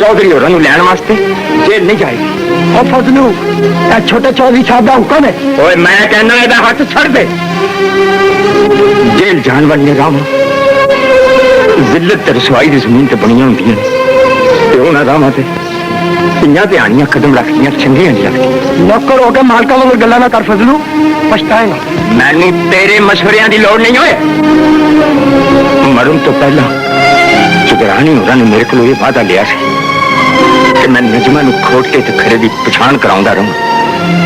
चौधरी होरां नूं लैण वास्ते जेल नहीं जाएगी। और फजलू छोटे चौधरी साहब का हुक्म है। ओए मैं कहना इहदा हथ छड़ दे। जेल जान वाली राम जिल्लत ते रसवाई दी जमीन ते बणियां हुंदियां ने ते उहनां राहां ते इन्हां ते आनियां कदम रखदियां चंगियां नहीं लगदियां। नौकर हो के मालका वांग गल्लां ना कर फजलू, पछताएगा। मैनू तेरे मशवरियां दी लोड़ नहीं होए। मरण तो पहला चुगरानी होरां ने मेरे को यह वादा लिया सी कि मैं नजमा नूं खोटे ते खरे दी पछाण कराउंदा रहां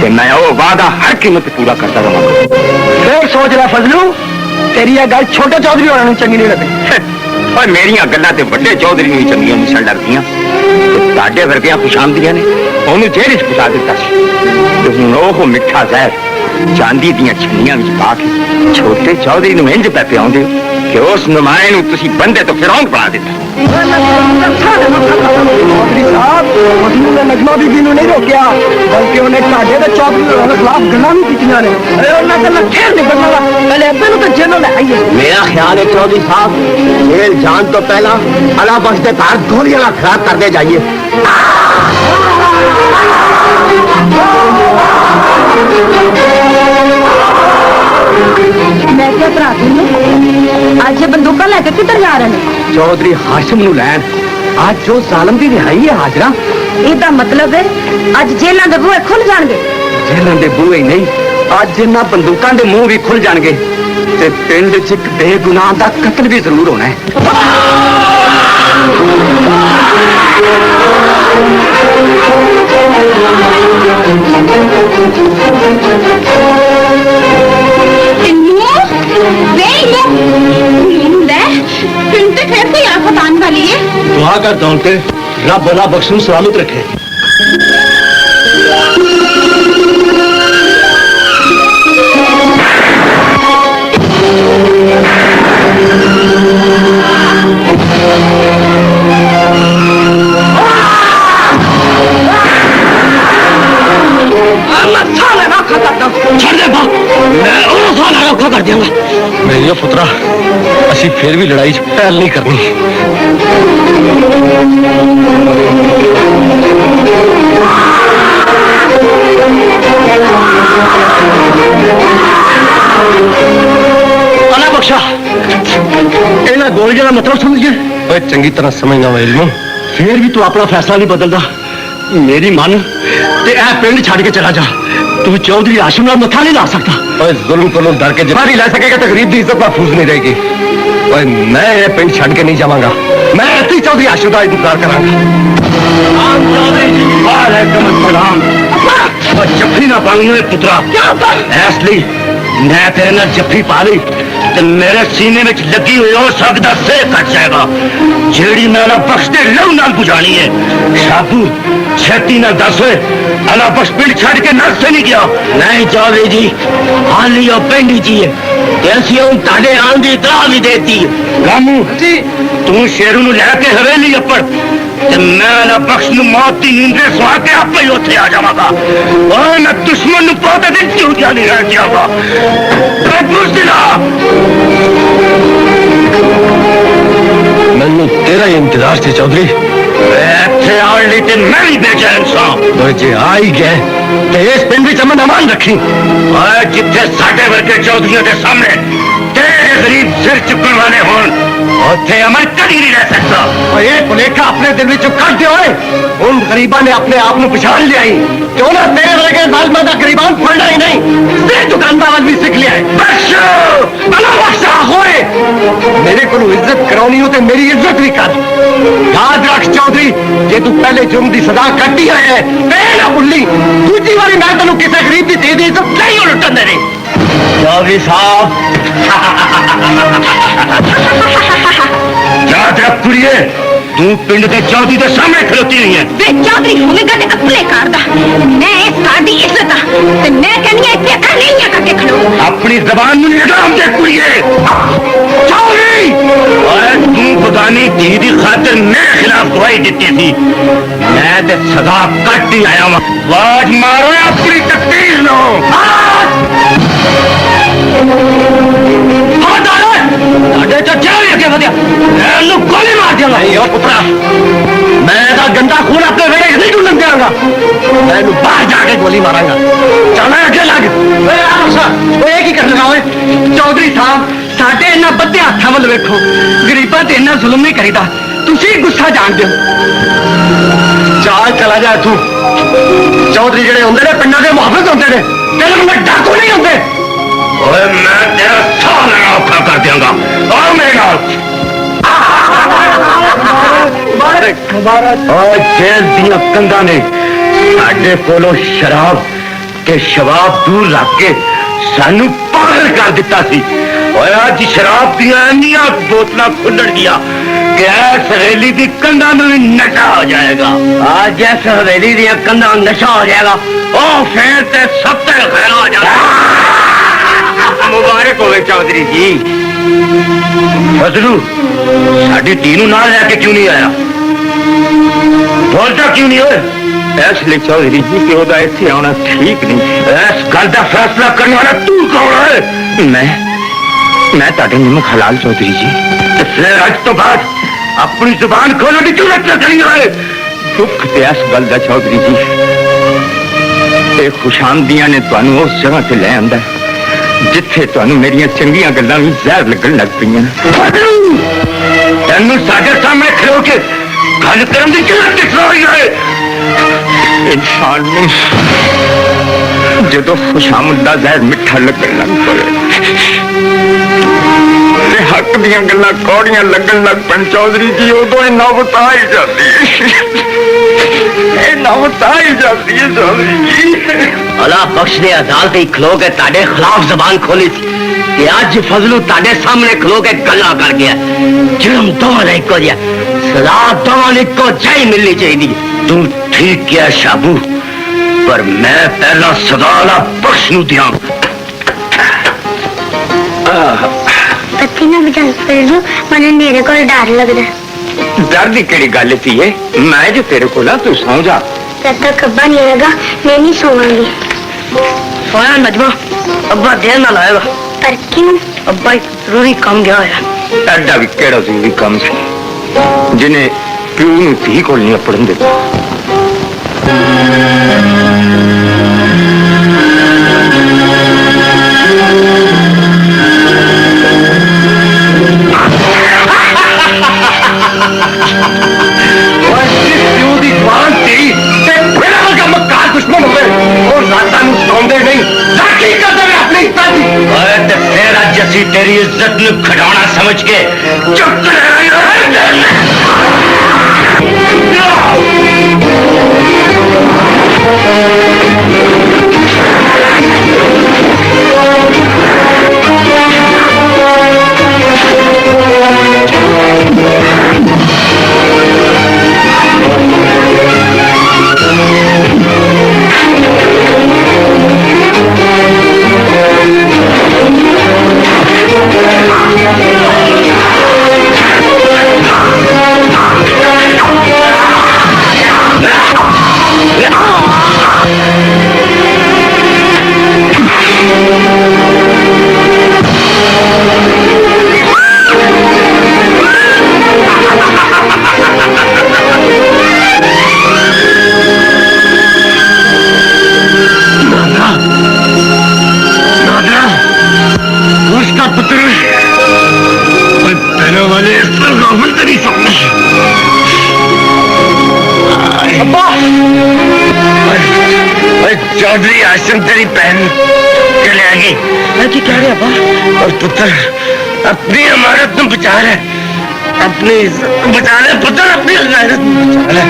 ते मैं वो वादा हर कीमत ते पूरा करता रहांगा। फिर सोच ला फजलू, तेरी यह गल छोटे चौधरी होरां नूं चंगी नहीं लगदी। और मेरियां गल्लां ते वड्डे चौधरी नूं चंगियां नहीं लगदियां ते ताडे वर्गियां पछाणदियां ने ओनू जेल च फसा दिता सी ते हुण ओह मिठा जहर चांदी दियां छन्नियां विच पा के छोटे चौधरी नूं इंज पै पिआउंदे कि उस नुमाए नूं तुसीं बंदे तो फिरौन बना दिता। चौधरी साहब फजलू ने नजमा बीबी नूं नहीं रोकिया, बल्कि उन्हें साडे ते चौधरी होरां दे खिलाफ गल्लां भी कीतियां ने। उन्हां गल्लां खेल निकलना वा, पहले अब्बे नूं तो जेलों ले आइए। मेरा ख्याल है चौधरी साहब जेल जान तो पहला अला बख्श दे घर गोलियां ना खराब कर दे जाइए। मैं क्या भरा आज ये बंदूक लेके किधर जा रहे हैं? चौधरी हाशिम नूं लैण आज जो जालम दी रिहाई है हाजरा। इसका मतलब है आज जेलों के बूहे खुल जाएंगे। जेलों के बूहे नहीं आज इन्हां बंदूकां दे मुंह भी खुल जाएंगे ते पिंड च एक बेगुनाह दा कत्ल भी जरूर होना है। फिर कोई आफत आने वाली है। दुआ कर दौलते रब भला बख्श नूं सलामत रखे। कर दिया मेरी पुत्रा असी फिर भी लड़ाई पहल नहीं करनी। अला बख्शा इन्हां गोलियां दा मतलब समझिए। चंगी तरह समझना वा इल्मो, फिर भी तू अपना फैसला नहीं बदलदा। मेरी मन ते ऐ पिंड छड़ के चला जा। तू चौधरी हाशिम नाल मथा नहीं ला सकता। जुल्म को डर के जितना नहीं ला सकेगा तो गरीब की इज्जत महफूज नहीं रहेगी। मैं ये पिंड छड़ के नहीं जावांगा। मैं ऐसे ही चौधरी हाशिम का इंतजार करांगा। जफ्फी ना पानी हुए पुत्रा इसलिए मैं तेरे नाल जफ्फी पा ली तो मेरे सीने में लगी हुई हो सकदा से कट जाएगा जेड़ी मैं अला बख्श दे लहू नाल बुझानी है। शाबू छेती ना दस होए अला बख्श पिंड छड़ के नस से नहीं गया। नहीं चौधरी जी हाली और पिंड जी है ताड़े आन की इतला भी देती है। रामू तू शेरू नूं लैके हवेली अपड़ ते मैं अला बख्श नूं मौत की नींदे सुहा के आपे ही उत्थे आ जावांगा। और मैं दुश्मन नूं पौधे दिन चूटिया नहीं रह जाऊंगा। मैनू तेरा ही इंतजार से चौधरी मैं ही बेचैन सा जे आ ही गए तो इस पिंड में अमन अमान रखी जिथे साडे वर्गे चौधरियों के सामने तेरे गरीब सिर चुकने वाले हों उत्थे अमन कभी नहीं रह सकता। और ये भुलेखा अपने दिल में कट दे उन गरीबा ने अपने आप को पछाण लिया ही क्यों ना तेरे वर्गे जालिमां दा गरीबान फड़ना ही नहीं ते दुकानदार भी सीख लिया है। मेरे को इज्जत करानी हो तो मेरी इज्जत भी कर। याद रख चौधरी जे तू पहले जुर्म की सजा कट्टी है ना भुल्ली दूसरी बारी मैं तेन किसी गरीब की दे दी इज्जत नहीं लुटन देनी। चौधरी साहब याद रख कुड़िए तू पिंड के चौधरी के सामने खलोती नहीं है। चौधरी होवेगा ते अपने घर दा मैं इस घर दी इज्जत हां ते मैं कहनी है इत्थे कहनी करके खलो। अपनी जबान में लगाम दे कुड़िए चौधरी और तू खुदानी धी दी खातिर मेरे खिलाफ गवाही दी थी मैं ते सदा कट ही आया हूं। आवाज मारो अपनी तकदीर नो। ਸਾਡੇ ਚੋਂ ਜਿਹੜਾ ਅੱਗੇ ਵਧਿਆ ਇਹਨੂੰ ਗੋਲੀ ਮਾਰ ਦਿਆਂਗਾ। ਨਹੀਂ ਓ ਪੁੱਤਰਾ, ਮੈਂ ਤਾਂ ਗੰਦਾ ਖੂਨ ਆਪਣੇ ਵੇੜੇ ਨਹੀਂ ਡੁੱਲਣ ਦਿਆਂਗਾ। ਮੈਂ ਇਹਨੂੰ ਬਾਹਰ ਜਾ ਕੇ ਗੋਲੀ ਮਾਰਾਂਗਾ। ਚੱਲ ਅੱਗੇ ਲੱਗ। ਓਏ ਆਸਾ, ਓਏ ਕੀ ਕਰਨ ਲੱਗਾ ਓਏ? ਚੌਧਰੀ ਸਾਹਿਬ, ਸਾਡੇ ਇਹਨਾਂ ਬੱਧੇ ਹੱਥਾਂ ਵੱਲ ਵੇਖੋ। ਗਰੀਬਾਂ ਤੇ ਇੰਨਾ ਜ਼ੁਲਮ ਨਹੀਂ ਕਰੀਦਾ। ਤੁਸੀਂ ਗੁੱਸਾ ਜਾਣਦੇ ਹੋ। ਚਾਲ ਚਲਾ ਜਾ ਤੂੰ। ਚੌਧਰੀ ਜਿਹੜੇ ਹੁੰਦੇ ਨੇ ਪਿੰਡਾਂ ਦੇ ਮੁਹਾਫਿਜ਼ ਹੁੰਦੇ ਨੇ, ਤੇਰੇ ਮੈਂ ਡਾਕੂ ਨਹੀਂ ਹੁੰਦੇ। ਓਏ ਮੈਂ ਤੇਰਾ ਸਾਹ ਲੈਣਾ ਔਖਾ ਕਰ ਦਿਆਂਗਾ। ਆਓ ਮੇਰੇ ਨਾਲ। ਓਏ ਜੇਲ੍ਹ ਦੀਆਂ ਕੰਧਾਂ ਨੇ ਸਾਡੇ ਕੋਲੋਂ ਸ਼ਰਾਬ ਤੇ ਸ਼ਬਾਬ ਦੂਰ ਰੱਖ ਕੇ ਸਾਨੂੰ ਪਾਗਲ ਕਰ ਦਿੱਤਾ ਸੀ। ਓਏ ਅੱਜ ਸ਼ਰਾਬ ਦੀਆਂ ਇੰਨੀਆਂ ਬੋਤਲਾਂ ਖੁੱਲਣਗੀਆਂ ਕਿ ਇਸ ਹਵੇਲੀ ਦੀ ਕੰਧਾਂ ਨੂੰ ਵੀ ਨਸ਼ਾ ਹੋ ਜਾਏਗਾ। ਅੱਜ ਇਸ ਹਵੇਲੀ ਦੀਆਂ ਕੰਧਾਂ ਨੂੰ ਨਸ਼ਾ ਹੋ ਜਾਏਗਾ। ਉਹ ਫੇਰ ਤੇ ਸਭ ਤੇ ਖੈਰ ਹੋ ਜਾਏਗਾ। ਮੁਬਾਰਕ ਹੋਵੇ ਚੌਧਰੀ ਜੀ। ਫਜ਼ਲੂ, ਸਾਡੀ ਧੀ ਨੂੰ ਨਾਲ ਲੈ ਕੇ ਕਿਉਂ ਨਹੀਂ ਆਇਆ? ਬੋਲਦਾ ਕਿਉਂ ਨਹੀਂ ਓਏ? ਇਸ ਲਈ ਚੌਧਰੀ ਜੀ ਕਿ ਉਹਦਾ ਇੱਥੇ ਆਉਣਾ ਠੀਕ ਨਹੀਂ। ਇਸ ਗੱਲ ਦਾ ਫੈਸਲਾ ਕਰਨ ਵਾਲਾ ਤੂੰ ਕੌਣ ਹੈ? ਮੈਂ ਤੁਹਾਡੇ ਨਿਮਕ ਹਲਾਲ ਚੌਧਰੀ ਜੀ। ਤੇ ਫਿਰ ਅੱਜ ਤੋਂ ਬਾਅਦ ਆਪਣੀ ਜ਼ੁਬਾਨ ਖੋਲਣ ਦੀ ਜ਼ਰੂਰਤ ਨਾ ਕਰੀ ਓਏ। ਦੁੱਖ ਤੇ ਇਸ ਗੱਲ ਦਾ ਚੌਧਰੀ ਜੀ, ਇਹ ਖੁਸ਼ਾਮਦੀਆਂ ਨੇ ਤੁਹਾਨੂੰ ਉਸ ਜਗ੍ਹਾ ਤੇ ਲੈ ਆਂਦਾ ਜਿੱਥੇ ਤੁਹਾਨੂੰ ਮੇਰੀਆਂ ਚੰਗੀਆਂ ਗੱਲਾਂ ਵੀ ਜ਼ਹਿਰ ਲੱਗਣ ਲੱਗ ਪਈਆਂ। ਤੈਨੂੰ ਸਾਡੇ ਸਾਹਮਣੇ ਖੜੋ ਕੇ ਗੱਲ ਕਰਨ ਦੀ ਜ਼ਰੂਰਤ ਕਿਸ ਹੋਈ ਹੈ? ਇਨਸਾਨ ਨੂੰ ਜਦੋਂ ਖੁਸ਼ਾਮਦ ਦਾ ਜ਼ਹਿਰ ਮਿੱਠਾ ਲੱਗਣ ਲੱਗ ਪਵੇ ਤੇ ਹੱਕ ਦੀਆਂ ਗੱਲਾਂ ਕੌੜੀਆਂ ਲੱਗਣ ਲੱਗ ਪੈਣ ਚੌਧਰੀ ਜੀ, ਉਦੋਂ ਇਹ ਨੌਬਤ ਆ ਹੀ ਜਾਂਦੀ ਹੈ। ਇਹ ਨੌਬਤ ਆ ਹੀ ਜਾਂਦੀ ਹੈ ਚੌਧਰੀ ਜੀ। ਅੱਲਾ ਬਖਸ਼ ਦੇ ਅਦਾਲਤ ਹੀ ਖਲੋ ਕੇ ਤੁਹਾਡੇ ਖਿਲਾਫ ਜ਼ਬਾਨ ਖੋਲੀ ਸੀ ਕਿ ਅੱਜ ਫਜ਼ਲੂ ਤੁਹਾਡੇ ਸਾਹਮਣੇ ਖਲੋ ਕੇ ਗੱਲਾਂ ਕਰ ਗਿਆ। ਜੁਰਮ ਦੋਵਾਂ ਨੇ ਇੱਕੋ ਜਿਹਾ, ਸਜ਼ਾ ਦੋਵਾਂ ਨੂੰ ਇੱਕੋ ਜਿਹੀ ਮਿਲਣੀ ਚਾਹੀਦੀ। ਤੂੰ ਠੀਕ ਕਿਹਾ ਸ਼ਾਬੂ, ਪਰ ਮੈਂ ਪਹਿਲਾਂ ਸਜ਼ਾ ਨਾ ਬਖਸ਼ ਨੂੰ ਦਿਆਂ। ਪੱਤੀ ਨਾ ਬਚਾ ਫਜ਼ਲੂ, ਮੈਨੂੰ ਮੇਰੇ ਕੋਲ ਡਰ ਲੱਗਦਾ। ਡਰ ਦੀ ਕਿਹੜੀ ਗੱਲ ਸੀ? ਮੈਂ ਜੋ ਤੇਰੇ ਕੋਲ ਆ, ਤੂੰ ਸੌਂ ਜਾ। जब तक अब्बा नहीं आएगा मैं नहीं सोऊंगी। सोया नजमा, अब्बा देर ना लाएगा। पर क्यों? अब्बा एक जरूरी काम गया है। ਐਡਾ ਵੀ ਕਿਹੜਾ ਜ਼ਰੂਰੀ ਕੰਮ ਸੀ ਜਿਹਨੇ ਪਿਓ ਨੂੰ ਧੀ ਕੋਲ ਨਹੀਂ ਪੜਨ ਦਿੱਤਾ? ਦੁਸ਼ਮਨ ਹੋਵੇ ਉਹ ਰਾਤਾਂ ਨੂੰ ਸੌਂਦੇ ਨਹੀਂ। ਕੀ ਕਰਦੇ ਨੇ ਆਪਣੀ ਇੱਜ਼ਤ ਦੀ? ਓਏ ਤੇ ਫੇਰ ਅੱਜ ਅਸੀਂ ਤੇਰੀ ਇੱਜ਼ਤ ਨੂੰ ਖਿਡੌਣਾ ਸਮਝ ਕੇ ਚੁੱਪ चौधरी आशम तेरी बहन चले आएगी। मैं क्या कह रहे अब्बा? और पुत्र अपनी अमानत में बचा रहे, अपनी इज्जत को बचा रहे पुत्र, अपनी गैरत में बचा रहे।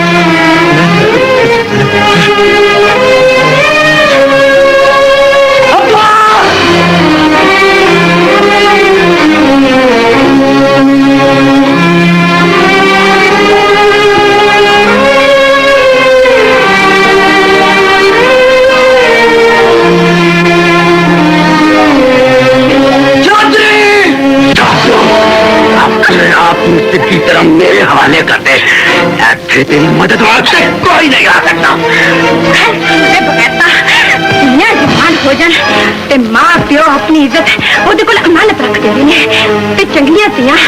की तरह मेरे हवाले कर दे, फिर तेरी मदद से कोई नहीं आ सकता। मुझे बगैरता, दुनिया जवान हो जान ते मां प्यो अपनी इज्जत ओदे कोल अमानत रख देंदे ने ते चंगियां तियां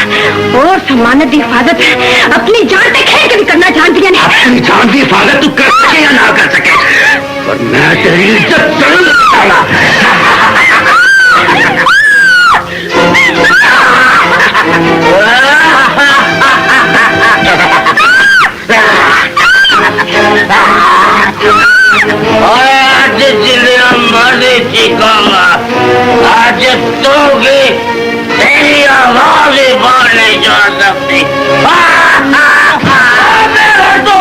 और सम्मानत दी हिफाजत अपनी जान ते खेल के भी करना जानदियां ने। अपनी जान की हिफाजत तू कर सके या ना कर सके, पर मैं तेरी इज्जत जरूर बचाऊंगा। आज जिन्ना मर्जी चीखूंगा, आज तो भी तेरी आवाज ही बाहर नहीं जा सकती। मेरा तो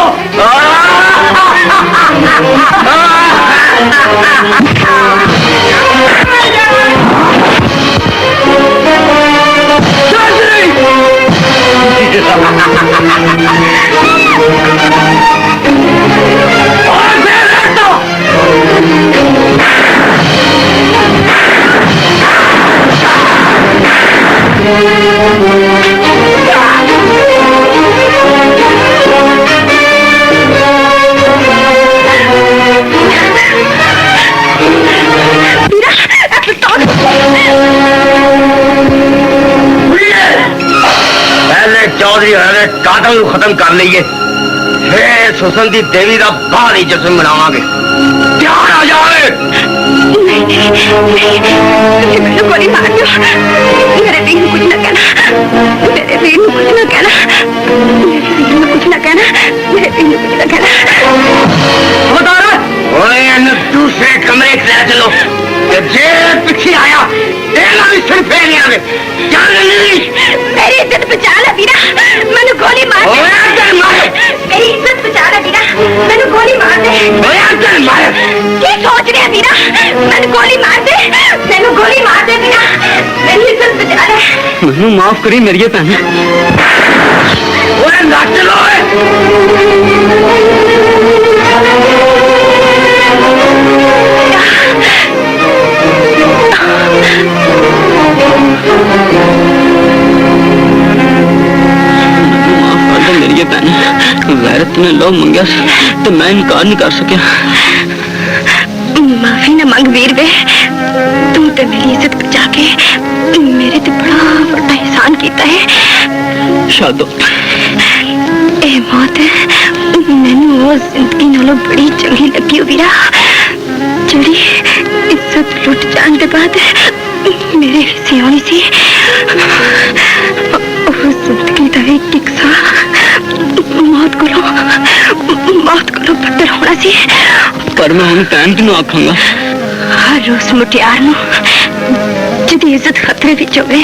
पहले चौधरी हरे काटल को खत्म कर लीए, फिर सुसन की देवी का बाहर ही जश्न मनावांगे। ध्यान आ जाए। मैंने गोली मार दो, मेरे वीर कुछ न कहना, मेरे वीर कुछ न कहना, मेरे वीर कुछ न कहना, मेरे वीर कुछ न कहना। बता रहा दूसरे कमरे ले चलो, जे पीछे आया तेरा भी सिर फेर आवे। मेरी इज्जत बचा ले वीरा, मैंने गोली मार दे। मेरी इज्जत बचा ले वीरा, मैंने गोली मार दे। क्या सोच रहे हैं वीरा, मैंने गोली मार दे, मैंने गोली मार दे वीरा, मेरी इज्जत बचा ले। मैनू माफ करी मेरी भैन। नच लो मेरी भैन, गैरत ने लो मंगया तो मैं इनकार नहीं कर सकिया। माफी न मंग वीर वे, तू तो मेरी इज्जत बचा के मेरे ते बड़ा बड़ा एहसान किया है। शादो ए मौत मैनू वो जिंदगी नालों बड़ी चंगी लगी हो वीरा, जड़ी इज्जत लुट जान के बाद मेरे हिस्से आनी सी। जिंदगी का एक किस्सा मौत को बदल होना सी। पर मैं हम भैन किनू आखांगा? हर रोज मुटियार नू जिदी इज्जत खतरे विच होवे,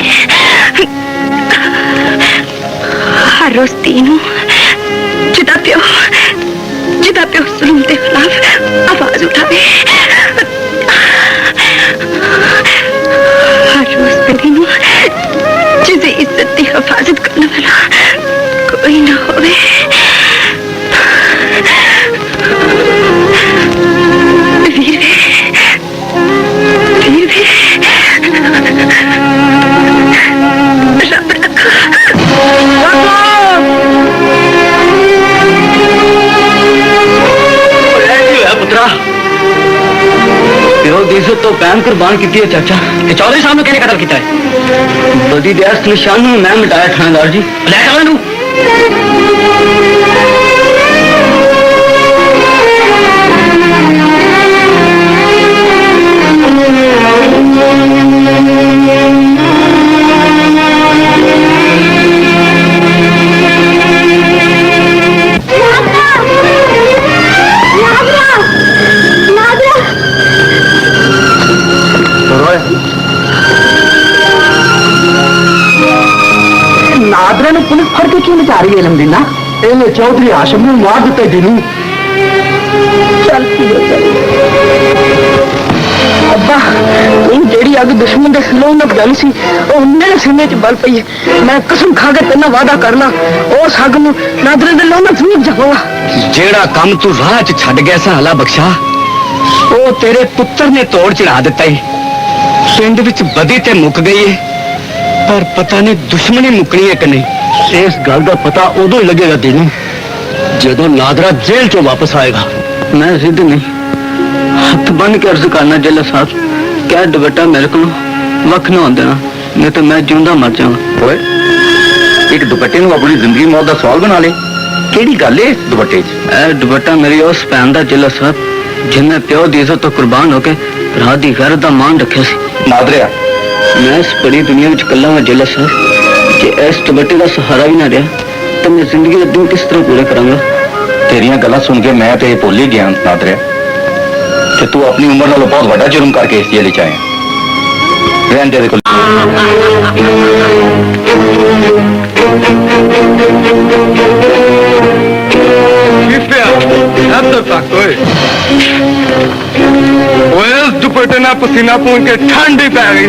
हर रोज धी नू जिदा प्यो जुल्म के खिलाफ आवाज उठावे, हर रोज बेटी नू जिदी इज्जत की हिफाजत करने वाला कोई ना होवे। तो बैन कुर्बान की है चाचा। चौधरी साहब ने कहने कतल किया है? बदी दस्त निशान मैं मिटाया थानेदार जी। ले चलो नादरा ने पुलिस फड़ के क्यों बचा रही है लमदीना? चौधरी हाशम ने मार दिता दिनू। चल अब्बा जेड़ी अग दुश्मन के खिलो न गल सी मेरे सीने च बल पई है। मैं कसम खा के तेना वादा करना उस अग नूं नादरे दे लोह जरूर जगाऊंगा। जेड़ा काम तू राह च छड्ड गया सा हला बख्शा, ओ तेरे पुत्र ने तोड़ चढ़ा दिता है। पिंड विच बदी ते मुक गई है, पर पता नहीं दुश्मनी मुकनी है कि नहीं। इस गल का पता उदों ही लगेगा दीनू जदों नादरा जेल चो वापस आएगा। मैं जिद नहीं, हथ बन के अर्ज करना जिला साहब, क्या दुपट्टा मेरे को वख ना देना, नहीं तो मैं जिंदा मर जाऊंगा। ओए एक दुपट्टे ਨੂੰ ਆਪਣੀ ਜ਼ਿੰਦਗੀ ਮੌਤ ਦਾ ਸਵਾਲ ਬਣਾ ਲੇ। ਕਿਹੜੀ ਗੱਲ ਏ ਇਸ ਦੁਪੱਟੇ 'ਚ? ਇਹ ਦੁਪੱਟਾ ਮੇਰੀ ਉਸ ਭੈਣ ਦਾ ਜਿਲਾ ਸਾਹਿਬ ਜਿੰਨੇ ਪਿਓ ਦੀ ਇੱਜ਼ਤ ਤੋਂ ਕੁਰਬਾਨ ਹੋ ਕੇ ਰਾਤ ਦੀ ਗੈਰਤ ਦਾ ਮਾਣ ਰੱਖਿਆ ਸੀ। ਨਾਦਰਿਆ ਮੈਂ ਇਸ ਬੜੀ ਦੁਨੀਆ ਵਿੱਚ ਇਕੱਲਾ ਹਾਂ ਜਿਲਾ ਸਾਹਿਬ, ਜੇ ਇਸ ਦੁਪੱਟੇ ਦਾ ਸਹਾਰਾ ਵੀ ਨਾ ਰਿਹਾ ਤਾਂ ਮੈਂ ਜ਼ਿੰਦਗੀ ਦੇ ਦਿਨ ਕਿਸ ਤਰ੍ਹਾਂ ਪੂਰੇ ਕਰਾਂਗਾ। ਤੇਰੀਆਂ ਗੱਲਾਂ ਸੁਣ ਕੇ ਮੈਂ ਤੇ ਭੁੱਲ ਹੀ ਗਿਆ ਨਾਦਰਿਆ ਕਿ ਤੂੰ ਆਪਣੀ ਉਮਰ ਨਾਲੋਂ ਬਹੁਤ ਵੱਡਾ ਜੁਰਮ ਕਰਕੇ ਇਸ ਜੇਲ੍ਹ 'ਚ ਆਇਆ। ਰਹਿਣ ਦੇ ਕੋਲ इस दुपट्टे ना पसीना पूंछ के ठंड ही पै गई।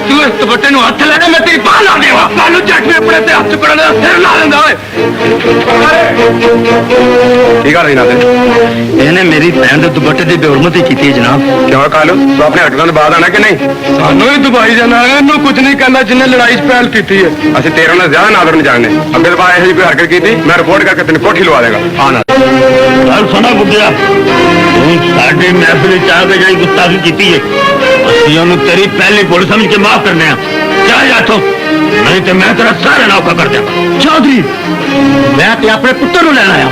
तू इस दुपट्टे नु हथ लेना, मैं तेरी बाह ला देगा। कालू जट में अपने ते हथ चुकने का सिर ला लेंदा ओए। ठीक है ना ਇਹਨੇ ਮੇਰੀ ਭੈਣ ਦੇ ਦੁਪੱਟੇ ਦੀ ਬੇਹਰਮਤੀ ਕੀਤੀ ਹੈ ਜਨਾਬ। क्यों कालू तू अपने हटना बाद आना कि नहीं? सानू ही दुबई जाना है, इन्हू कुछ नहीं करना जिन्हें लड़ाई पहल की है। असं तेरे नाल ज्यादा नादर नहीं जानने। अगले दफा ऐसी कोई हरकत की मैं रिपोर्ट करके तेन कोठी लवा देगा। आना ਗੱਲ ਸੁਣਾ ਬੁੱਢਿਆ, ਤੂੰ ਸਾਡੀ ਮਹਿਫਿਲ 'ਚ ਆ ਕੇ ਜਿਹੜੀ ਗੁਸਤਾਖੀ ਕੀਤੀ ਹੈ ਅਸੀਂ ਉਹਨੂੰ ਤੇਰੀ ਪਹਿਲੀ ਭੁੱਲ ਸਮਝ ਕੇ ਮਾਫ ਕਰਨੇ ਆ। ਜਾ ਇੱਥੋਂ, ਨਹੀਂ ਤੇ ਮੈਂ ਤੇਰਾ ਸਾਰਾ ਨੌਕਾ ਕਰ ਦਿਆਂਗਾ। ਚੌਧਰੀ ਮੈਂ ਤੇ ਆਪਣੇ ਪੁੱਤਰ ਨੂੰ ਲੈਣ ਆਇਆ।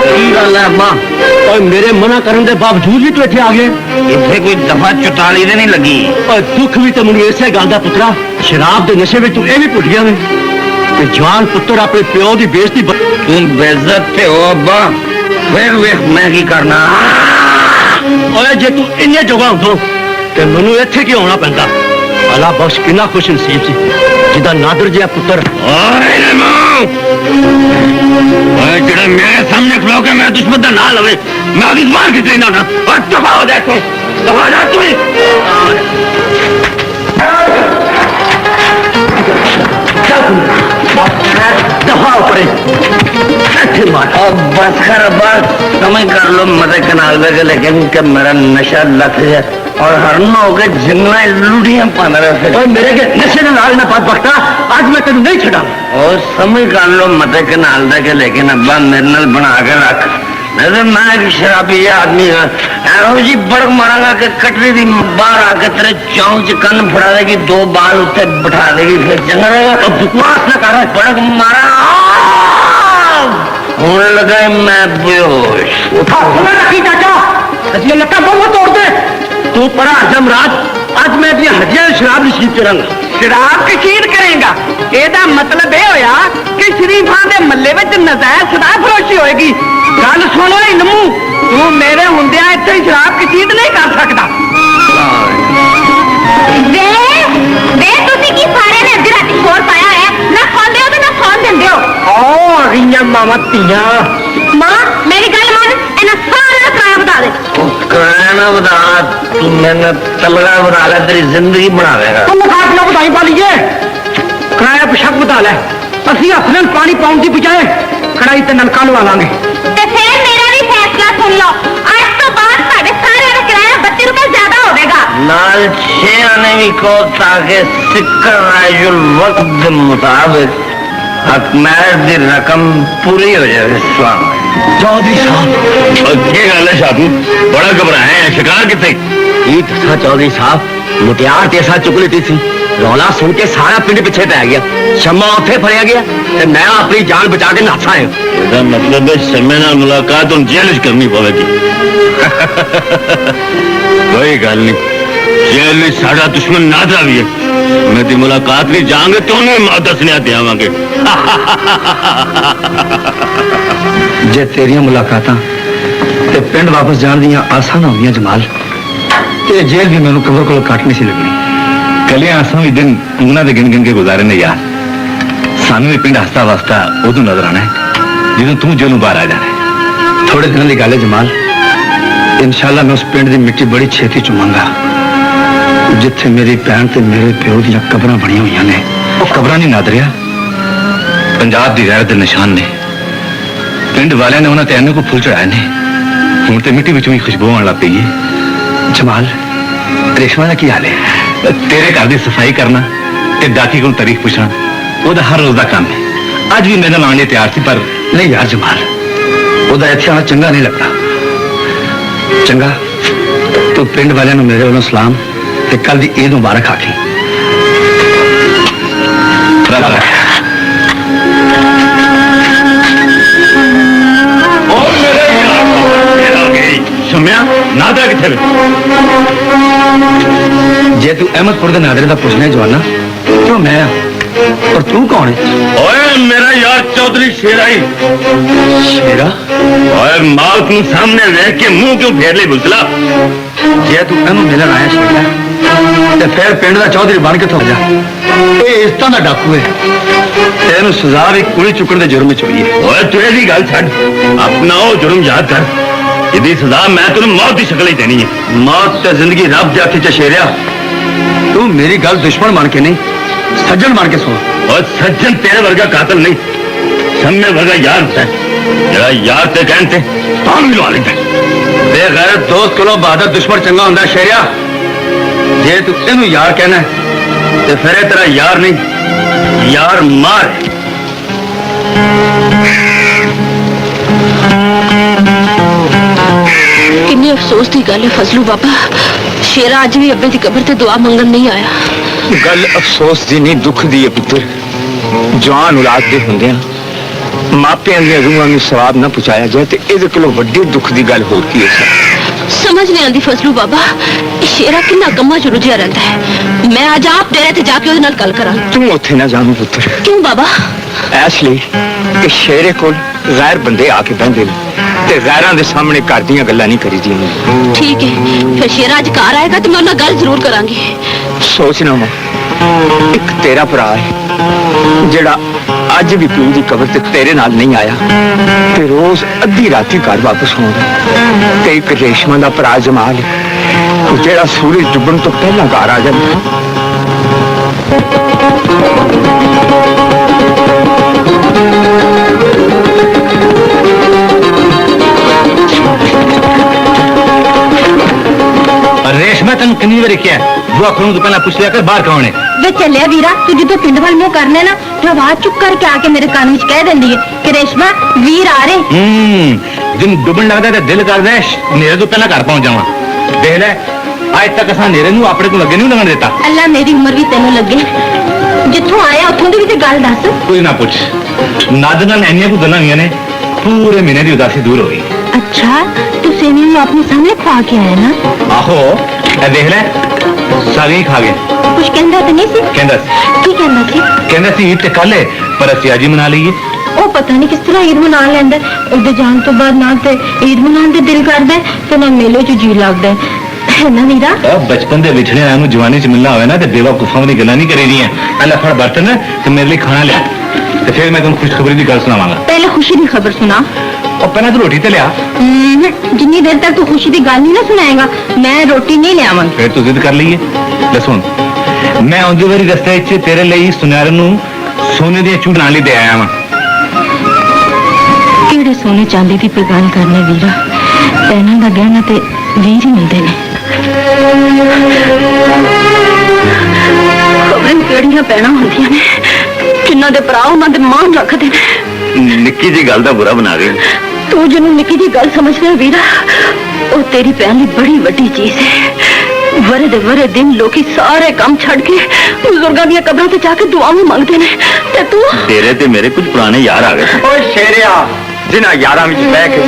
ਕੀ ਗੱਲ ਹੈ ਅੰਮਾ, ਓਏ ਮੇਰੇ ਮਨਾ ਕਰਨ ਦੇ ਬਾਵਜੂਦ ਵੀ ਤੂੰ ਇੱਥੇ ਆ ਗਏ? ਇੱਥੇ ਕੋਈ ਦਫਾ 44 ਦੇ ਨਹੀਂ ਲੱਗੀ। ਓਏ ਦੁੱਖ ਵੀ ਤੇ ਮੈਨੂੰ ਇਸੇ ਗੱਲ ਦਾ ਪੁੱਤਰਾ, ਸ਼ਰਾਬ ਦੇ ਨਸ਼ੇ ਵਿੱਚ ਤੂੰ ਇਹ ਵੀ ਭੁੱਲ ਗਿਆ ਵੇ ਤੇ ਜਵਾਨ ਪੁੱਤਰ ਆਪਣੇ ਪਿਓ ਦੀ ਬੇਇੱਜ਼ਤੀ। ਤੂੰ ਬੇਇੱਜ਼ਤ ਤੇ ਹੋ ਅੱਬਾ, ਵੇਖ ਵੇਖ ਮੈਂ ਕੀ ਕਰਨਾ। ਓਏ ਜੇ ਤੂੰ ਇੰਨੇ ਜੋਗਾ ਹੁੰਦੋ ਤੇ ਮੈਨੂੰ ਇੱਥੇ ਕਿਉਂ ਆਉਣਾ ਪੈਂਦਾ? ਅੱਲਾ ਬਖਸ਼ ਕਿੰਨਾ ਖੁਸ਼ ਨਸੀਬ ਸੀ ਜਿਹਦਾ ਨਾਦਰ ਜਿਹਾ ਪੁੱਤਰ। ਓਏ ਜਿਹੜਾ ਮੇਰੇ ਸਾਹਮਣੇ ਖਲੋ ਕੇ ਮੇਰੇ ਦੁਸ਼ਮਣ ਦਾ ਨਾਂ ਲਵੇ, ਮੈਂ ਉਹਦੀ ਜ਼ਬਾਨ ਖਿੱਚ ਲੈਂਦਾ ਨਾ। ਓਏ ਦਫਾ ਹੋ ਜਾ ਇੱਥੋਂ, ਦਫਾ ਜਾ ਤੂੰ। दफा पड़े बस कर बस समझ कर लो मदद कनाल के, लेकिन कि मेरा नशा लग है और हर न हो गए जिंगला लुटियां पान रहे और मेरे के नशे ने लाल ना पात बख्ता, आज मैं तेन नहीं छड़ा। और समझ कर लो मदद कनाल के, लेकिन अब्बा मेरे नाल बना के रख, मैं एक शराबी आदमी जी बड़क मारांगा कि कटरी दी बाहर आके तेरे चौंक च कन्न फड़ा देगी, दो बाल उत्ते बिठा देगी, फिर चंगा रहेगा। बकवास ना कर, बड़क मारा होने लगा मैं बेहोश। लट्टा बहुत तोड़ दे तू परा हजम रात, आज मैं अपनी हड्डियां शराब नशीब करांगा। शराब कशीद करेगा, एदा मतलब ये होया कि शरीफां दे मल्ले विच नजायज शराब फरोशी होएगी। गल सुनो इलमू, तू मेरे हुंदिया इत्थे शराब कशीद नहीं कर सकदा। वे तुसी की सारे ने अद्धी राती शोर पाया है, ना खांदे हो ते ना खान दिंदे हो। ओ अगियां मामा तियां मां मेरी गल मान, इन्हां सारा दा किराया बता दे। किराया ना बता, तू मैंने तलगा बता ले, तेरी जिंदगी बना देगा। तुम खाट ना बताई पा लीजिए, किराया बेशक बता ले, असि हथ नाल पानी पाउण दी बजाए कड़ाई ते नलका लवा लांगे। ते फिर मेरा भी फैसला सुन लो, आज तो बाद साढ़े सारे का किराया 32 रुपए ज्यादा होगा। नाल 6 आने भी को ताकि सिक्कर राजुल वक्त के मुताबिक हकमैत दी रकम पूरी हो जाए। चौधरी साहब क्या गल है शादी, बड़ा घबराए हैं, शिकार कितने? दसा चौधरी साहब, मुटियार तेसा चुक ली थी, रौला सुन के सारा पिंड पिछे पै गया, शम्मा उत्थे फड़िया गया ते मैं अपनी जान बचा के नस आया। इसका मतलब है शम्मे नाल मुलाकात हम जेल च करनी पवेगी। कोई गल नहीं, जेल में साडा दुश्मन नादरा भी है, मैं ती मुलाकात नहीं जाएंगे तो उन्हें मां दसनिया देवांगे। जे तेरिया मुलाकातां ते पिंड वापस जाण दियां आसां ना होंदियां जमाल, ते जेल भी मैनू कबर कोल कट नहीं सी लगनी। कलियां आसां भी दिन उंगलां दे गिन गिन के गुजारे ने यार, सानू भी पिंड हसता वसता उदों नजर आना है ਜਦੋਂ तू जेलों बाहर आ जाना है। थोड़े दिनों की गल है जमाल, इंशाल्लाह मैं उस पिंड की मिट्टी बड़ी छेती चुमांगा जिथे मेरी भैन ते मेरे प्यो दी कबरां बनियां हुई ने। वो कबरां नहीं नादरिया, पंजाब दी गैरत दे निशान ने। पिंड वाले ने उन्होंने तेन को फुल चढ़ाए ने, हुण ते मिट्टी विचों ही खुशबू आउण लग पई है। जमाल रेशमा का की हाल है? तेरे घर की सफाई करना ते डाकी को तारीख पूछना ओदा हर रोज का काम है। ਅੱਜ ਵੀ ਮੇਰੇ ਨਾਲ ਆਉਣ ਲਈ ਤਿਆਰ ਸੀ ਪਰ ਨਹੀਂ ਯਾਰ ਜਮਾਲ ਉਹਦਾ ਇੱਥੇ ਆਉਣਾ ਚੰਗਾ ਨਹੀਂ ਲੱਗਦਾ ਚੰਗਾ ਤੂੰ ਪਿੰਡ ਵਾਲਿਆਂ ਨੂੰ ਮੇਰੇ ਵੱਲੋਂ ਸਲਾਮ ਤੇ ਕੱਲ ਦੀ ਈਦ ਮੁਬਾਰਕ ਆਖੀ ਸੁਣਿਆ ਨਾਦਰਾ ਕਿੱਥੇ ਵੇ ਜੇ ਤੂੰ ਅਹਿਮਦਪੁਰ ਦੇ ਨਾਦਰੇ ਦਾ ਪੁੱਛਣਾ ਜਵਾਨਾ ਕਿਉਂ ਮੈਂ ਔਰ ਤੂੰ ਕੌਣ ਹੈ ਓਏ ਮੇਰਾ ਯਾਰ ਚੌਧਰੀ ਸ਼ੇਰਾ ਹੀ ਸ਼ੇਰਾ ਓਏ ਮਾਲਕ ਨੂੰ ਸਾਹਮਣੇ ਵੇਖ ਕੇ ਮੂੰਹ ਕਿਉਂ ਫੇਰ ਲਈ ਬੁਲਤਲਾ ਜੇ ਤੂੰ ਇਹਨੂੰ ਮਿਲਣ ਆਇਆ ਸ਼ੇਰਾ ਤੇ ਫਿਰ ਪਿੰਡ ਦਾ ਚੌਧਰੀ ਬਣ ਕੇ ਥੋੜ ਜਾ ਇਹ ਇਸ ਤਰ੍ਹਾਂ ਦਾ ਡਾਕੂ ਹੈ ਤੇ ਇਹਨੂੰ ਸਜ਼ਾ ਵੀ ਕੁੜੀ ਚੁੱਕਣ ਦੇ ਜੁਰਮ ਵਿੱਚ ਹੋਈ ਹੈ ਓਏ ਤੂੰ ਇਹਦੀ ਗੱਲ ਛੱਡ ਆਪਣਾ ਉਹ ਜੁਰਮ ਯਾਦ ਕਰ ਇਹਦੀ ਸਜ਼ਾ ਮੈਂ ਤੈਨੂੰ ਮੌਤ ਦੀ ਸ਼ਕਲ ਹੀ ਦੇਣੀ ਹੈ ਮੌਤ ਤੇ ਜ਼ਿੰਦਗੀ ਰੱਬ ਦੇ ਹੱਥ 'ਚ ਸ਼ੇਰਿਆ ਤੂੰ ਮੇਰੀ ਗੱਲ ਦੁਸ਼ਮਣ ਮੰਨ ਕੇ ਨਹੀਂ ਸੱਜਣ ਮੰਨ ਕੇ ਸੁਣ ਔਰ ਸੱਜਣ ਤੇਰੇ ਵਰਗਾ ਕਾਤਲ ਨਹੀਂ ਸਾਹਮਣੇ ਵਰਗਾ ਯਾਰ ਹੁੰਦਾ ਜਿਹੜਾ ਯਾਰ ਤੇ ਕਹਿਣ ਤੇ ਤਾਂ ਵੀ ਲਵਾ ਲੈਂਦਾ ਬੇਗੈਰਤ ਦੋਸਤ ਕੋਲੋਂ ਬਹਾਦਰ ਦੁਸ਼ਮਣ ਚੰਗਾ ਹੁੰਦਾ ਸ਼ੇਰਿਆ ਜੇ ਤੂੰ ਇਹਨੂੰ ਯਾਰ ਕਹਿਣਾ ਤੇ ਫਿਰ ਇਹ ਤੇਰਾ ਯਾਰ ਨਹੀਂ ਯਾਰ ਮਾਰ किन्नी अफसोस की गल है फजलू बाबा शेरा अज भी अब्बे की कबर ते दुआ मंगन नहीं आया गल अफसोस दी नहीं दुख दी है पुत्र जवान औलाद दे हुंदे मापियां दी रूहां नूं सवाब ना पहुंचाया जाए ते इहदे कोलों वड्डी दुख दी गल होर की है समझ नहीं आती फजलू बाबा शेरा किन्ना कम्मा च रुझिया रहता है मैं अज आप डेरे ते जाके उहदे नाल गल करां तू उत्थे ना जावी पुत्र क्यों बाबा इसलिए कि शेरे कोल गैर बंदे आके बहंदे ने ते गैरां दे सामने घर दीयां गल्लां नहीं करी दी ठीक है फिर शेरा अज घर आएगा तो मैं उन्हें गल जरूर करांगी सोचना वा एक तेरा भरा है जेड़ा अज भी प्यू दी कबर ते तेरे नाल नहीं आया ते रोज अद्धी राती घर वापस होंदा ते एक रेशमा दा भरा जमाल है जेड़ा सूरज डुबण तो पहला घर आ जांदा रेशमा तेन किन्नी बारी क्या वो अखरों तो पहला पूछ लिया कर बाहर कौन है वे चलिया वीरा तू जो पिंड वाल मुंह करने ना तो आवाज चुप करके आके मेरे कान में कह देंदी है कि रेशमा वीर आ रहे जिन डुबन लगता है दिल कर दे नेरे तो पहला घर पहुंच जावा देख ले आज तक असा नेरे नूं अपने को लगे नहीं लगन देता अल्लाह मेरी उम्र भी तेनों लगे जिथों आया उथों दी भी ते गल दस कोई ना पूछ नाद नाल ऐनियां को गल्लां हुईयां ने पूरे महीने की उदासी दूर हो गई अच्छा तू सेवी में अपने सामने खा के आया ना आहो ए देख ले सागे ही खा गए कुछ कहंदा तो नहीं सी कहंदा की कहंदा सी कहंदा सी ईद ते कल है पर असीं अज ही मना लईए ਉਹ ਪਤਾ ਨਹੀਂ ਕਿਸ ਤਰ੍ਹਾਂ ਈਦ ਮਨਾ ਲੈਂਦਾ ਉਹਦੇ ਜਾਣ ਤੋਂ ਬਾਅਦ ਨਾ ਤੇ ਈਦ ਮਨਾਉਣ ਦੇ ਦਿਲ ਕਰਦਾ ਤੇ ਨਾ ਮੇਲੇ 'ਚ ਜੀ ਲੱਗਦਾ ਹੈ ਨਾ ਵੀਰਾ बचपन ਦੇ ਵਿਛੜੇ ਆਇਆਂ ਨੂੰ ਜਵਾਨੀ 'ਚ ਮਿਲਣਾ ਹੋਵੇ ਨਾ ਤੇ ਬੇਵਕੂਫਾਂ ਦੀ ਗੱਲਾਂ ਨਹੀਂ ਕਰੀ ਦੀਆਂ ਪਹਿਲਾਂ ਫੜ ਬਰਤਨ ਤੇ ਮੇਰੇ ਲਈ ਖਾਣਾ ਲਿਆ ਤੇ ਫਿਰ ਮੈਂ ਤੁਹਾਨੂੰ ਖੁਸ਼ਖਬਰੀ ਦੀ ਗੱਲ ਸੁਣਾਵਾਂਗਾ ਪਹਿਲੇ ਖੁਸ਼ੀ ਦੀ ਖਬਰ ਸੁਣਾ ਉਹ ਪਹਿਲਾਂ ਤੂੰ ਰੋਟੀ ਤੇ ਲਿਆ ਜਿੰਨੀ ਦੇਰ ਤੱਕ ਤੂੰ ਖੁਸ਼ੀ ਦੀ ਗੱਲ ਨਹੀਂ ਨਾ ਸੁਣਾਏਗਾ ਮੈਂ ਰੋਟੀ ਨਹੀਂ ਲਿਆਵਾਂ ਫਿਰ ਤੂੰ ਜ਼ਿੱਦ ਕਰ ਲਈਏ ਲੈ ਸੁਣ ਮੈਂ ਆਉਂਦੀ ਵਾਰੀ ਰਸਤੇ 'ਚ ਤੇਰੇ ਲਈ ਸੁਨਿਆਰ ਨੂੰ ਸੋਨੇ ਦੀਆਂ ਚੂੜਾਂ ਲਈ ਦੇ ਆਇਆ ਵਾਂ ਕਿਹੜੇ ਸੋਨੇ ਚਾਂਦੀ ਦੀ ਗੱਲ ਕਰਨੇ ਵੀਰਾ ਪੈਣਾ ਦਾ ਗਹਿਣਾ ਤੇ ਵੀਰ ਹੀ ਮਿਲਦੇ ਨੇ ਖਬਰਾਂ ਕਿਹੜੀਆਂ ਪੈਣਾ ਹੁੰਦੀਆਂ ਨੇ ਜਿਨ੍ਹਾਂ ਦੇ ਭਰਾ ਉਹਨਾਂ ਦੇ ਮਾਣ ਰੱਖਦੇ ਨੇ ਨਿੱਕੀ ਜੀ ਗੱਲ ਦਾ ਬੁਰਾ ਬਣਾ ਗਈ ਤੂੰ ਜਿਹਨੂੰ ਨਿੱਕੀ ਜੀ ਗੱਲ ਸਮਝਦਾ ਵੀਰਾ ਉਹ ਤੇਰੀ ਭੈਣ ਲਈ ਬੜੀ ਵੱਡੀ ਚੀਜ਼ ਹੈ ਵਰੇ ਦੇ ਵਰੇ ਦਿਨ ਲੋਕੀ ਸਾਰੇ ਕੰਮ ਛੱਡ ਕੇ ਬਜ਼ੁਰਗਾਂ ਦੀਆਂ ਕਬਰਾਂ ਤੇ ਜਾ ਕੇ ਦੁਆਵਾਂ ਮੰਗਦੇ ਨੇ ਤੇ ਤੂੰ ਤੇਰੇ ਤੇ ਮੇਰੇ ਕੁਝ ਪੁਰਾਣੇ ਯਾਰ ਆ ਗਏ ਓਏ ਸ਼ੇਰਿਆ जिन्हां यारां विच बह के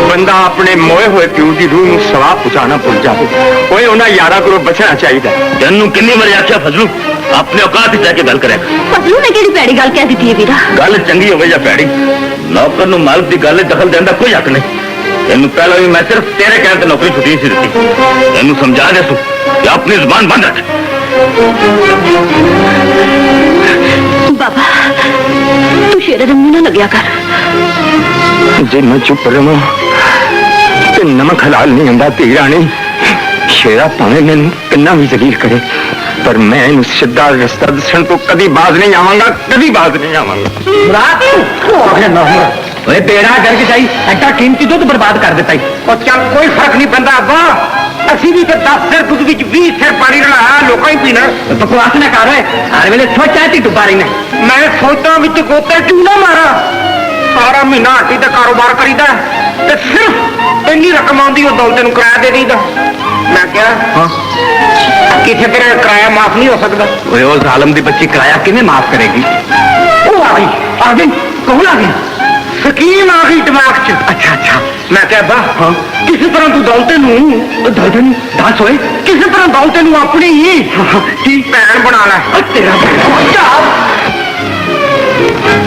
बंदा अपने मोए हुए प्यू की रूह नूं सवाब पहुंचाना भुल जाए ओए उन्हां यारां कोलों बचना चाहिए तैनूं किन्नी वारी आख्या फजलू अपने औकात च जाके गल करें फजलू ने किहड़ी भैड़ी गल कह दी है वीरा गल चंगी होवे या भैड़ी नौकर नूं मालिक दी गल दखल देण दा कोई हक नहीं तैनूं पहला भी मैं सिर्फ तेरे कहण ते नौकरी छुट्टी सी दित्ती तैनूं समझा दे तू कि अपनी जुबान बंद रख बाबा तू शेरे दे मुंह ना लग्या कर जे मैं चुप रहा तो नमक हलाल नहीं आंदा धी राणी शेरा भावे मैनू किन्ना भी जलील करे पर मैं इन्हू सीधा रस्ता दसन तो कभी बाज नहीं आवांगा कभी बाज नहीं आवांगा तेरा करके चाहिए एडा कीमती दुध बर्बाद कर देता और चल कोई फर्क नहीं पैंदा अब्बा असी भी तो 10 सिर दुध विच 20 सिर पानी रलाया लोकां ही पीना बकवास ना कर हर वेले सोचा ढिड पा रही मैं सोचा विच गोते क्यों ना मारा सारा महीना हट्टी ते कारोबार करीदा ते सिर्फ इन्नी रकम आउंदी ओ दौलत नूं किराया दे दीदा मैं क्या किथे तेरा किराया माफ नहीं हो सकता ओए उस आलम दी बच्ची किराया किवें माफ करेगी वो आ गई कौन आ गई स्कीम आ गई दिमाग च अच्छा अच्छा मैं क्या बा किसी तरह तू दौलते नूं दस होए किसी तरह दौलते नूं अपनी ही भैन बना लै तेरा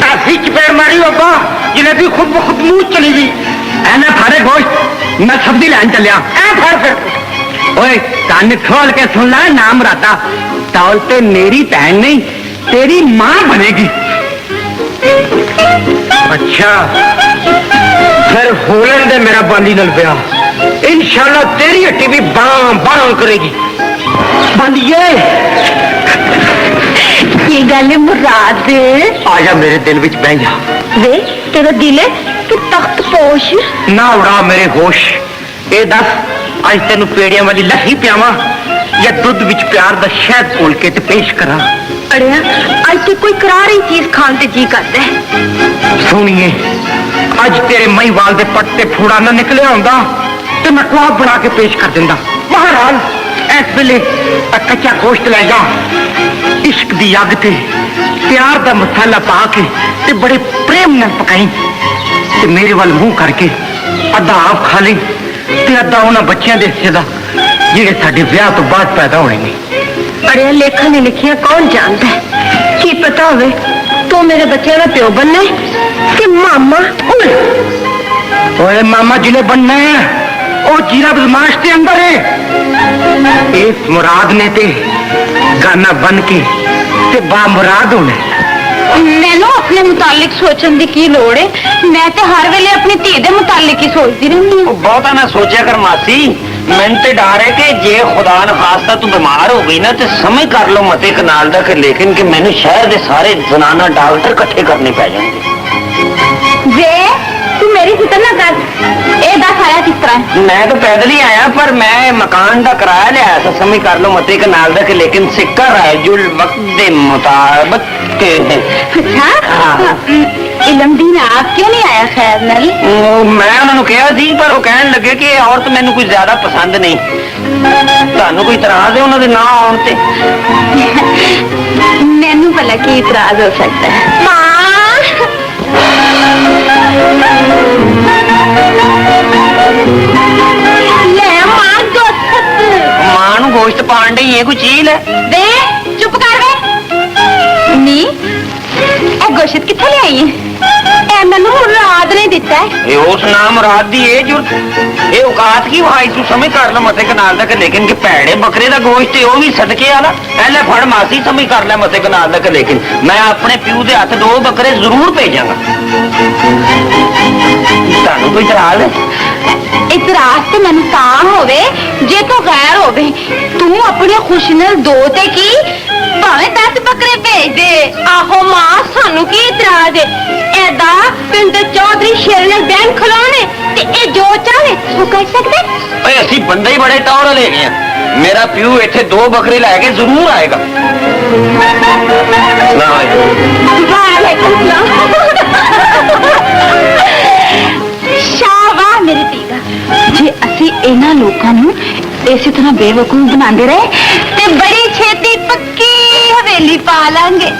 ऐसी चपेड़ मारी बाबा जिन्हें भी खुद ब खुद मुंह चली गई ऐना थारे गोश्त मैं सब्जी लैन चलिया फिर ओए कान खोल के सुन ला नाम राता दौलते मेरी बहन नहीं तेरी माँ बनेगी अच्छा फिर होलन दे मेरा बाली नल पिया इंशाल्लाह तेरी हट्टी भी बां बां करेगी बालिए ये गल मुराद आजा मेरे दिल विच बह जा वे तेरा दिल है कि तख्त पोश ना उड़ा मेरे होश ए दस आज तेन पेड़िया वाली लस्सी पियावा या दुध विच प्यार दा शहद घोल के ते पेश करा अड़िया आज ते कोई करारी चीज खान ते जी करता है सुनिए अज तेरे महीवाल दे पट्टे फूड़ा ना निकलिया होंदा ते मैं कबाब बना के पेश कर दिंदा महाराज इस वेले कच्चा गोश्त ले जा इश्क दी अग ते प्यार दा मसाला पा के ते बड़े प्रेम नाल पकाई ते मेरे वाल मुंह करके अद्धा आप खा ले ते अद्धा उन्हां बच्चियां दे हिस्से दा जेड़े साडे ब्याह तो बाद पैदा होने ने अड़िया लेखा ने लिखिया कौन जानता है की पता होवे तो मेरे बच्चे का प्यो बनना है कि मामा ओए मामा जिले बनना है ओ जीरा बदमाश के अंदर है इस मुराद ने ते गाना बन के ते बा मुराद होने मैनू अपने मुतालिक सोचने की की लोड़ है मैं ते हर वेले अपनी धी दे मुतालिक ही सोचती रहनी हूं बहुता ना सोचा कर मासी मैं ते डर है कि जे खुदा न खास्ता तू बीमार हो गई ना ते समझ कर लो मते कनाल दा कि लेकिन कि मैंने शहर दे सारे जनाना डॉक्टर इकट्ठे करने पै जाएंगे वे तू मेरी फिक्र ना कर ए दस आया किस तरह मैं तो पैदल ही आया पर मैं मकान का किराया लिया था समझ कर लो मते कनाल दा कि लेकिन सिक्का राजुल वक्त दे मुताबिक अच्छा इलम दी आप क्यों नहीं आया खैर नाल मैं उन्होंने कहा सी पर वो कहने लगे कि औरत मैनू कुछ ज्यादा पसंद नहीं ਤੁਹਾਨੂੰ कोई इतराज है उन्होंने ना आउण ते मैनू भला की इतराज हो सकता है मां नू गोश्त पाण दी ये कोई चीज है वे चुप कर वे नी ए गोश्त किथे ले आई है ए मैनू मुराद ने दिता है ये उस नाम मुराद दी ये जो ये औकात की भाई तू समझ कर लो मते कनाल तक लेकिन कि पैड़े बकरे दा गोश्त है वो भी सदके वाला पहले फड़ मासी समझ कर ले मते कनाल तक लेकिन मैं अपने प्यू दे हाथ 2 बकरे जरूर भेजांगा तानू कोई इतराज है इतराज तो मैनू तां होवे जे तो गैर होवे तू अपने खुश नाल दो ते की भावें 10 बकरे भेज दे आहो मां सानू की इतराज है एदा पिंड चौधरी शेर नाल बैन खिलाने ते ए जो चाहे वो कर सकदे ओए असि बंदे ही बड़े टौर ले गए मेरा प्यू इत्थे 2 बकरे लेके जरूर आएगा वालेकुम सलाम शाबाश मेरी धीगा जे असी इन्हां लोकां नूं इसी तरह बेवकूफ बनांदे रहे ते बड़ी छेती पक्की हवेली पा लांगे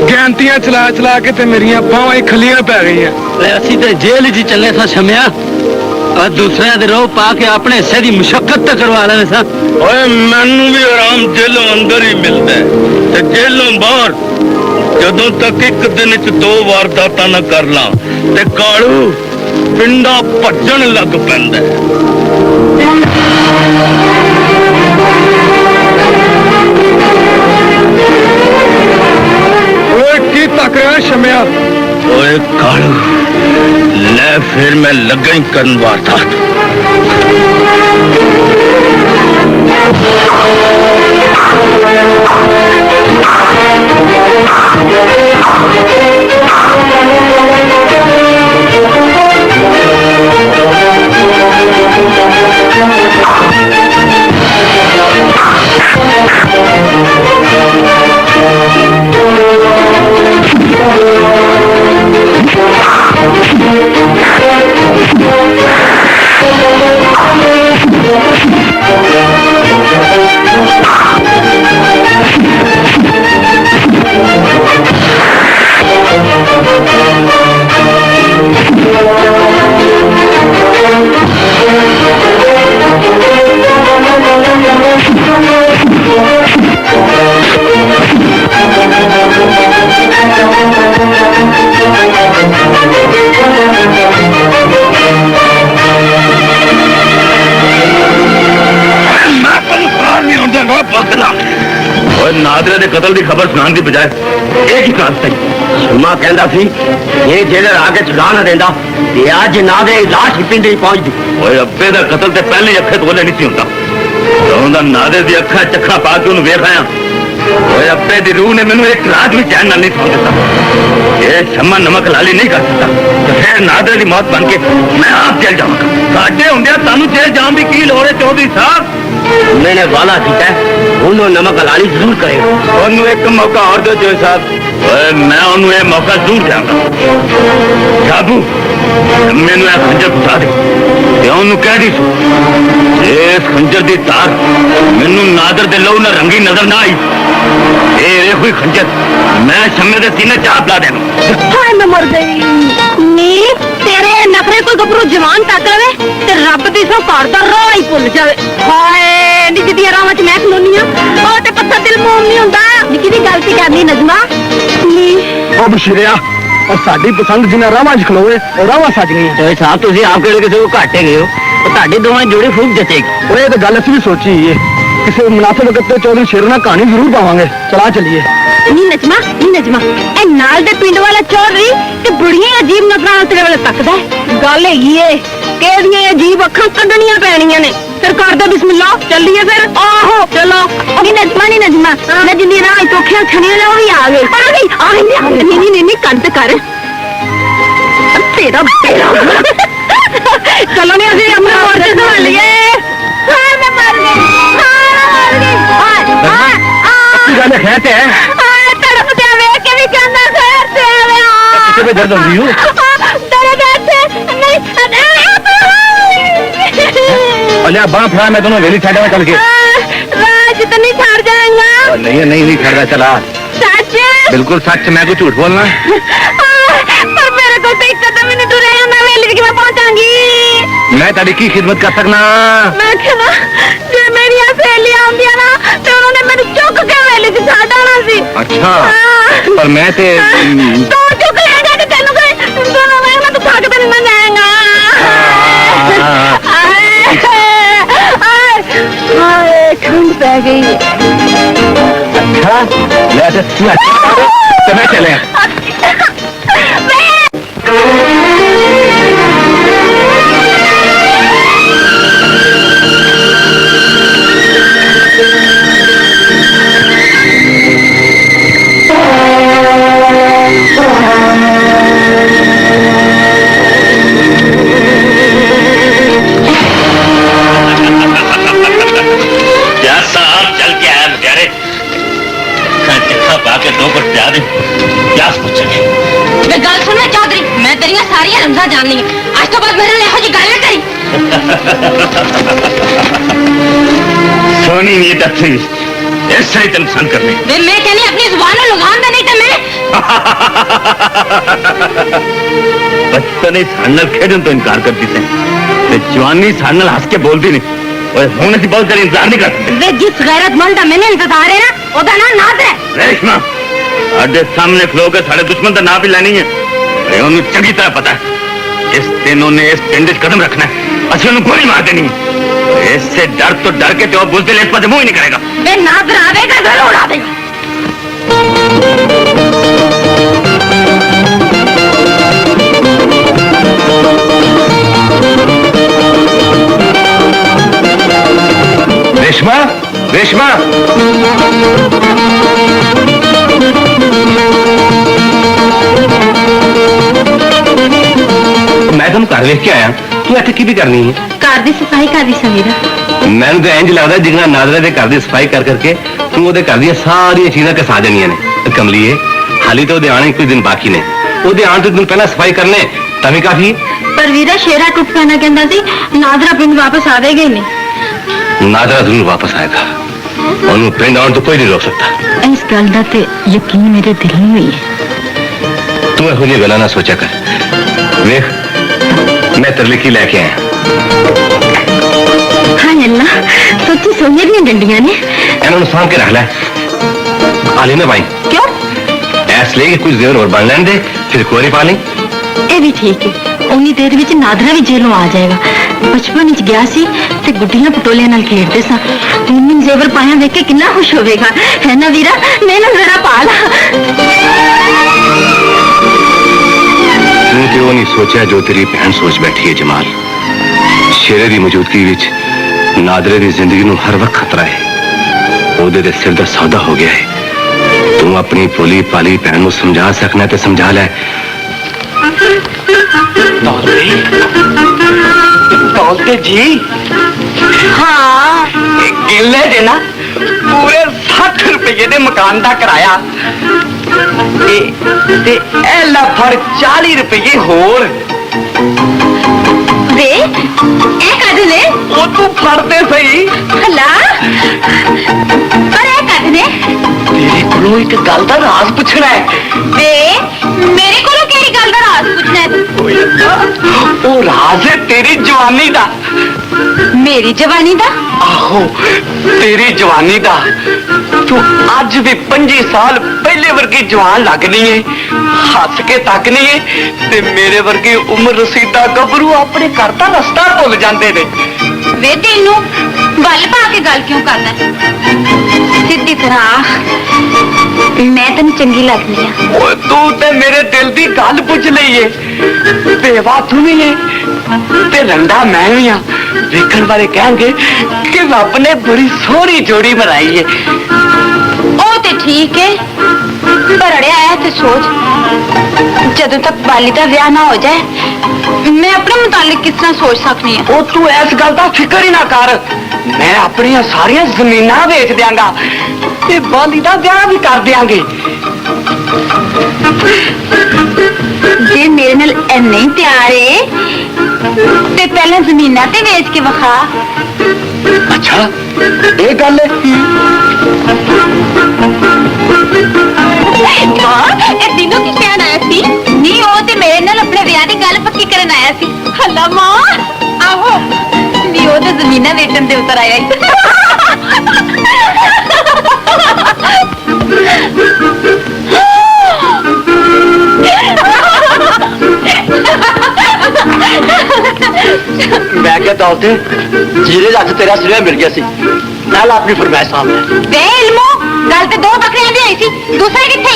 ਗਿਆਨਤੀਆਂ ਚਲਾ ਚਲਾ ਕੇ ਤੇ ਮੇਰੀਆਂ ਬਾਹਾਂ ਹੀ ਖੱਲੀਆਂ ਪੈ ਗਈਆਂ ਅਸੀਂ ਤੇ ਜੇਲ੍ਹ 'ਚ ਚੱਲੇ ਸਾਂ ਸ਼ਮਿਆ और दूसरे दे रोह पा के अपने हिस्से की मुशक्कत तो करवा लेने सा ਓਏ ਮੈਨੂੰ ਵੀ ਆਰਾਮ ਜੇਲੋਂ ਅੰਦਰ ਹੀ ਮਿਲਦਾ ਤੇ ਜੇਲੋਂ ਬਾਹਰ ਜਦੋਂ ਤੱਕ ਇੱਕ ਦਿਨ 'ਚ 2 ਵਾਰਦਾਤਾਂ ਨਾ ਕਰ ਲਾਂ ਤੇ ਕਾਲੂ ਪਿੰਡਾ ਭੱਜਣ ਲੱਗ ਪੈਂਦਾ ਓਏ ਕੀ ਤੱਕ ਰਿਹਾ ਸ਼ਮਿਆ ਓਏ ਕਾਲੂ ਲੈ ਫਿਰ ਮੈਂ ਲੱਗਾ ਹੀ ਕਰਨ ਵਾਰਦਾਤ छुड़ाने की बजाय एक ही काम सही शर्मा कहता सी ये जेलर आके छुड़ा ना देंदा ते अज नादे लाश ही पिंड पहुंचदी ओए अब्बे दा कतल ते पहले अखे तोले नहीं सी हुंदा ਉਹਦਾ ਨਾਦੇ ਦੀ ਅੱਖਾਂ ਚੱਖਾਂ ਪਾ ਕੇ ਉਹਨੂੰ ਵੇਖ ਆਇਆ ਓਏ ਅੱਬੇ ਦੀ ਰੂਹ ਨੇ ਮੈਨੂੰ ਇੱਕ ਰਾਤ ਵੀ ਚੈਨ ਨਾਲ ਨਹੀਂ ਸੌਂ ਦਿੱਤਾ ਇਹ ਸ਼ਮਾ ਨਮਕ ਲਾਲੀ ਨਹੀਂ ਕਰ ਸਕਦਾ ਤੇ ਫਿਰ ਨਾਦੇ ਦੀ ਮੌਤ ਬਣ ਕੇ ਮੈਂ ਆਪ ਜੇਲ੍ਹ ਜਾਵਾਂਗਾ ਸਾਡੇ ਹੁੰਦਿਆਂ ਤੁਹਾਨੂੰ ਜੇਲ੍ਹ ਜਾਣ ਦੀ ਕੀ ਲੋੜ ਹੈ ਚੌਧਰੀ ਸਾਹਿਬ मैंने वाला किया उन्होंने नमक लाली जरूर करेगा ਉਹਨੂੰ ਇੱਕ ਮੌਕਾ ਹੋਰ ਦਿਓ ਜੋਏ ਸਾਹਿਬ ਓਏ ਮੈਂ ਉਹਨੂੰ ਇਹ ਮੌਕਾ ਜ਼ਰੂਰ ਦਿਆਂਗਾ ਜਾਬੂ ਮੈਨੂੰ ਇਹ ਖੰਜਰ ਪਹੁੰਚਾ ਦੇ ਤੇ ਉਹਨੂੰ ਕਹਿ ਦੀ ਇਸ ਖੰਜਰ ਦੀ ਤਾਰ ਮੈਨੂੰ ਨਾਦਰ ਦੇ ਲਹੂ ਨਾਲ ਰੰਗੀ ਨਜ਼ਰ ਨਾ ਆਈ ਇਹ ਕੋਈ ਖੰਜਰ ਮੈਂ ਸ਼ਮੇ ਦੇ ਸੀਨੇ ਚਾਪ ਲਾ ਦੇਣਾ ਹਾਏ ਮੈਂ ਮਰ ਗਈ ਨੀ ਤੇਰੇ ਨਖਰੇ ਕੋਈ ਗੱਭਰੂ ਜਵਾਨ ਤੱਕ ਲਵੇ ਤੇ ਰੱਬ ਦੀ ਸੋ ਘਰ ਦਾ ਰਾਹ ਹੀ ਭੁੱਲ ਜਾਵੇ ਹਾਏ ਨੀ ਜਿਹਦੀ ਰਾਵਾਂ ਚ ਮੈਂ ਖਲੋਨੀ ਆ ਉਹ ਤੇ ਪੱਥਰ ਦਿਲ ਮੋਮ ਨਹੀਂ ਹੁੰਦਾ ਨਿੱਕੀ ਦੀ ਗਲਤੀ ਕਰਨੀ ਨਜ਼ਮਾ ਨੀ ਉਹ ਬਸ਼ੀਰਿਆ ਔਰ ਸਾਡੀ ਪਸੰਦ ਜਿੰਨਾ ਰਾਵਾਂ 'ਚ ਖਲੋਵੇ ਉਹ ਰਾਵਾਂ ਸੱਜ ਗਈਆਂ ਓਏ ਸਾਹਿਬ ਤੁਸੀਂ ਆਪ ਕਿਹੜੇ ਕਿਸੇ ਕੋ ਘਾਟੇ ਗਏ ਹੋ ਉਹ ਤੁਹਾਡੇ ਦੋਵਾਂ ਜੋੜੀ ਫੂਕ ਜਚੇਗੀ ਓਏ ਇਹ ਤਾਂ ਗੱਲ ਅਸੀਂ ਵੀ ਸੋਚੀ ਏ ਕਿਸੇ ਮੁਨਾਫੇ ਵਕਤ ਤੇ ਚੌਧਰੀ ਸ਼ੇਰ ਨਾਲ ਕਹਾਣੀ ਜ਼ਰੂਰ ਪਾਵਾਂਗੇ ਚਲਾ ਚੱਲੀਏ ਨੀ ਨਜਮਾ ਇਹ ਨਾਲ ਦੇ ਪਿੰਡ ਵਾਲਾ ਚੌਧਰੀ ਤੇ ਬੁੜੀਆਂ ਅਜੀਬ ਨਜ਼ਰਾਂ ਨਾਲ ਤੇਰੇ ਵੱਲ ਤੱਕਦਾ ਗੱਲ ਹੈਗੀ ਏ ਕਿਹੜੀਆਂ ਅਜੀਬ ਅੱਖਾਂ ਕੱਢਣੀਆਂ ਪੈਣੀਆਂ ਨੇ ਫਿਰ ਕਰ ਦੇ ਬਿਸਮਿਲ੍ਲਾ ਚੱਲੀਏ ਫਿਰ ਆਹੋ ਚਲੋ ਨੀ ਨਜਮਾ ਮੈਂ ਜਿੰਦੀ ਰਾਹ ਤੋਖਿਆ ਖਣੀਆਂ ਨੇ ਉਹ ਵੀ ਆ ਗਈ ਨਹੀਂ ਕੰਨ ਤੇ ਕਰ ਤੇਰਾ ਚਲੋ ਨੇ ਅਸੀਂ ਆਪਣਾ ਮੋਰਚਾ ਸੰਭਾਲ ਲਈਏ ਹਾਂ ਮੈਂ ਮਰ ਗਈ ਕੀ ਗੱਲ ਹੈ ਤੇ ਤੜਪ ਤੇ ਵੇਖ ਕੇ ਵੀ ਕਹਿੰਦਾ ਖੈਰ ਤੇ ਆਵੇ ਕਿਤੇ ਵੀ ਦਰਦ ਹੁੰਦੀ ਹੋ ਤੇਰੇ ਤੇ ਨਹੀਂ ਅਲਿਆ ਬਾਹ ਫੜਾ ਮੈਂ ਤੈਨੂੰ ਵੇਲੀ ਛੱਡਾਂ ਚੱਲ ਕੇ राज तो नहीं छाड़ जाएगा नहीं छड़ा चला सच बिल्कुल सच मैं कोई झूठ बोलना पर मेरे को तो एक कदम भी नहीं दूर है मैं वेली की मैं पहुंचाऊंगी मैं तेरी की खिदमत कर सकना मैं कहना जे मेरी सहेली आंदिया ना तो उन्होंने मेरे चुक के वेली से छाड़ आना सी अच्छा पर मैं ते तो चुक लेगा तो तेनू कोई दोनों में मैं तो खा के तेन मन जाएगा ठंड पै गई अच्छा मैं चले जानी आज तो बाद मेरे लिए जी गल करी सोनी नींद अच्छी ऐसा ही तेन पसंद करने मैं कहनी अपनी जुबान में लगान दे नहीं तो मैं बचपन ही सानल खेडन तो इनकार करती थे जवानी सानल हंस के बोलती नहीं और होने से बहुत देर इंतजार नहीं कर सकते वे जिस गैरतमंद का मैंने इंतजार है ना ओदा नाम नाद है रेशमा आधे सामने खलो के साढ़े दुश्मन का नाम भी लेनी है उन्हें चंगी तरह पता है इस दिन उन्हें इस पिंड कदम रखना है असि उन्हें गोली मार देनी है इससे डर तो डर के तो बुजदिल इस पर मुंह ही नहीं करेगा वे नादर आवेगा घर उड़ा देगा रेशमा रेशमा मैं तुम घर वेख के आया तू इत्थे की भी करनी है घर की सफाई कर दी समीरा मैंने तो इंज लगता जितना नादरा के घर की सफाई कर करके तू वो घर दी सारिया चीज़ां घसा देनिया ने कमलीए हाली तो आने कुछ दिन बाकी ने वो आने तो दिन पहला सफाई करने तभी काफी पर वीरा शेरा टुट कहना कहता सी नादरा पिंड वापस आ देगा ही नहीं नादरा जरूर वापस आएगा उन्होंने पिंड आने तो कोई नहीं रोक सकता इस गल का तो यकीन मेरे दिल में ही है तू यहो जी गल्लां ना सोचा कर वेख मैं तेरे लिए की लैके आया हाँ अल्लाह सोची सोने दी डंडियां ने इन्होंने साम के रख लै आली ना भाई क्यों ऐस ले कुछ देर और बन लें दे फिर कोरी पा लें ये भी ठीक है ਉਨੀ ਦੇਰ ਵਿੱਚ ਨਾਦਰਾ ਵੀ ਜੇਲੋਂ ਆ ਜਾਏਗਾ। ਬਚਪਨ ਵਿੱਚ ਗਿਆ ਸੀ ਤੇ ਗੁੱਡੀਆਂ ਪਟੋਲਿਆਂ ਨਾਲ ਖੇਡਦੇ ਸਾਂ। ਹੁਣ ਜ਼ੇਵਰ ਪਾਇਆ ਵੇਖ ਕੇ ਕਿੰਨਾ ਖੁਸ਼ ਹੋਵੇਗਾ, ਹੈ ਨਾ ਵੀਰਾ? ਮੈਨੂੰ ਜ਼ਰਾ ਪਾ ਲਾ। ਤੂੰ ਕਿਉਂ ਨਹੀਂ ਸੋਚਿਆ ਜੋ ਤੇਰੀ ਭੈਣ ਸੋਚ ਬੈਠੀ ਹੈ ਜਮਾਲ? ਸ਼ੇਰੇ ਦੀ ਮੌਜੂਦਗੀ ਵਿੱਚ ਨਾਦਰੇ ਦੀ ਜ਼ਿੰਦਗੀ ਨੂੰ ਹਰ ਵਕਤ ਖਤਰਾ ਹੈ। ਉਹਦੇ ਦੇ ਸਿਰ ਦਾ ਸੌਦਾ ਹੋ ਗਿਆ ਹੈ। ਤੂੰ ਆਪਣੀ ਭੋਲੀ ਪਾਲੀ ਭੈਣ ਨੂੰ ਸਮਝਾ ਸਕਣਾ ਤੇ ਸਮਝਾ ਲੈ। दौलते जी हाँ गिले जे ना पूरे 60 रुपये दे मकान दा किराया ते ए ला फड़ 40 रुपये होर वे ए कदले ओ तू फड़ते सही हला पर ए कदले तेरे कोलों एक गल दा राज पुछना है। वे मेरे कोलों केड़ी गल दा राज पूछना है? ओ राज है तेरी जवानी दा। मेरी जवानी दा? आहो तेरी जवानी दा। तू अज भी 25 साल पहले वर्गी जवान लगनी है, हस के तकनी है ते मेरे वर्गी उम्र रसीदा गबरू अपने घर दा रस्ता भुल जाते ने। वे तेनू गल पा के गल क्यों करना? सीधी तरह मैं तेन चंगी लगनी है। ओए तू ते मेरे दिल दी गल पुछ लई है। बेवा तू भी है ते रंडा मैं भी हाँ। वेखण वाले कहेंगे कि रब ने बड़ी सोहनी जोड़ी बनाई है। ओ ते ठीक है, पर अड़े आया ते सोच जदों तक बाली का ब्याह ना हो जाए मैं अपने मुतालिक किस तरह सोच सकनी है। ओ तू इस गल का फिक्र ही ना कर। मैं अपनी सारिया जमीन बेच दियांगा ते बाली का ब्याह भी कर दियांगे। जे मेरे नाल इन्ने प्यार है ते पहले जमीना ते बेच के विखा। अच्छा ये गल है। मां ए दिनों की कहन आया सी नी ओ ते मेरे नाल अपने ब्याह दी गल पक्की करन आया सी। हल्ला मां आहो नी ओ ते जमीना बेचन दे उतर आया मैं क्या दौलते जीरे अज तेरा सिरे मिल गया सी। नाल अपनी फरमाइश सामने वे इल्मो गल ते दो बकरियां भी आई सी, दूसरे किथे?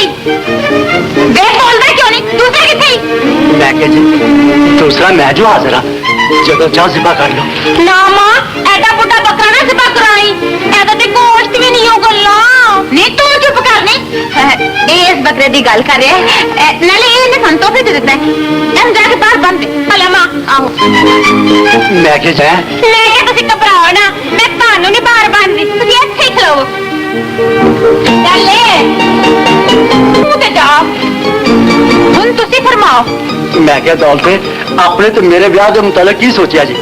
वे बोलदा क्यों नहीं? दूसरे किथे? मैं क्या जी दूसरा मैं जो हाजिर हाँ जदों चाह जिबा कर लो। ना मां एडा बुड्ढा बकरा ना जिबा कराई, एदा ते गोश्त भी नहीं हो गल्ला। नहीं तू चुप कर नहीं। इस बकरे दी गल कर रहा है नाले इहने सन तोहफे दे दिता है। हम जाके बाहर बंद दे। हला मां आओ। मैं क्या जाया लेके तुसी घबराओ ना, मैं ਤੁਹਾਨੂੰ नहीं बाहर बंद दी, तुसी ਇੱਥੇ ही खड़ो। ਚੱਲੇ तू ते जा ਹੁਣ ਤੁਸੀਂ फरमाओ। मैं क्या दौलते अपने तो मेरे ब्याह के मुतालिक की सोचा जी?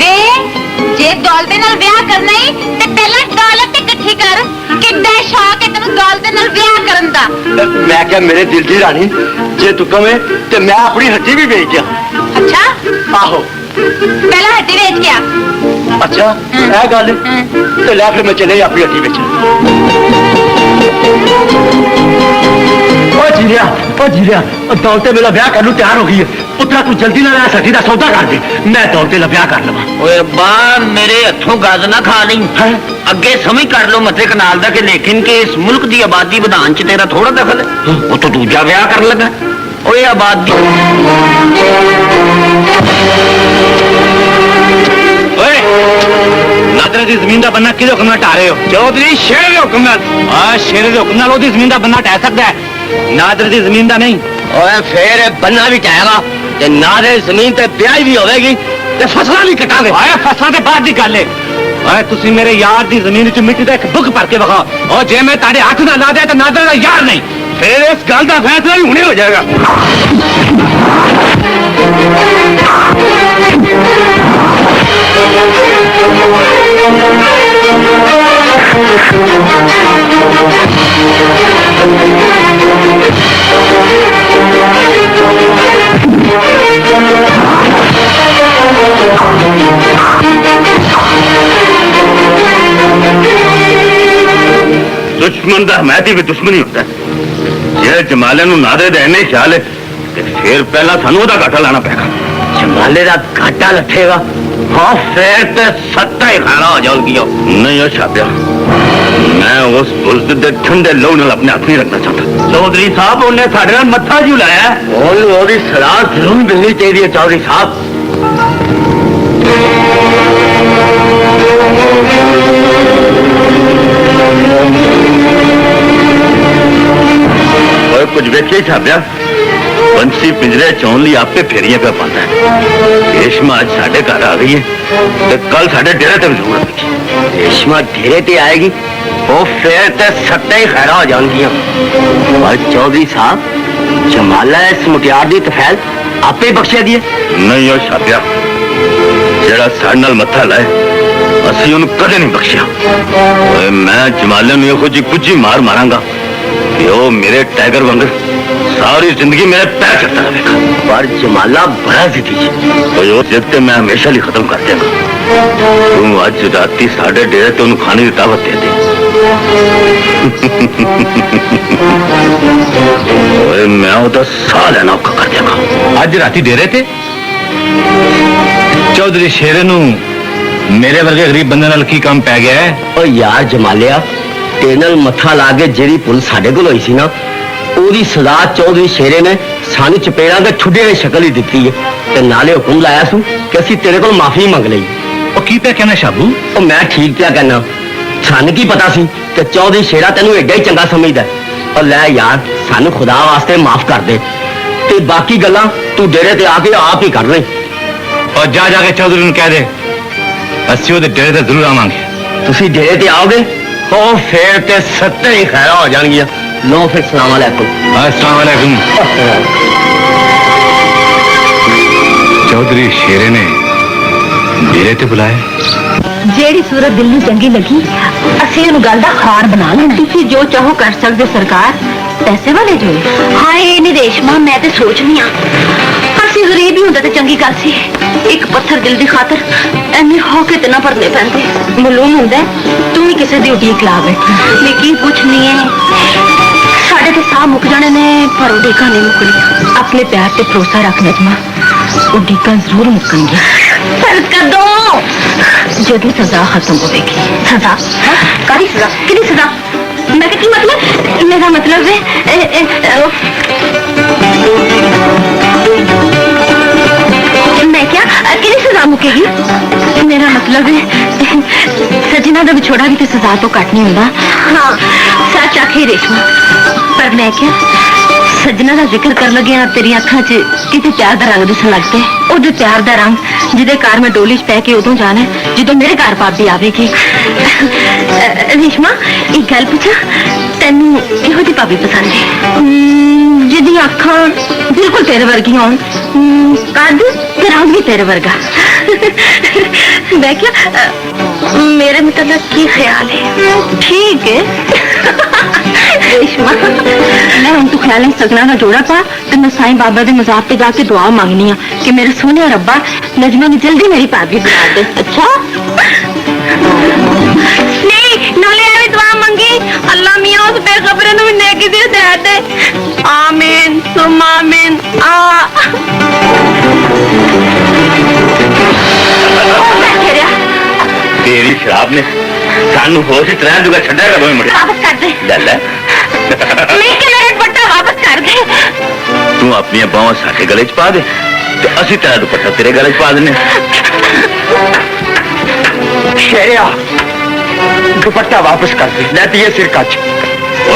वे जे दौलते नाल ब्याह करना ही ते पहला दौलत इकट्ठी कर। किड्डा शौक है तैनूं दौलते नाल ब्याह करन दा। मैं क्या मेरे दिल की रानी जे तू कवे ते मैं अपनी हड्डी भी बेच दिया। अच्छा आहो पहला हड्डी बेच के आ। अच्छा है गल तो लै फिर मैं चले अपनी हड्डी बेच। ओ जीरिया दौलते मेरा ब्याह करने तैयार हो गई है। पुत्रा तू जल्दी ना लै सकी दा सौदा कर दे, मैं दौलते दा ब्याह कर लवा। ओए रब्बा मेरे हथों गज ना खा ली। अगे समझ कर लो मते कनाल दा कि लेकिन कि इस मुल्क दी आबादी ਵਧਾਉਣ ਚ तेरा थोड़ा दखल है। वो तो दूजा ब्याह कर लगा। ओए आबादी ओए नादरे दी जमीन दा बन्ना किदे हुक्म नाल ढा रहे हो? चौधरी शेर दे हुक्म नाल। हां शेर दे हुक्म नाल ओदी जमीन दा बन्ना ढा सकदा है, नादरे दी जमीन दा नहीं। ओए फिर बन्ना भी ढाएगा ते नादरे जमीन ते ब्याह भी होवेगी ते फसलां भी कटांगे। ओए फसलां ते बाद दी गल है। ओए तुसी मेरे यार दी जमीन च मिट्टी दा एक बुक भर के विखाओ और जे मैं ताड़े हाथ ना ला दिया तो नादरे दा यार नहीं, फिर इस गल दा फैसला भी हुणे हो जाएगा। दुश्मन का हमायती भी दुश्मनी होता है। जे जमाले नूं नादरे दा इन्ने ख्याल है ते फिर पहला सानू ओहदा घाटा लाना पैगा। जमाले का घाटा लथेगा हाँ फिर तो सत्ता ही खाना हो जाएगी नहीं हो छापिया मैं उस पुलिस के ठंडे लहू नाल अपने हाथ नहीं रखना चाहता चौधरी साहब उन्हें साढ़े नाल मत्था क्यों लाया और सलाह जरूर मिलनी चाहिए चौधरी साहब और कुछ वेखे छापिया पंछी पिंजरे चौन ली आपे फेरियां पे पाता है रेशमा आज साढ़े घर आ गई है तो कल साढ़े डेरे तक जरूर आएगी रेशमा डेरे ते आएगी वो फिर तो सत्ता ही खैरा हो जाएंगी और चौधरी साहब जमाला इस मुटियार दी तफैल आपे बख्शिया दिए नहीं हो छापिया जेड़ा साढ़े नाल मत्था लाए असी उन्हें कदे नहीं बख्शिया मैं जमाले नूं इहो जी कुछ मार मारांगा कि वो मेरे टाइगर वांगर सारी जिंदगी मेरे पैर चढ़ता रहेगा पर जमाला बड़ा जिद्दी है वो जिद मैं हमेशा ही खत्म कर देगा तू आज राती साढ़े डेरे तो उन्हें खाने की दावत दे दे मैं उदा साह लेना औखा कर देगा ਅੱਜ ਰਾਤੀ ਡੇਰੇ ਤੇ ਚੌਧਰੀ ਸ਼ੇਰੇ ਨੂੰ ਮੇਰੇ ਵਰਗੇ ਗਰੀਬ ਬੰਦੇ ਨਾਲ ਕੀ ਕੰਮ ਪੈ ਗਿਆ ਹੈ और यार जमालिया तेनल मत्था ला के जेड़ी पुल साढ़े को होई सी ना ओदी सजा चौधरी शेरे ने सानू चपेड़ा के छुड्डे की शक्ल ही दिती है ते नाले हुक्म लाया सू कि असी तेरे को माफी मंग लई ਉਹ ਕੀ ਪਿਆ ਕਹਿਣਾ ਸ਼ਾਬੂ और मैं ठीक क्या कहना सानू की पता सी कि चौधरी शेरा तेनू एडा ही चंगा समझदा है। और ले यार सानू खुदा वास्ते माफ कर दे ते बाकी गल्लां तू डेरे ते आके आप ही कर ले और जा जाके चौधरी ਨੂੰ ਕਹਿ ਦੇ ਅਸੀਂ ਉਹਦੇ ਡੇਰੇ ਤੇ ਜ਼ਰੂਰ ਆਵਾਂਗੇ तुसी डेरे ते आओगे ओ फिर ते सत्ते ही खैरा हो जाएंगियां लो फिर सलाम अलैकुम अस्सलाम वालेकुम चौधरी शेरे ने डेरे ते बुलाया ਜਿਹੜੀ ਸੂਰਤ ਦਿਲ ਨੂੰ ਚੰਗੀ ਲੱਗੀ ਅਸੀਂ ਇਹਨੂੰ ਗੱਲ ਦਾ ਖਾਰ ਬਣਾ ਲੈਣਾ ਤੁਸੀਂ ਜੋ ਚਾਹੋ ਕਰ ਸਕਦੇ ਸਰਕਾਰ ਪੈਸੇ ਵਾਲੇ ਜੋ ਹਾਏ ਨਹੀਂ ਰੇਸ਼ਮਾ ਮੈਂ ਤੇ ਸੋਚਨੀ ਆ ਅਸੀਂ ਗਰੀਬ ਹੀ ਹੁੰਦਾ ਤੇ ਚੰਗੀ ਗੱਲ ਸੀ ਇੱਕ ਪੱਥਰ ਦਿਲ ਦੀ ਖਾਤਰ ਐਵੇਂ ਹੋ ਕੇ ਤੇ ਨਾ ਭਰਨੇ ਪੈਂਦੇ ਮਾਲੂਮ ਹੁੰਦਾ ਤੂੰ ਵੀ ਕਿਸੇ ਦੀ ਉਡੀਕ ਲਾ ਬੈਠੀ ਲੇਕਿਨ ਕੁਛ ਨਹੀਂ ਹੈ ਸਾਡੇ ਤੇ ਸਾਹ ਮੁੱਕ ਜਾਣੇ ਨੇ ਪਰ ਉਡੀਕਾਂ ਨਹੀਂ ਮੁੱਕਣੀ ਆਪਣੇ ਪਿਆਰ ਤੇ ਭਰੋਸਾ ਰੱਖ ਨਜਮਾ ਉਡੀਕਾਂ ਜ਼ਰੂਰ ਮੁੱਕਣਗੀਆਂ ਪਰ ਕਦੋਂ ਜਦੋਂ ਸਜ਼ਾ ਖਤਮ ਹੋਵੇਗੀ ਸਜ਼ਾ ਕਾਹਦੀ ਸਜ਼ਾ ਕਿਹਦੀ ਸਜ਼ਾ मैं की मतलब मेरा मतलब है मैं क्या कितनी सजा मुकेगी मेरा मतलब है सजना का विछोड़ा भी तो सजा तो घट नहीं होता हाँ सच आखे रेशमा पर मैं क्या सजना का जिक्र कर लगे तेरी अखा च किसी प्यार का रंग दिसन लगता है उधर प्यार का रंग जिदे घर मैं डोली च पै के उदों जाना जो मेरे घर भाभी आवेगी रेशमा एक गल पूछा तेनू इहो जी भाभी पसंद है जिदी अखा बिल्कुल तेरे वर्गी होन कद ते रंग भी तेरे वर्गा मैं क्या मेरे मतलब की ख्याल है ठीक है रेशमा मैं हम तू ख्याल सगना का जोड़ा पा तो मैं साईं बाबा के मज़ार पे जाके दुआ मांगनी है कि मेरे सोने रब्बा नजमा ने जल्दी मेरी भाभी बना दे अच्छा नहीं नाले आवे दुआ मांगी अल्लाह मियां उस बेखबरे नु नेकी दी दे दे आमीन सुम आमीन तेरी शराब ने सानू होश इतना दुगा छड्डा कर मुड़े वापस कर दे ले मैं के मेरा दुपट्टा वापस कर दे तू अपनी बाहों साडे गले च पा दे ते असी तेरा दुपट्टा तेरे गले च पा देने शेरिया दुपट्टा वापस कर दे ले ये सिर कच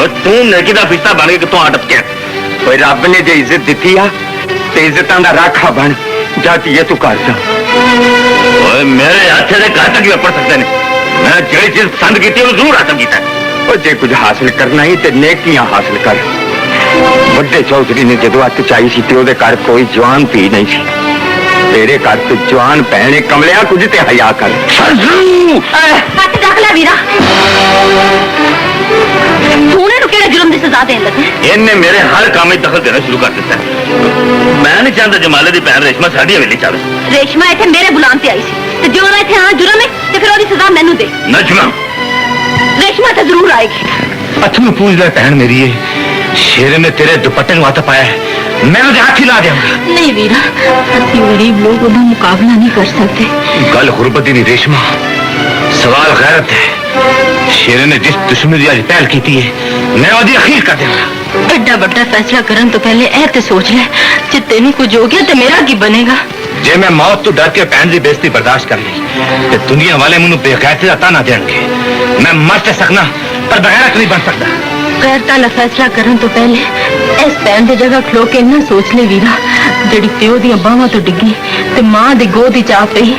और तू नेकी दा फिस्ता बन के कितों अटक गया कोई रब ने जो इज्जत दी आ ते इज्जतां दा राखा बन जाती है तू कर जा ओए मेरे हाथ से कहां तक पड़ सकते ने मैं जेड़ी चीज पसंद की थी वो जरूर हासिल कीता और जे कुछ हासिल करना ही ते नेकियां हासिल कर बड़े चौधरी ने जदों हथ चाई सी ते ओदे घर कोई जवान धी नहीं सी तेरे घर तो जवान भैन कमलिया कुछ ते हया कर हथ रख ले वीरा तूने नु केड़े जुर्म दी सजा देन लगे इन्हें मेरे हर काम में दखल देना शुरू कर दिता मैं नहीं चाहता जमाले दी भैन रेशमा साडी हवेली चावे रेशमा इथे मेरे बुलान ते आई सी ते जो मैं इथे हां जुर्म है ते फिर ओदी सजा मैनू दे नजमा रेशमा तो जरूर आएगी अथू पूछ ले भैन मेरी है शेरे ने तेरे दुपट्टे में हाथ पाया है मैं उसे हाथ हिला दूंगा। नहीं वीरा, असि गरीब लोग उनका मुकाबला नहीं कर सकते। गल गुरबत दी नहीं रेशमा, सवाल गैरत है। शेरे ने जिस दुश्मनी की अज पहल की है, मैं ओदी अखीर कर दूंगा। एडा बड़ा फैसला करन तो पहले ए ते सोच ले, जे तेनी कुछ हो गया तो मेरा की बनेगा। जे मैं मौत तो डर के भैन की बेइज्जती बर्दाश्त कर ली ते दुनिया वाले मैनू बेगैरती का ताना देंगे। मैं मर तो सकना पर बगैरत नहीं बन सकता। गैरता दा फैसला करन तो पहले इस पैन दी जगह खलो के ना सोच ले वीरा, जड़ी प्यो दी बाहां तो डिगी ते मां दी गोद च आ पई।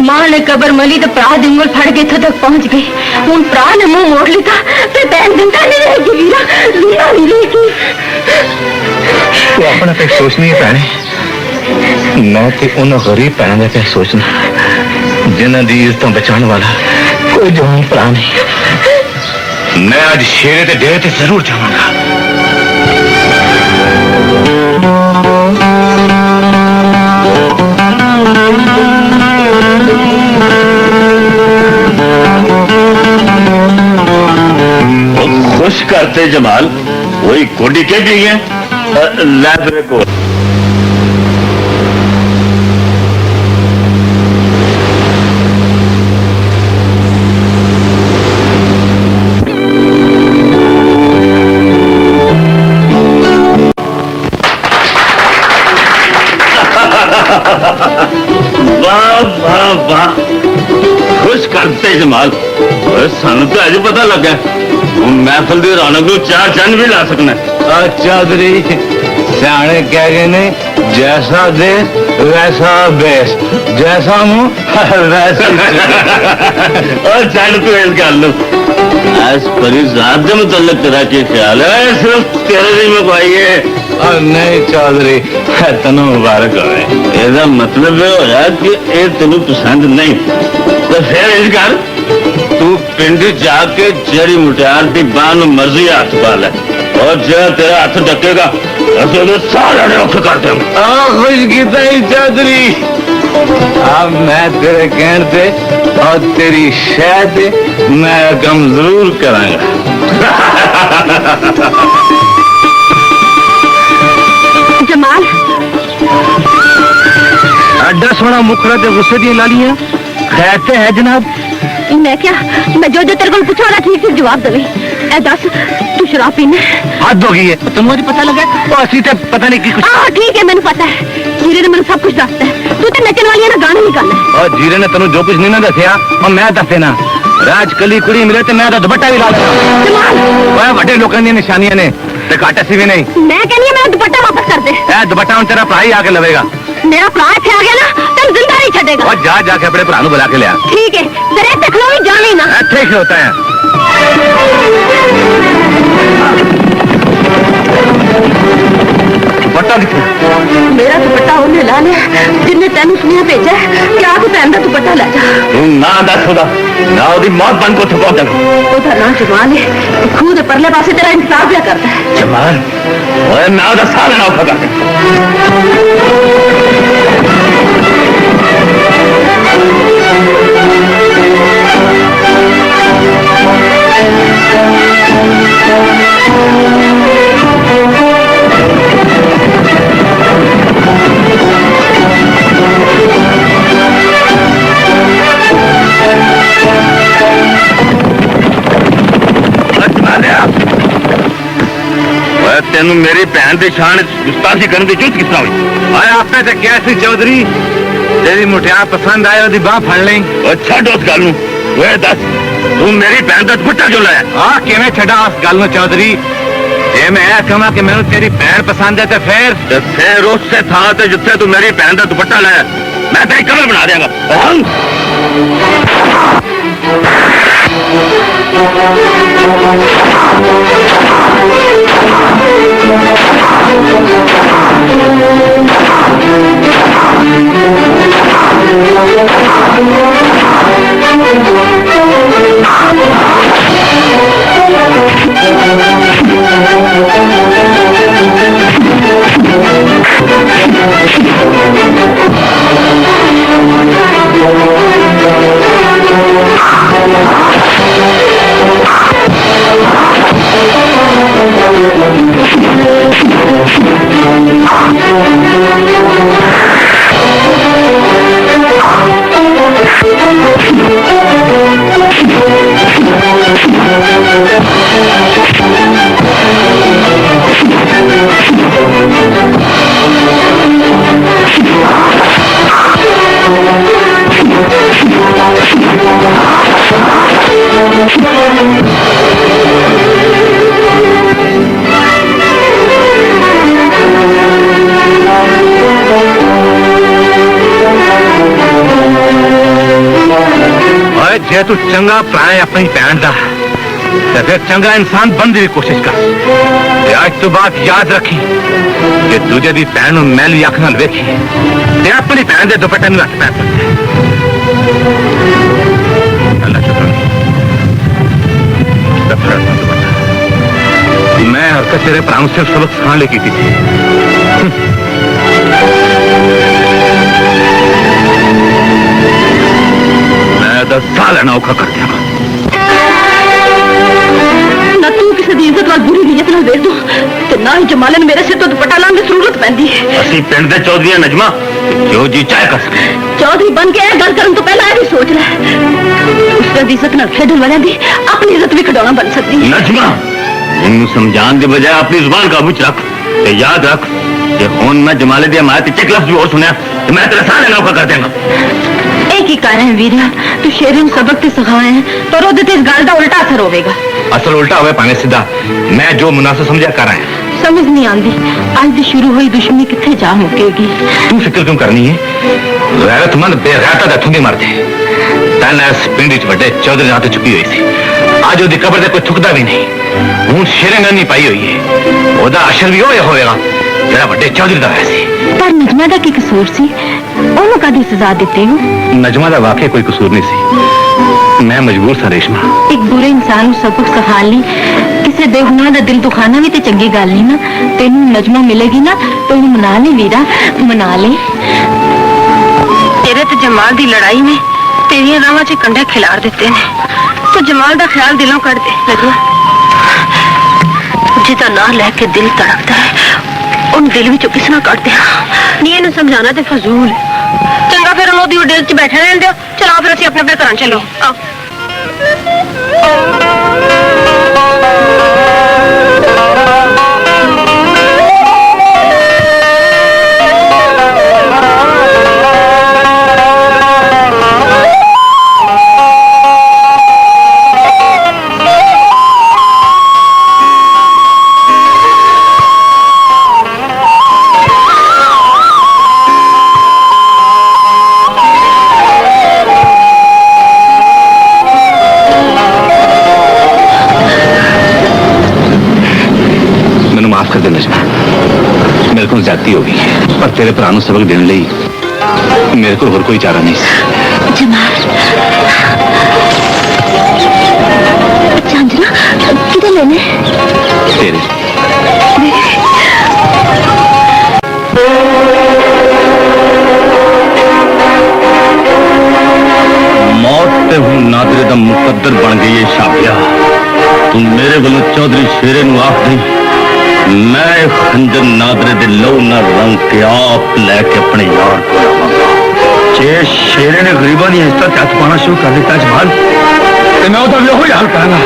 मां ने कबर मली तो भरा दी उंगल फड़ के इत्थे तक पहुंच गई। हुण भरा ने मुंह मोड़ लिता ते पैन जिंदा नहीं रहेगी वीरा, वीरा नहीं रहेगी। तू अपना पे सोचनी है भैने, मैं ते उन गरीब भैन का सोचना जिन्हां दी इज्जत बचाने वाला कोई जवान भरा नहीं। मैं आज शेरे ते डेरे ते जरूर जाऊंगा। खुश करते जमाल, वही कोडी के भी है लाइब्रेरी को। वाह वाह वाह, खुश करते जमाल। सानू तो अज पता लगा महफिल की रौनक को चार चंद भी ला सकना। चौधरी सियाने कह गए ने, जैसा देश वैसा बेस, जैसा मुंह वैसा। और चल तू इस गल आज परी जात के मुतल्लिक तेरा क्या ख्याल है? सिर्फ तेरे लिए मंगवाई है। और नहीं चौधरी, तेन मुबारक हो। ਇਹਦਾ मतलब ये होया कि ये तेन पसंद नहीं तो फिर इस कर तू पिंड जाके जड़ी मुटियार की बांह नूं मर्जी हाथ पा ले, और जो तेरा हाथ डकेगा असं तो सारा रुख कर देंगे। खुश किया ही चौधरी। अब मैं तेरे कहने पे और तेरी शायद मैं कम जरूर करांगा। जमाल अड्डा सोना मुखड़ा ते गुस्से दी लालियां खैर ते है जनाब। मैं क्या, मैं जो जो तेरे को पूछा ठीक से जवाब दे। ए दस, तू शराब पीने? हद हो गई है, तुम मुझे पता लगा वो असली ते पता नहीं की कुछ। हाँ ठीक है, मैंने पता है। जीरे ने मैंने सब कुछ दसता है। तू तो नचन वाली है ना, गाने निकालना है। और जीरे ने तेन जो कुछ नहीं ना दसिया और मैं दस देना। राज कली कुड़ी मिले तो मैं तो दुपट्टा भी ला देना। जमाल बड़े लोगों दी निशानियां ने ते घट असी भी नहीं। मैं कहनी है मेरा दुपट्टा वापस कर दे। ए दुपट्टा हम तेरा भरा ही आके लवेगा। मेरा भरा इत्थे आ गया ना, तेन जिंदा नहीं छड़ेगा। और जा जाके अपने भरा बुला के लिया। ठीक है, जरा इत्थे खलो ही जाने ना। ऐसे ही होता है। दुपट्टा दिखो। मेरा दुपट्टा उन्हें ला लिया जिन्हें तेन सुनिया भेजा है कि आके पैन का दुपट्टा ला जा। तू ना दस होदा ना ओदी मौत बन को थपा देना। ओदा ना जमाल है, खूह दे परले पासे तेरा इंतजार क्या करता है। जमाल ओए मैं ओदा सारा ना उठा कर। तेन मेरी भैन की शान गुस्ताखी करने की जरूरत किस तरह हुई? आया आपने तो क्या सी चौधरी, तेरी मुठियार पसंद आए ओदी बाह फड़ लें। और छड़ उस गल नूं, ओए दस तू मेरी भैन का दुपट्टा क्यों लाया? हाँ किवें छड़ा उस गल नूं चौधरी। जे मैं यह कहा कि मैनू तेरी भैन पसंद है तो फिर उससे था ते जिथे तू मेरी भैन का दुपट्टा लाया मैं तेरी कमर बना देंगा। जे तू चंगा भरा है अपनी भैन का तो फिर चंगा इंसान बनने की कोशिश कर ते आज तो बाद याद रखी कि दूजे की भैन मैली अख नाल वेखी ते अपनी भैन के दुपट्टे में हथ पै सकता मैं हरकत तेरे भरा सिर्फ सबक सिखाने लिए की थी मैं तो साह लेना औखा कर दिया ना तू किसी की इज्जत वाल बुरी नीयत नाल वेख दो ते ना ही जमाले ने मेरे सिर तो दुपट्टा लाने की जरूरत पैंदी है असि पिंड दे चौधरी नजमा जो जी चाहे कर सके चौधरी बन के गल करन तो पहला ये भी सोच ले उसका इज्जत नाल खेडण वाले दी अपनी इज्जत भी खिडौना बन सकती है नजमा इन्हू समझाने के बजाय अपनी जुबान काबू च रख ते याद रख कि हुन मैं जमाले दी हमायत च एक लफ्ज भी और सुनिया तो मैं तेरा साह लेना औखा कर देंगा एक ही कारण है वीरा तू शेरे ਨੂੰ सबक ते सिखाए हैं पर ਉਹਦੇ ਤੇ ਇਸ ਗੱਲ ਦਾ ਉਲਟਾ असर होवेगा असल उल्टा हुए पाने सीधा मैं जो मुनासिब समझा कर रहा है समझ नहीं आती आज दी शुरू हुई दुश्मनी कितने जा मुकेगी तू फिक्र क्यों करनी है गैरतमंद बेगैरता दे थुंदी मरदे तन इस पिंड च वड्डे चौधरी हाथ चुकी हुई सी आज ओदी कबर ते कोई थुकदा भी नहीं हूं शेरे नहीं पाई हुई है ओदा अशर भी होया होएगा जेड़ा वड्डे चौधरी दा है सी पर नजमा दा की कसूर सी ओनू कदी सजा दिते हो नजमा दा वाकई कोई कसूर नहीं सी मैं मजबूर सा रेशमा एक बुरे इंसान ਨੂੰ सबक सिखा ली किसी बेगुनाह ਦਾ दिल दुखाना भी ते चंगी गल नहीं ना तेनू नजमा मिलेगी ना तो ਉਹਨੂੰ मना ले वीरा मना ले तेरे ते जमाल दी लड़ाई ने तेरियां रावां च कंडे खिलार दिते ने तो जमाल दा ख्याल दिलों कट दे नजमा जिदा ना लेके दिल तड़पता है उन दिल विचों किस ना कट दे नहीं इन्हू समझाना ते फजूल है चंगा फिर ਉਹਦੀ ਉਡੇਲ ਚ ਬੈਠੇ ਰਹਿਣ ਦਿਓ ਚਲੋ ਫਿਰ ਅਸੀਂ ਆਪਣੇ ਆਪਣੇ ਘਰਾਂ ਚੱਲੀਏ ਆਓ मेरे को ज्यादती हो गई है पर तेरे भरा नूं सबक देने लई मेरे को होर कोई चारा नहीं सी जमाल चांदना किधर लेने तेरे मौत ते हुण नादरे दा मुकद्दर बन गई है शाबिया तू मेरे वालों चौधरी शेरे नूं आख दी मैं खंजर नादरे दे लहू ना रंग के आप लैके अपने यार को आवांगा जे शेरे ने गरीबों की हिस्सा हथ पाना शुरू कर दिता जमाल तो मैं उहदा भी वही हाल करांगा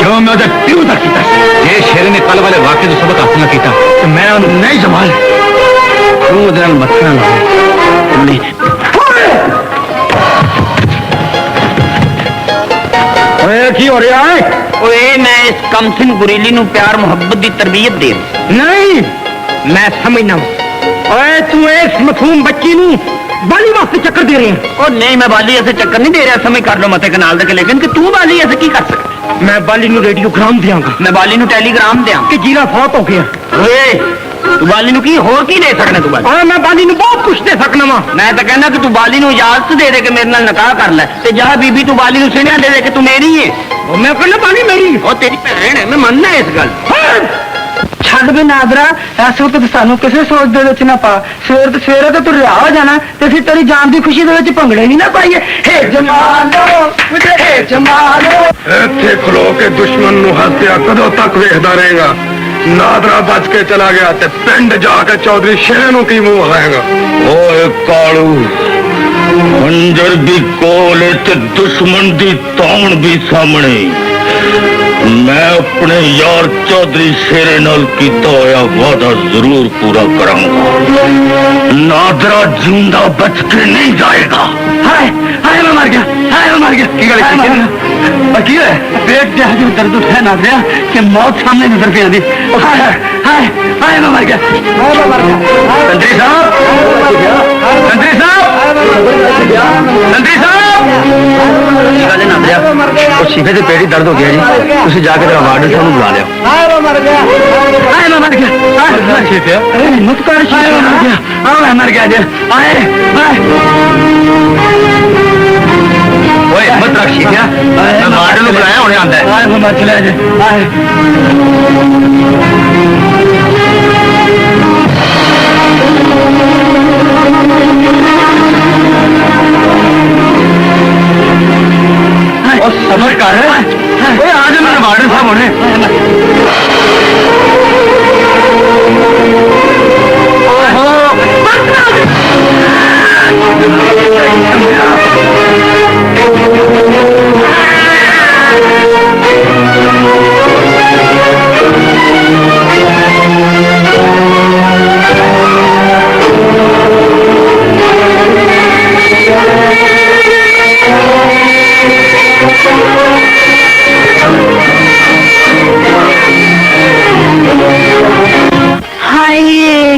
जो मैं उहदे प्यो दा कीता जे शेरे ने कल वाले वाकये तो सबक हासिल ना कीता तो मैं उहनूं नहीं जमाल तू उहदे नाल मत्था ना ला ओए की हो रहा है ओए मैं इस कमसिन गुरीली नु प्यार मोहब्बत दी तरबियत दे नहीं मैं समझना ओए तू इस मसूम बच्ची नू बाली वास्ते चक्कर दे रहे हैं ओ नहीं मैं बाली ऐसे चक्कर नहीं दे रहा समझ कर लो मते कनाल दे लेकिन कि तू बाली ऐसे की कर सकता मैं बाली नू रेडियोग्राम दियांगा मैं बाली नु टेलीग्राम दें कि जीरा फौत हो गया ओए तू बाली नु की होर की दे सकने तू बाली और मैं बाली नू बहुत कुछ दे सकना वा मैं तो कहना कि तू बाली नु इजाजत दे दे के मेरे नाल निकाह कर ले ते जा बीबी तू बाली नु सिन्या दे दे कि तू मेरी है और मैं कहना बाली मेरी ओ तेरी भैन है मैं मानना इस गल छड़ भी नादरा इस वक्त सानू किसी सोच दे विच ना पा सवेरे तो तू रिहा हो जाना ते फिर तेरी जान की खुशी दे विच भंगड़े नहीं ना पाइए हे जमालो हे जमालो ਇੱਥੇ ਖਲੋ ਕੇ ਦੁਸ਼ਮਣ ਨੂੰ ਹੱਸਿਆ ਕਦੋਂ ਤੱਕ ਵੇਖਦਾ ਰਹੇਗਾ ਨਾਦਰਾ ਬਚ ਕੇ ਚਲਾ ਗਿਆ ਤੇ ਪਿੰਡ ਜਾ ਕੇ ਚੌਧਰੀ ਸ਼ੇਰੇ ਨੂੰ ਕੀ ਮੂੰਹ ਵਿਖਾਏਗਾ ਓਏ ਕਾਲੂ ਖੰਜਰ ਵੀ ਕੋਲ ਤੇ ਦੁਸ਼ਮਣ ਦੀ ਤੌਣ ਵੀ ਸਾਹਮਣੇ मैं अपने यार चौधरी शेरे नाल कीता होया वादा जरूर पूरा करांगा नादरा जिंदा बच के नहीं जाएगा हाय हाय मैं मर गया की गल की है पेट दे जो दर्द उठा नादरा कि मौत सामने नजर पे आंदी हाय हाय हाय मैं मर गया तंत्री साहब तंत्री साहब तंत्री साहब शीफे से पेट ही दर्द हो गया जी तुम जाके जरा वार्डन साहब बुला लिया मैं मर गया शीफे मत कर मर गया जी ओए मत रख शीफे मैं वार्डन बुलाया होने आंदा है मर चला जी समझ कर आज मेरे वार्डन साहब होने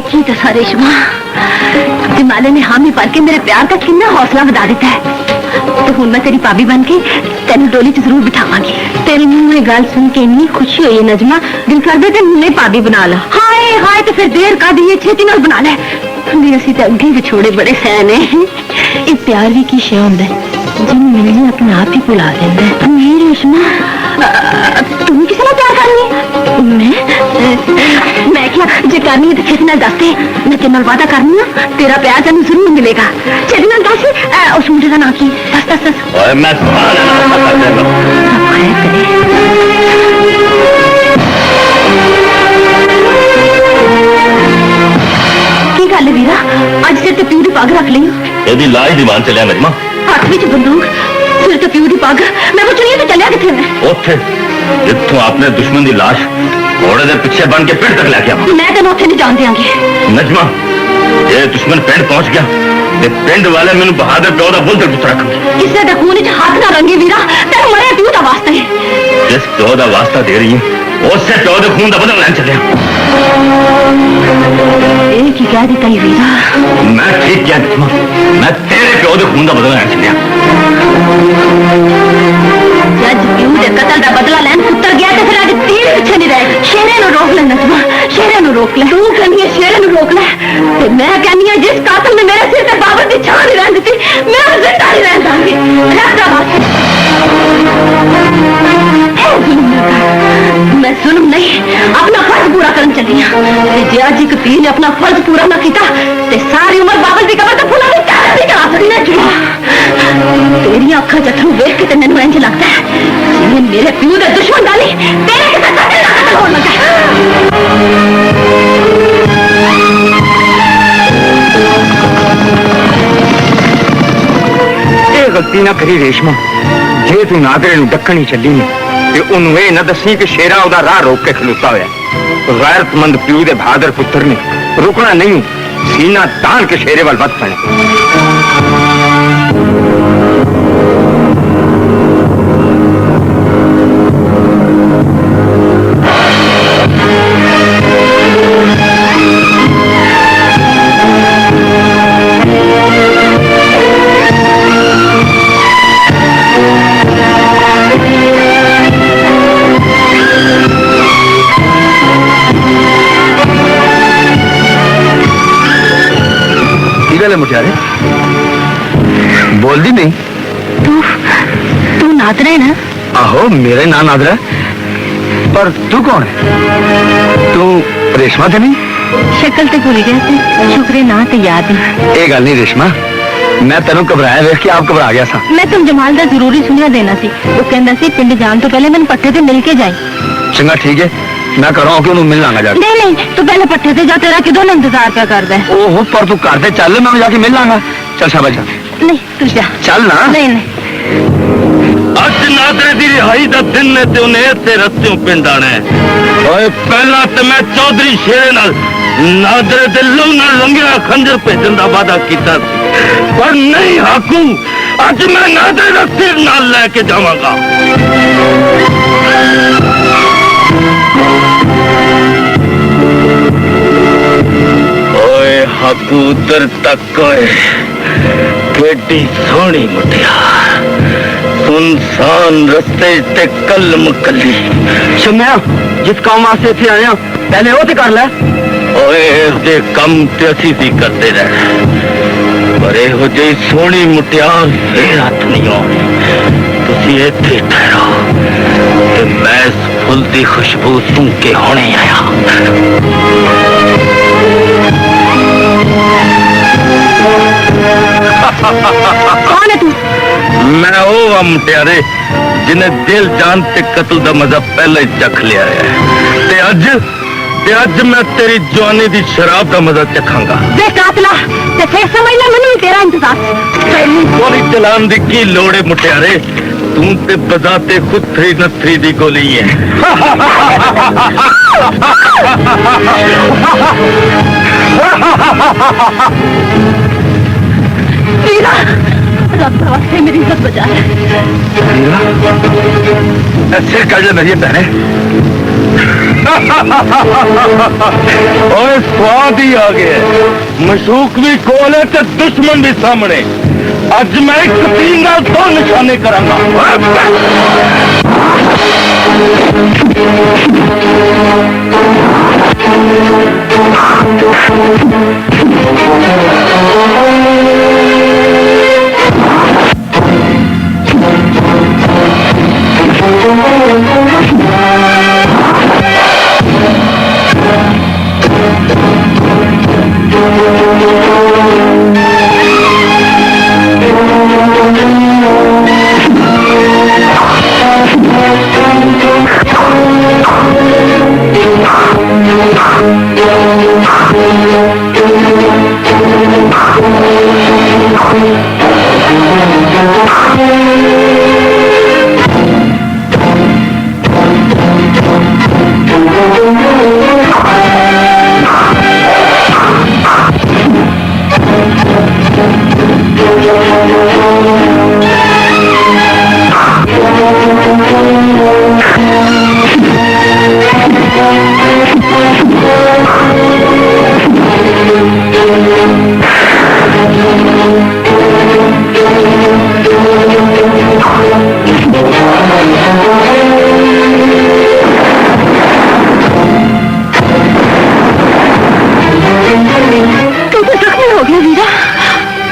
की दसा रेशमा जमाले ने हामी भर के मेरे प्यार का कितना हौसला बढ़ा दिता है तो हूं मैं तेरी भाभी बन के तेन डोली च जरूर बिठावांगी तेरे मुंह में गल सुन के इतनी खुशी हुई है नजमा दिल कर दे मुझे भाभी बना ला हाय हाय तो फिर देर कर दी छेती नाल बना ले असी तो अगे विछोड़े बड़े सैन है ये प्यार भी की शे होंदा है जिन्हें मिलने अपने आप ही भुला देंदा है नहीं रेशमा तुम किसी ने प्यार करनी मैं क्या जे करनी है तो छेती नाल दस दे मैं तेरे नाल वादा करनी है तेरा प्यार तेन जरूर मिलेगा छेती नाल दस उस मुंडे का नाम की दस मैं की गल है वीरा अज सिर ते प्यू दी पग रख ली यदि लाज दीवान चलिया नजमा हाथ विच बंदूक सिर ते प्यू दी पग मैं वो चुनिए तो चलिया किथे मैं उथे जिथों अपने दुश्मन की लाश घोड़े के पीछे बन के पिंड तक लैके आवा मैं तेन उत्थे नहीं जान देंगी नजमा ये दुश्मन पिंड पहुंच गया ते पिंड वाले मैनू बहादुर प्यो दा बुल ते पुत्र रखेंगे किसी दा खून च हाथ ना रंगे वीरा तेन मरे प्यू दा वास्ता है जिस प्यो दा वास्ता दे रही है उससे प्यो दे खून दा बदला लैन चलिया एक ही कह दिता ही वीरा मैं ठीक क्या नजमा मैं तेरे प्यो दे खून दा बदला लैन चलिया जज प्यू दे कतल दा बदला लैन पुत्र गया तो फिर आज तीर पीछे नहीं रहे शेरे नु रोक ले नजमा शेरे नु रोक ले तू कहनी है शेरे नु रोक ले ते मैं कहनी है जिस कातिल ने मेरे सिर पे बाबर दी छां नहीं रहन दी मैं उस जिंदा नहीं रहन दूंगी रखदा बात मैं जुल्म नहीं अपना फर्ज पूरा करन चली हां जे आज एक पीर ने अपना फर्ज पूरा ना कीता ते सारी उम्र बाबर दी कबर ते फुला दी चाह नहीं करा सकदी ना चुआ तेरी अखां जथरू देख के ते मैनू इंज लगदा है ये मेरे प्यू दे दुश्मन डाली तेरे के साथ कतल होने लगा ये गलती ना करी रेशमा जे तू नादरे नू डक्कण ही चली ते ओनू ये ना दसी कि शेरा ओदा राह रोक के खलोता होया गैरतमंद प्यू दे बहादुर पुत्र ने रुकना नहीं सीना तान के शेरे वाल वध पड़े मुटियारे बोल दी नहीं तू नादरा है ना आहो मेरे ना नादरा पर तू कौन है तू रेशमा थे नहीं शक्ल ते भूल गया थे शुक्र ना ते याद है ये गल नहीं रेशमा मैं तेन घबराया देख के आप घबरा गया सा मैं तुम जमाल दा जरूरी सुनिया देना सी वो कहंदा सी पिंड जान तो पहले मैंने पट्टे ते मिल के जाए चंगा ठीक है मैं करा कि उन्होंने मिल लांगा जाके नहीं तू पहले पट्टे ते जा तेरा किदों इंतजार पे करदा है ओहो पर तू घर से चल मैं जाके मिल लांगा चल शाबाश जा नहीं तू जा चल ना नहीं अज नादरे दी रिहाई दा दिन ने ते उन्हें इत्थे रस्तियों पिंड आना है ओए पहला ते मैं चौधरी शेरे नाल नादरे दे लहू नाल रंगिया खंजर भेजन दा वादा कीता सी पर नहीं हाकू अज मैं नादरे दा सिर नाल लेके जावांगा ओए हाकू उधर तक ओए केडी सोहनी मुटियार सुनसान रस्ते ते कल मकली सुनिया जिस काम वास्ते इत्थे आए हैं पहले वो तो कर ले ओए इसदे कम ते असी भी करते रह पर एहो जी सोहनी मुटियार फिर हथ नहीं आउणी तुसी इत्थे ठहरो ते मैं इस फुल दी खुशबू सूंघ के हुणे आया कौन है तू मैं वो मुटियारे जिन्हें दिल जान ते कतल दा मजा पहले ही चख लिया है ते अज मैं तेरी जवानी दी शराब का मजा चखांगा वे कातला ते फिर समझ ले मैंने भी तेरा इंतजार तेनू गोली चलान दी की लोड़ है मुटियारे तू ते बजाते खुद 3 दी गोली है वीरा रब वास्ते मेरी इज्जत बचा है सिर कट ले मेरी बहने ओए स्वाद ही आ गया मशूक भी कोल है ते दुश्मन भी सामने अज मैं एक तीन नाल 2 निशाने करांगा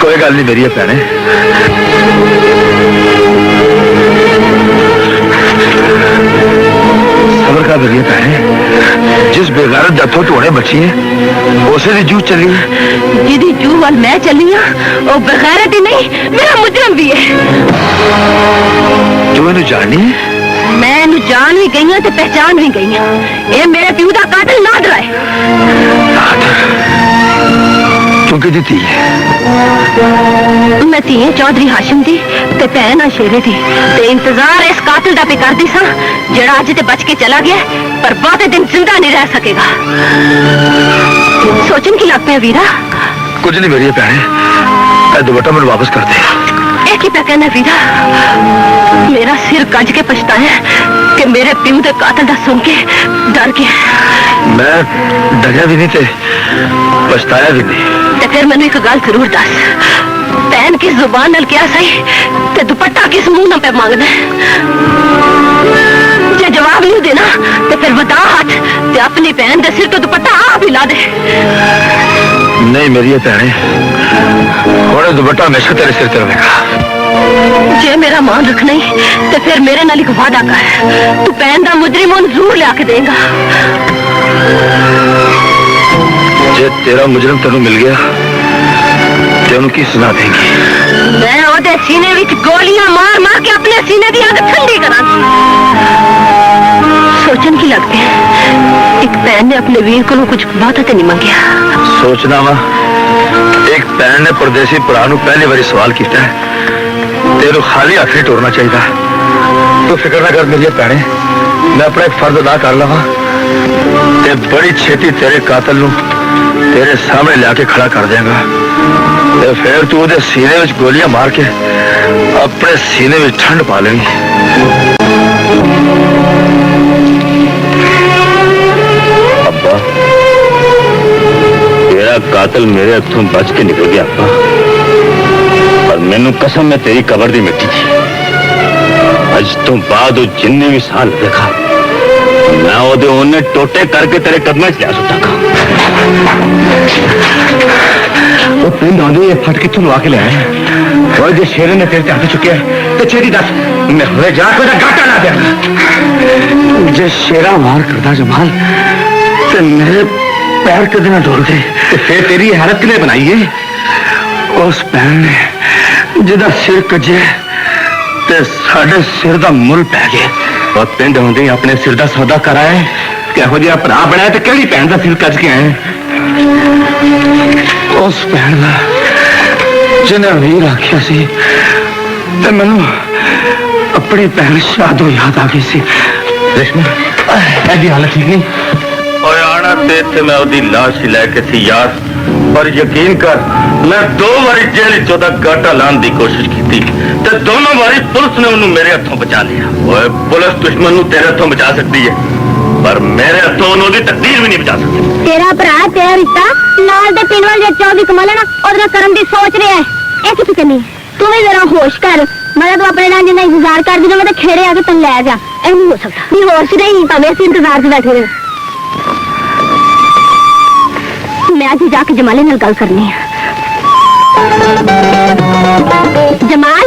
कोई गल नहीं मेरी भैने सबर का मेरी भैने जिस बेगारत दत्थों टोड़े बची है उसे दी जू चली है जिदी जू वाल मैं चली हूँ वो बेगैरत ही नहीं मेरा मुजरम भी है तू इन्हें जाननी है मैं इन्हें जान भी गई हूँ तो पहचान भी गई हूँ ये मेरे प्यू का कातिल नादर है तू कि धी है मैं धी चौधरी हाशिम दी ते भैन आ शेरे दी ते इंतजार इस कातिल दा पे करदी सा जेड़ा अज ते बच के चला गया पर बहुते दिन जिंदा नहीं रह सकेगा सोचन की लग पे वीरा कुछ नहीं मेरी भैने दुपट्टा मैं वापस कर दे एक ही पे कहना वीरा मेरा सिर गज के पछताया कि मेरे प्यू दे कातिल दा सुन के डर गया मैं डरिया भी नहीं थे पछताया भी नहीं ते फिर मैंने एक गल जरूर दस भैन किस जुबान नाल क्या सही ते दुपट्टा किस मुंह नाल पे मांगना जे जवाब नहीं देना ते फिर बता हाथ ते अपनी भैन दे सिर तो दुपट्टा आप ही ला दे नहीं मेरी भैने थोड़ा दुपट्टा हमेशा तेरे सिर ते रहेगा जे मेरा मान रखना ही ते फिर मेरे नाल एक वादा कर तू भैन दा मुजरिम ओन जरूर लिया के देगा जे तेरा मुजरम तेनू मिल गया तेनू की सुना देंगी मैं ओदे सीने विच गोलियां मार मार के अपने सीने दी आग ठंडी करांगी सोचन की लगती है एक भैन ने अपने वीर को कुछ बात तो नहीं मंगया सोचना वा एक भैन ने परदेसी भरा नू पहली बारी सवाल किया है तेनू खाली हाथ नहीं टुरना चाहिए तू फिक्र ना कर मेरी भैने मैं अपना एक फर्ज अदा कर लवा ते बड़ी छेती तेरे कातल नू तेरे सामने लाके खड़ा कर देगा ते फिर तू उहदे सीने में गोलियां मार के अपने सीने में ठंड पा लेगी अब्बा तेरा कातल मेरे हथों बच के निकल गया अब्बा और मैनू कसम मैं तेरी कबर दी मिट्टी थी अज तो बाद वो जिन्ने भी साल देखा मैं ओदे ओने टोटे करके तेरे कदम च लिया सुटांगा वो पिंड आंदे ये फट कितों लवा के ले आए और जे शेरे ने तेरे ते हाथ चुकिया तो छेड़ी दस मैं हुए जाके ओदा गाटा ला देंगा जे शेरा वार करदा जमाल ते मेरे पैर कदे ना डोल गए ते फिर तेरी हालत किने बनाई है उस भैन ने जिदा सिर कजे ते साडे सिर दा मुल पै गया और पिंड होंदे अपने सिर दा सौदा कराए किहो जिहा भरा बनाया ते केड़ी भैन दा सिर कज के आए उस भैन दा जिन्हें वीर आख्या सी ते मैनू अपनी भैन शादो याद आ गई सी रेशमा ऐसी हालत ठीक नहीं ओए आना ते इत्थे मैं ओदी लाश ही लैके सी यार पर यकीन कर मैं 2 बारी जेल चोदा गाटा लाने की कोशिश की ते दोनों बारी पुलिस ने उन्होंने मेरे हथों बचा लिया ओए पुलिस दुश्मन नूं तेरे हथों बचा सकती है पर मेरे हथों उन्होंने तकदीर भी नहीं बचा सकती तेरा भरा तेरा रिश्ता नाल दे पिंड वाले 24 कमा लेना और करन दी सोच रहा है ये किसी करनी तू भी जरा होश कर मैं तो अपने नाल जिन्ना इंतजार कर दी मैं तो खेड़े आके तन ले जा ऐ नहीं हो सकता नहीं होश नहीं तवे से इंतजार से बैठे रहे मैं आज जाके जमाले नाल गल करनी है जमाल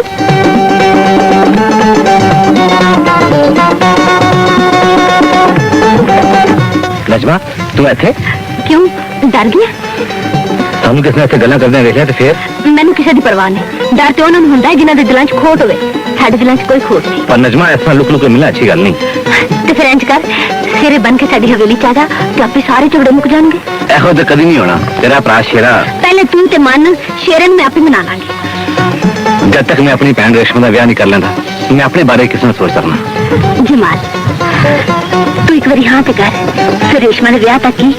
नजमा तू इत्थे क्यों डर गया सानू किसने इत्थे गल्लां करदे देखिया ते फिर मैनू किसी की परवाह नहीं डर तो उन्होंने हुंदा है जिन्हां दे दिलां च खोट होवे साडे दिलां च कोई खोट नहीं पर नजमा इस तरह लुक लुक के मिलना अच्छी गल नहीं ते फिर इंज कर सिरे बन के साडी हवेली च आ जा ते आपे सारे झगड़े मुक जाणगे ਇਹੋ ਤਾਂ ਕਦੀ ਨਹੀਂ ਹੋਣਾ तेरा भरा शेरा पहले तू ते मन शेरन में आपे मना लांगे जब तक मैं अपनी भैन रेशमा का ब्याह नहीं कर लेंदा मैं अपने बारे किस ने सोच सकना जमाल तू एक बारी हाँ ते कर फिर रेशमा ने ब्याह तक की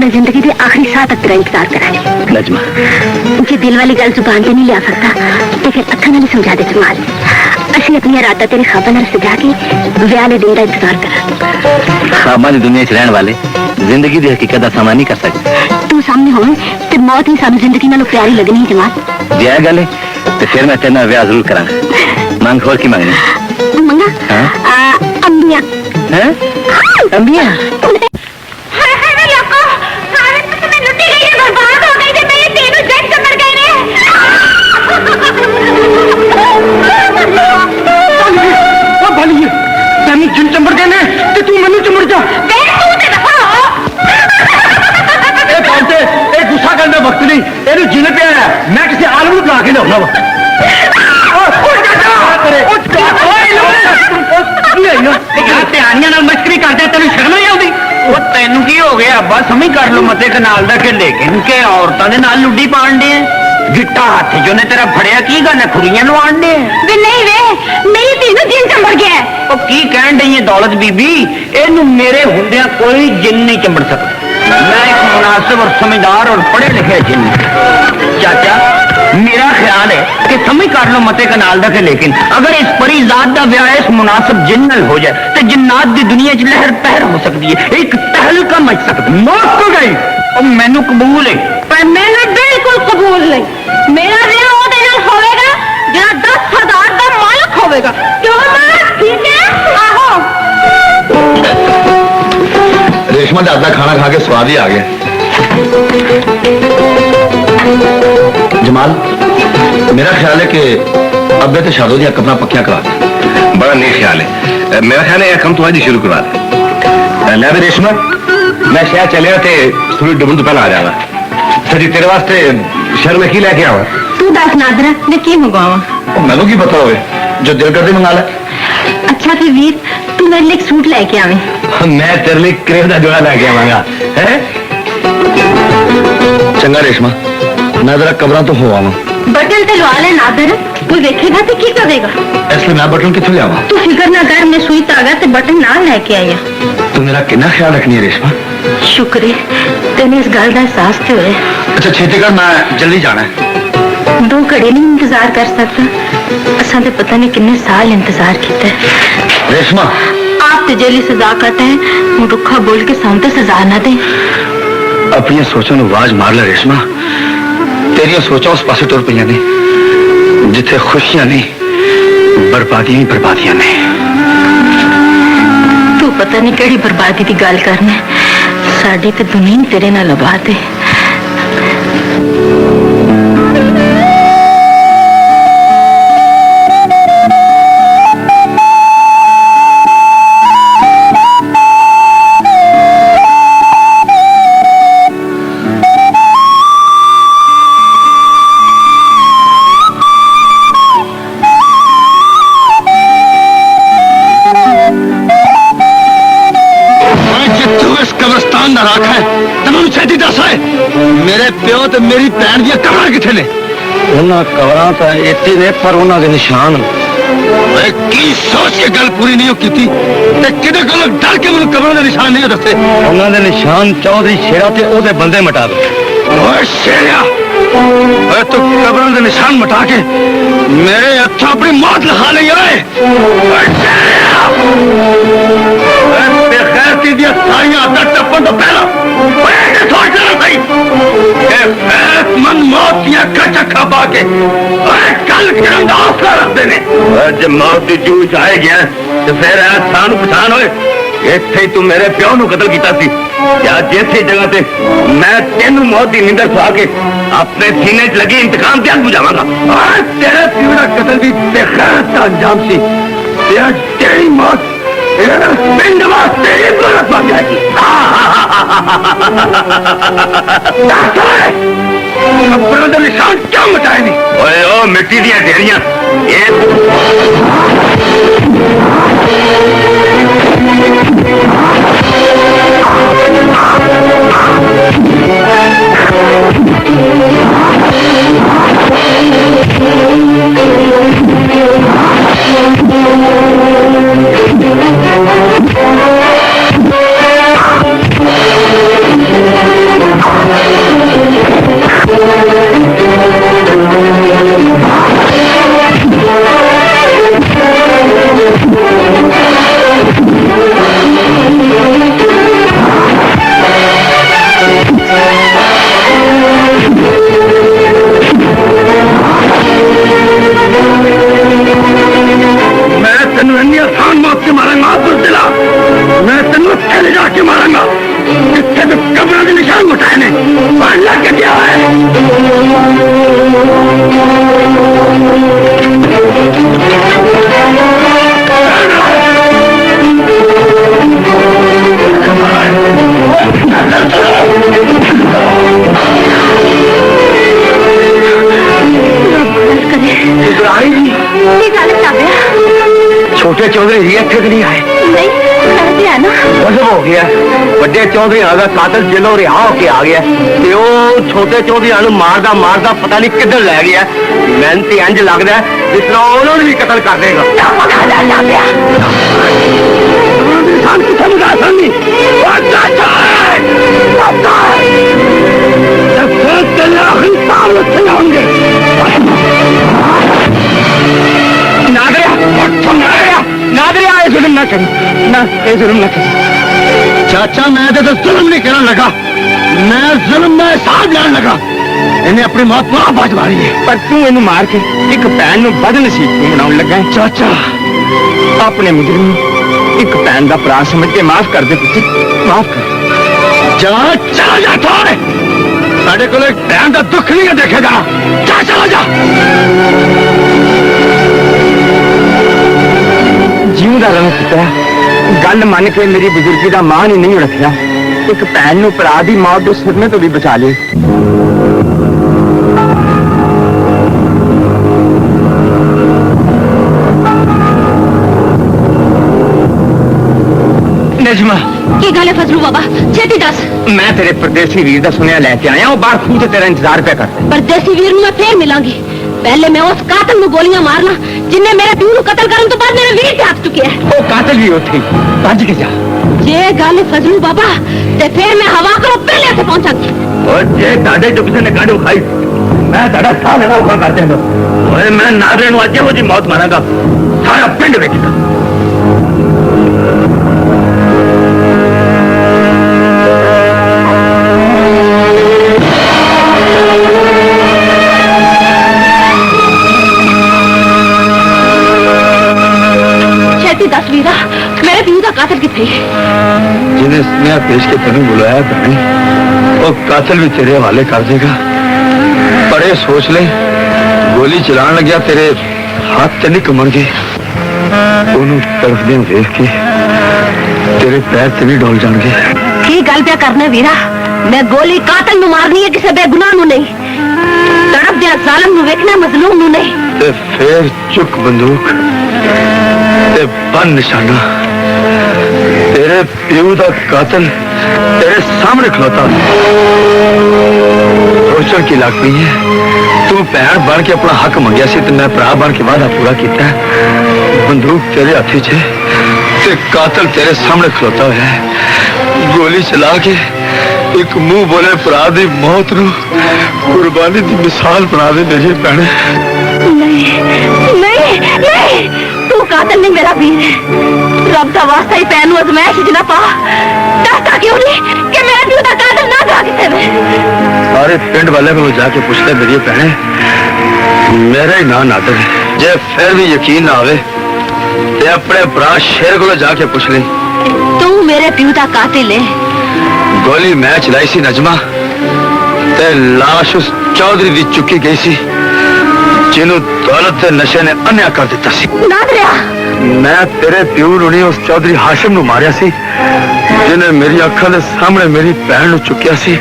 मैं जिंदगी के आखिरी साह तक तेरा इंतजार करांगी नजमा जे दिल वाली गल जुबान ते नहीं लिया सकता तो फिर अखा नाल समझा दे जमाल असीं अपनी रातां तेरे ख्वाबां नाल सजा के ब्याह दे दिन दा इंतजार करांगे ख्वाबां दी दुनिया च रहने वाले जिंदगी दी हकीकत दा समा नहीं कर सकते तू सामने होवे ते मौत ही सानू जिंदगी नालों प्यारी लगनी है जमाल जे ऐ गल है तो फिर मैं तेरे नाल ब्याह जरूर करांगा मांग होर की मांगनी मंगा हाँ? अंबिया हैं अंबिया हाय हाय वे लोगों सारे तो मैं लुटी गई है बर्बाद हो गई थे मेरे तीनों जट चमड़ गए ने ओ भली तैनू जिन चंबड़ गए ने ते तू मैनू चंबड़ जा वे तू ते दफा हो ए बांते ए गुस्सा करने का वक्त नहीं एनू जिन पे आया मैं किसी आलम नू बुला के लियाउणा वा मस्करी करते तेन शर्म नहीं आती तेन की हो गया बस हम ही कर लो मते कनाल दा के लेकिन के औरतां दे नाल लुड्डी पाण दे गिट्टा हाथ जो ने तेरा फड़िया की गल खुरियां नु आण दे वे नहीं वे मेरी तीनों जिन चंबड़ गया है ओ की कहण दई है दौलत बीबी एनू मेरे हुंदिया कोई जिन नहीं चंबड़ सकता मैं एक मुनासिब और समझदार और पढ़े लिखे जिन चाचा मेरा ख्याल है कि समझ कर लो मते कनाल दा के लेकिन अगर इस परी जात दा ब्याह इस मुनासिब जिन नाल हो जाए तो जिन्नात दी दुनिया च लहर पहर हो सकती है एक तहलका मच सकता मौत तो गई और मैनू कबूल है पर मैंने बिल्कुल कबूल नहीं मेरा ब्याह ओदे नाल होवेगा जेड़ा 10,000 दा मालिक होवेगा क्यों मां ठीक है आहो रेशमा दादा खाना खा के स्वाद ही आ गया जमाल मेरा ख्याल है कि अब्बे तो शादो दिया कपड़ा पक्या करा दे बड़ा नेक ख्याल है मेरा ख्याल है हम तो आज ही शुरू करवा दे ले भी रेशमा मैं शहर चलिया थे सूरज डुबन तो पहले आ जाएगा सजी तेरे वास्ते शहर में की लेके आवा तू दस नादरा मैं की मंगवावा मैनू की पता होवे जो दिल करते मंगा ले अच्छा फिर वीर तू मेरे लिए एक सूट लेके आवे मैं तेरे लिए क्रेव का जोड़ा लेके आवांगा है चंगा रेशमा मैं जरा कमरा तो हो आवा बटन ते लवा ले नादर कोई देखेगा तो की करेगा इसलिए मैं बटन कितों लियावा तू फिक्र ना कर मैं सुई धागा ते बटन ना लेके आया तू मेरा कितना ख्याल रखनी है रेशमा शुक्र है तेने इस गल का एहसास तो होया अच्छा छेती कर मैं जल्दी जाना है 2 घड़ी नहीं इंतजार कर सकता असा तो पता नहीं कितने साल इंतजार किया रेशमा आप तो जेली सजा कटे हैं वो रुखा बोल के सामने तो सजा ना दे अपनी सोचों को आवाज मार ले रेशमा तेरिया सोचा उस पासे तुर पईयां ने जिथे खुशियां नहीं बर्बादियां ही बर्बादियां ने तू पता नहीं केड़ी बर्बादी की गल करना साड़ी ते दुनिया तेरे नाल आबाद है मेरे प्यो ते मेरी भैन दी कबर किथे ने उन्हां कबरां तां इत्थे ने पर उन्हां दे निशान ओए की सोच के गल पूरी नहीं कीती ते किदे कोल डर के मैनूं कबरां दे निशान नहीं दस्से उन्हां दे निशान चौधरी शेरा ते ओदे बंदे मिटा दे ओए शेरा ओए तू कबरां दे निशान मिटा के मेरे हत्थों अपनी मौत लिखा लई ओए शेरा ओए बेगैरती दी सारियां आदत टप्पण तो पहला मन मौत दियां कच्चा पा के कल रखते ने जब मौत की जूझ आए गया तो फिर सानू पछाण होए इत्थे तू मेरे प्यो नू कतल किया सी या जिस जगह ते मैं तेनू मौत की नींदर सुहा के अपने सीने च लगी इंतकाम त्याग बुझावांगा तेरे प्यो का कतल भी बेगैरत का अंजाम सी तेरी मौत पिंड वास्ते बन जाएगी अपना तो निशान क्यों मिटाए नहीं ओए ओ मिट्टी दियां ढेरियां छोटे चौधरी इतने नहीं आए हो गया बड़े चौधरी का कातल जेलों रिहा होके आ गया छोटे चौधरी मारदा मारदा पता नहीं किधर लै गया मैंने तो इंज लगता है जिस तरह उन्होंने भी कतल कर देगा चाचा मैं तो जुल्म नहीं करने लगा मैं जुल्म में हिसाब लेने लगा इन्हें अपनी मौत मां बाज मारी है पर तू इन्हें मार के एक भैन नूं बदनसीब क्यों बनाउण लगा है चाचा अपने मुजरिम एक भैन का भरा समझ के माफ कर दे पुत्र माफ कर जा चला जा थोड़े साडे कोल एक भैन का दुख नहीं देखे जाना जा चला जा जीव का रंग पुत्रा गल मन के मेरी बुजुर्गी का मान ही नहीं रखा एक भैन नूं भरा दी मौत के सिरने तो भी बचा ले नजमा की गल है फजलू बाबा छेती दस मैं तेरे परदेसी वीर का सुनिया लेके आया बाहर खूह तेरा इंतजार पे कर परदेसी वीर मैं फिर मिलांगी पहले मैं उस कातल नूं गोलियां मारना जिन्हें मेरे प्यू नूं कतल करन तो बाद मेरे वीर ते हाथ चुके है वो कातल भी उठे भज के जा जे गल फजलू बाबा ते फिर मैं हवा को पहले से पहुंचांगी और जे ताड़े जो किसी ने कांडू खाई मैं ताड़ा साह लेना उखा कर देंगा ओए मैं नादरे नूं अजे वो जी मौत मारांगा सारा पिंड वेखेगा दस वीरा मेरे प्यू का कातल कातिल किथे जिन्हें स्नेहा पेश के तेन बुलाया भैन वो कातिल भी तेरे हवाले कर देगा। पर ये सोच ले गोली चलान लग्या तेरे हाथ ते नहीं कमण गए ਉਹਨੂੰ ਤੜਫਦੇ ਵੇਖ ਕੇ ਤੇਰੇ ਪੈਰ ਤੇ ਵੀ ਡੋਲ ਜਾਣਗੇ। ਕੀ ਗੱਲ ਪਿਆ ਕਰਨਾ ਵੀਰਾ? ਮੈਂ ਗੋਲੀ ਕਾਤਲ ਨੂੰ ਮਾਰਨੀ ਹੈ, ਕਿਸੇ ਬੇਗੁਨਾਹ ਨੂੰ ਨਹੀਂ। ਤੜਫਦਿਆਂ ਜ਼ਾਲਮ ਨੂੰ ਵੇਖਣਾ, ਮਜ਼ਲੂਮ ਨੂੰ ਨਹੀਂ। ਤੇ ਫੇਰ ਚੁੱਕ ਬੰਦੂਕ ਤੇ ਬੰਨ ਨਿਸ਼ਾਨਾ। ਤੇਰੇ ਪਿਓ ਦਾ ਕਾਤਲ ਤੇਰੇ ਸਾਹਮਣੇ ਖਲੋਤਾ। ਸੋਚਣ ਕੀ ਲੱਗ ਪਈ ਹੈ? ਤੂੰ ਭੈਣ ਬਣ ਕੇ ਆਪਣਾ ਹੱਕ ਮੰਗਿਆ ਸੀ ਤੇ ਮੈਂ ਭਰਾ ਬਣ ਕੇ ਵਾਅਦਾ ਪੂਰਾ ਕੀਤਾ। ਬੰਦੂਕ ਤੇਰੇ ਹੱਥ 'ਚ ਹੈ ਤੇ ਕਾਤਲ ਤੇਰੇ ਸਾਹਮਣੇ ਖਲੋਤਾ ਹੋਇਆ ਹੈ। ਗੋਲੀ ਚਲਾ ਕੇ ਇੱਕ ਮੂੰਹ ਬੋਲੇ ਭਰਾ ਦੀ ਮੌਤ ਨੂੰ ਕੁਰਬਾਨੀ ਦੀ ਮਿਸਾਲ ਬਣਾ ਦੇ ਮੇਰੇ ਭੈਣੇ। नहीं नहीं, तू कातिल नहीं, मेरा वीर है। रब का वास्ता ही पैन अजमैश च ना पा। दसता क्यों नहीं कि मेरा प्यो दा कातिल ना जा किसे में। सारे पिंड वाले को जाके पूछ ले मेरी भैने, मेरा ही ना नादर है। जे फिर भी यकीन ना आवे ते अपने भरा शेर को जाके पूछ ले। तू मेरे प्यो दा कातिल है। गोली मैं चलाई सी नजमा ते लाश उस चौधरी दी चुकी गई सी जिन्हों दौलत के नशे ने अन्या कर दिता सी। नादरिया, मैं तेरे प्यो नूं नहीं उस चौधरी हाशिम नूं मारिया सी जिन्हें मेरी अखां दे सामने मेरी भैन नूं चुकिया सी।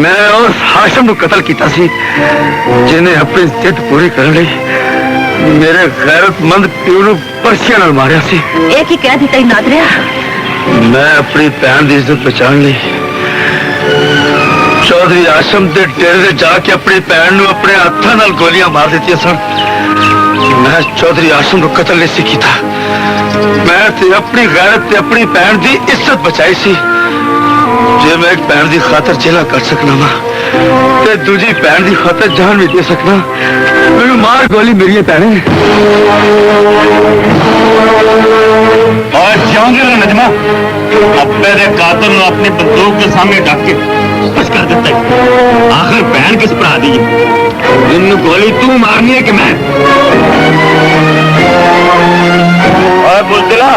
मैं उस हाशिम नूं कतल कीता सी जिन्हें अपनी जिद पूरी करने लई मेरे गैरतमंद प्यो नूं परसियां नाल मारिया सी। एक ही कह दिता ही नादरिया। मैं अपनी भैन की इज्जत बचाने लई चौधरी आशम के डेरे से जाके अपनी भैन नूं अपने हाथों नाल गोलियां मार दी सन। मैं चौधरी आशम को कतल नहीं किया। मैं ते अपनी गैरत ते अपनी भैन की इज्जत बचाई सी। जे मैं एक भैन की खातर जेला कर सकना वा ते दूजी भैन की खातर जान भी दे सकना। मेनू मार गोली मेरी भैने। और जाओगे ना नजमा, अब्बे दे कातिल नूं अपनी बंदूक के सामने ढक के बस कर देता है। आखिर बहन किस भरा दी है? इन्नू गोली तू मारनी है कि मैं? और बुलदिला,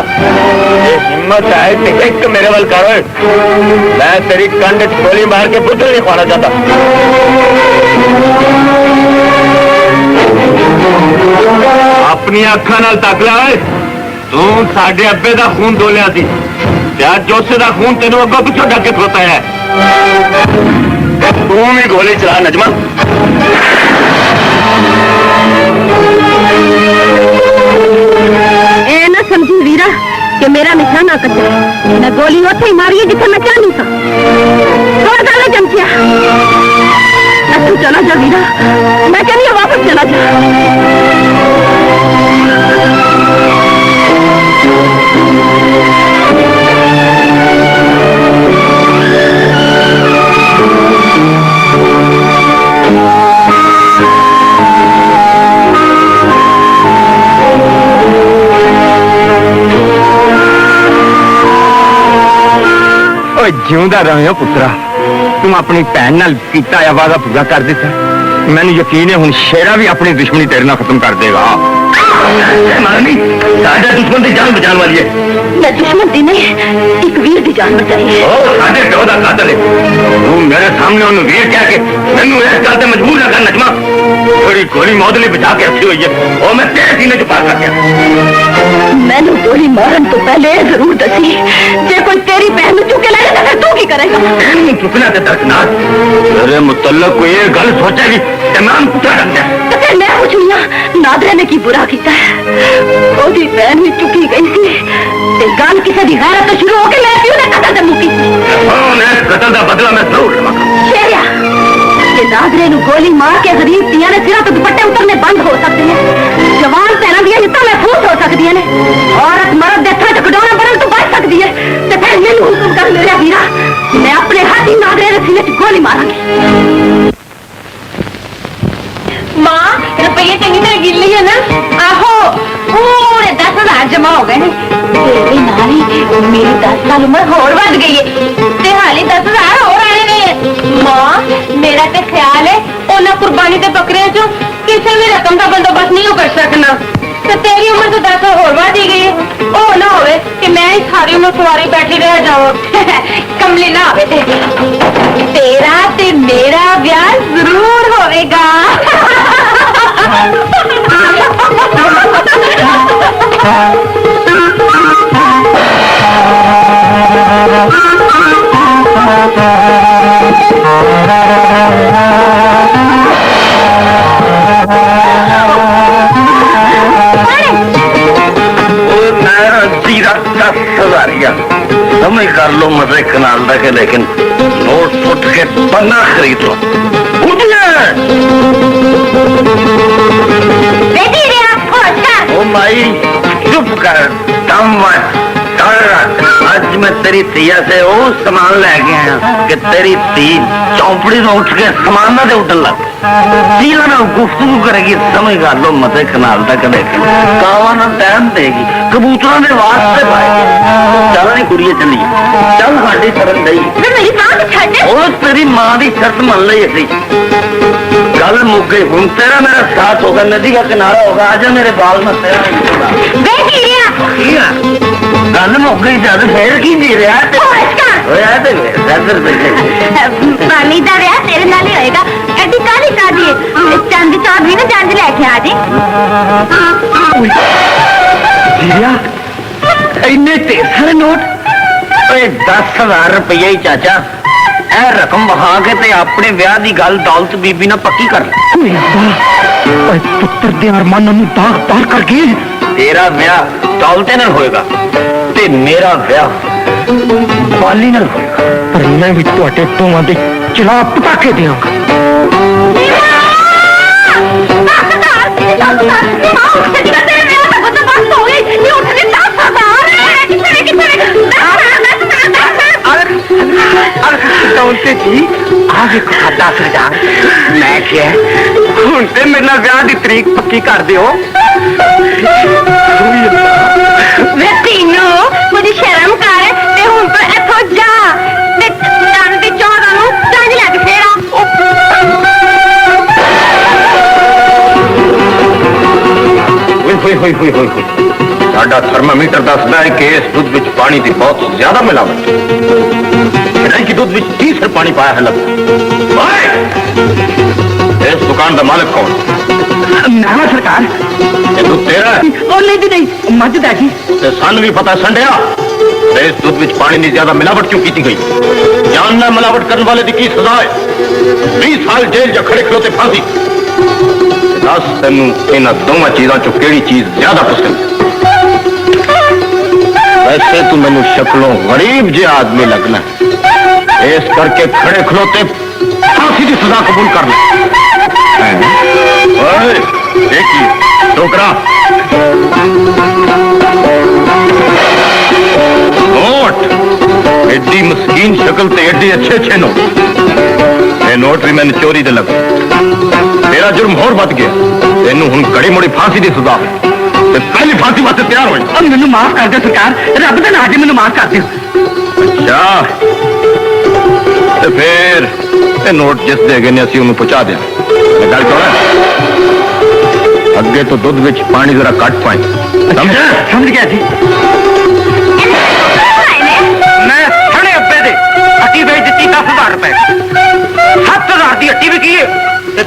ये हिम्मत है कि एक मेरे वाल करो। मैं तेरी कंध च गोली मार के बुद्धल नहीं खाना चाहता। अपनी अखां नाल तक ला। तू साडे अब्बे दा खून डोलिया सी ते अज उस दा खून तेनों अगों पिछों ढक के खलोता है। तू भी गोली चला नजमा। ए ना समझी वीरा कि मेरा निशाना कच्चा है। मैं गोली उथे ही मारी है जिथे मैं चाहनी था। थोड़ा ज्यादा चमचिया। तू चला जा वीरा, मैं कहनी हूं वापस चला जा। ਜਿਉਂਦਾ ਰਹਿਓ ਪੁੱਤਰਾ, ਤੂੰ ਆਪਣੀ ਭੈਣ ਨਾਲ ਕੀਤਾ ਆ ਵਾਅਦਾ ਪੂਰਾ ਕਰ ਦਿੱਤਾ। ਮੈਨੂੰ ਯਕੀਨ ਹੈ ਹੁਣ ਸ਼ੇਰਾ ਵੀ ਆਪਣੀ ਦੁਸ਼ਮਣੀ ਤੇਰੇ ਨਾਲ ਖਤਮ ਕਰ ਦੇਗਾ। मारनी साडा दुश्मन की जान बचाने वाली है। मैं दुश्मन दी नहीं, एक वीर की जान बचाई है। ओ साडे प्यो दा कातिल है। तू मेरे सामने उन्हें वीर कह के मैनू इस गल ते मजबूर ना कर नजमा। थोड़ी गोली मौत लिए बचा के रखी हुई है, और मैं तेरे सीने च पार कर दिया। मैनू गोली मारन तो पहले जरूर दसी जे कोई तेरी बहन नूं चुके ले जाए तो तू की करेगा? एनू चुकना ते दर्दनाक। तेरे मुतल्लक कोई ये गल सोचेगी ते मैं पुत्रा कर दिया। तो फिर मैं पूछूंगा नादरे ने की बुरा किया है? ओदी बहन भी चुकी गई सी ते गल किसी दी गैरत तो शुरू हो के मैं प्यो ने कतल ते मुकी सी। मैं कतल दा बदला मैं जरूर लवांगा। शेरिया, ये नादरे नूं गोली मार के गरीब दियां ने सिरा तो दुपट्टे उतरने बंद हो सकते हैं। जवान पैरों दियां हिस्सा महफूज हो सकती ने। औरत मर्द दे हत्थां च खडौना बनन तो बच सकती है। ते फिर मैनूं हुक्म कर मेरा वीरा, मैं अपने हाथ ही नादरे दे सीने च गोली मारांगी। मां, रुपये चंगी तरह गिन लिए ना? आहो, पूरे 10,000 जमा हो गए। तेरे नाल ही मेरी 10 साल उम्र होर बढ़ गई है ते हाली 10,000 होर आने ने। मां, मेरा ते ख्याल है उन्हां कुर्बानी दे बकरियां चों किसी भी रकम का बंदोबस्त नहीं कर सकना। ਤੇ ਤੇਰੀ ਉਮਰ ਤੋਂ 10 ਹੋਰ ਵਧੀ ਗਈ ਹੈ। ਉਹ ਨਾ ਹੋਵੇ ਕਿ ਮੈਂ ਹੀ ਸਾਰੀ ਉਮਰ ਕੁਆਰੀ ਬੈਠੀ ਰਹਿ ਜਾਵਾਂ। ਕਮਲੀ ਨਾ ਹੋਵੇ ਤੇਰਾ ਤੇ ਮੇਰਾ ਵਿਆਹ ਜ਼ਰੂਰ ਹੋਵੇਗਾ। समझ कर लो मजे कनाल का के, लेकिन नोट फुट के पन्ना खरीद लो। ओ माई चुप कर, दम मत कर। आज मैं तेरी तिया से वो सामान लेके आया कि तेरी ती चौपड़ी में उठ के सामान ना दे उठन लग तीला ना गुफ्तगू करेगी। समझ कर लो मते कनाल तक लेकिन कावा ना टाइम देगी, कबूतरों के वास्ते पाएगी। चल नहीं कुड़िए चलिए, चल साड़ी शरण दई। मेरी मां की छड़ ओ तेरी मां की शर्त मान ली असी। गल मुक गई, हूं तेरा मेरा साथ होगा, नदी का किनारा होगा। आजा मेरे बाल में तेरा गल मुक गई। जद फिर की जी रहा पानी का विआह तेरे नाल ही होएगा। एडी काली शादी है, चंद चौधरी ने जंज लेके आ जी। इन्ने ढेर सारे नोट। 10,000 रुपया ही चाचा, ए रकम वहा के ते अपने ब्याह की गल दौलत बीबी ना पक्की कर ले। पुत्र दे अरमानां नूं दाग पार कर गए। तेरा ब्याह दौलते नाल होएगा ते मेरा ब्याह बाली नाल होएगा। पर मैं भी तुहाडे दोवां दे चला पटाके देवांगा। दौलते जी आगे खादा सरदार, मैं क्या हुण ते मेरे नाल ब्याह दी तरीक पक्की कर दिओ। वे तीनों मुझे शर्म कर ते हुण तो इथों जा ते चंद दी 14 नूं जंज लग फेरा। साडा थर्मामीटर दसदा है कि इस दुध विच पानी की बहुत ज्यादा मिलावट है कि दुध विच 30 पानी पाया है लगता। इस दुकान का मालिक कौन? मैं सरकार। ये दूध तेरा है? ओ नहीं मज दा जी। ते सन भी पता संडिया ते इस दुध विच पानी की ज्यादा मिलावट क्यों की गई? जानना मिलावट करने वाले की सजा है 20 साल जेल या खड़े खलोते फांसी। दस तेनू इन दोवां चीजों चो केड़ी चीज ज्यादा पसंद? वैसे तू मैनू शक्लों गरीब जे आदमी लगना, इस करके खड़े खलोते फांसी की सजा कबूल कर ले। देखिए टोकरा नोट, एडी मस्कीन शक्ल ते एडी अच्छे नोट। ये नोट भी मैंने चोरी दे लगा। तेरा जुर्म होर बद गया, तेनू हुण कड़ी मुड़ी फांसी की सजा है। ते पहली फांसी वास्ते तैयार हो। मैनू माफ कर दे सरकार, रब दे नाम मैनू माफ कर दिओ। अच्छा ते फिर ये नोट जिस दे गए ने असीं उन्हें पहुंचा दिया। गल सुन, अगे तो दुध विच पानी जरा घट पाए, समझा? समझ गया जी। मैं सने अब्बे दे हट्टी बेच दी 10,000 रुपए, 7,000 की हट्टी भी की है,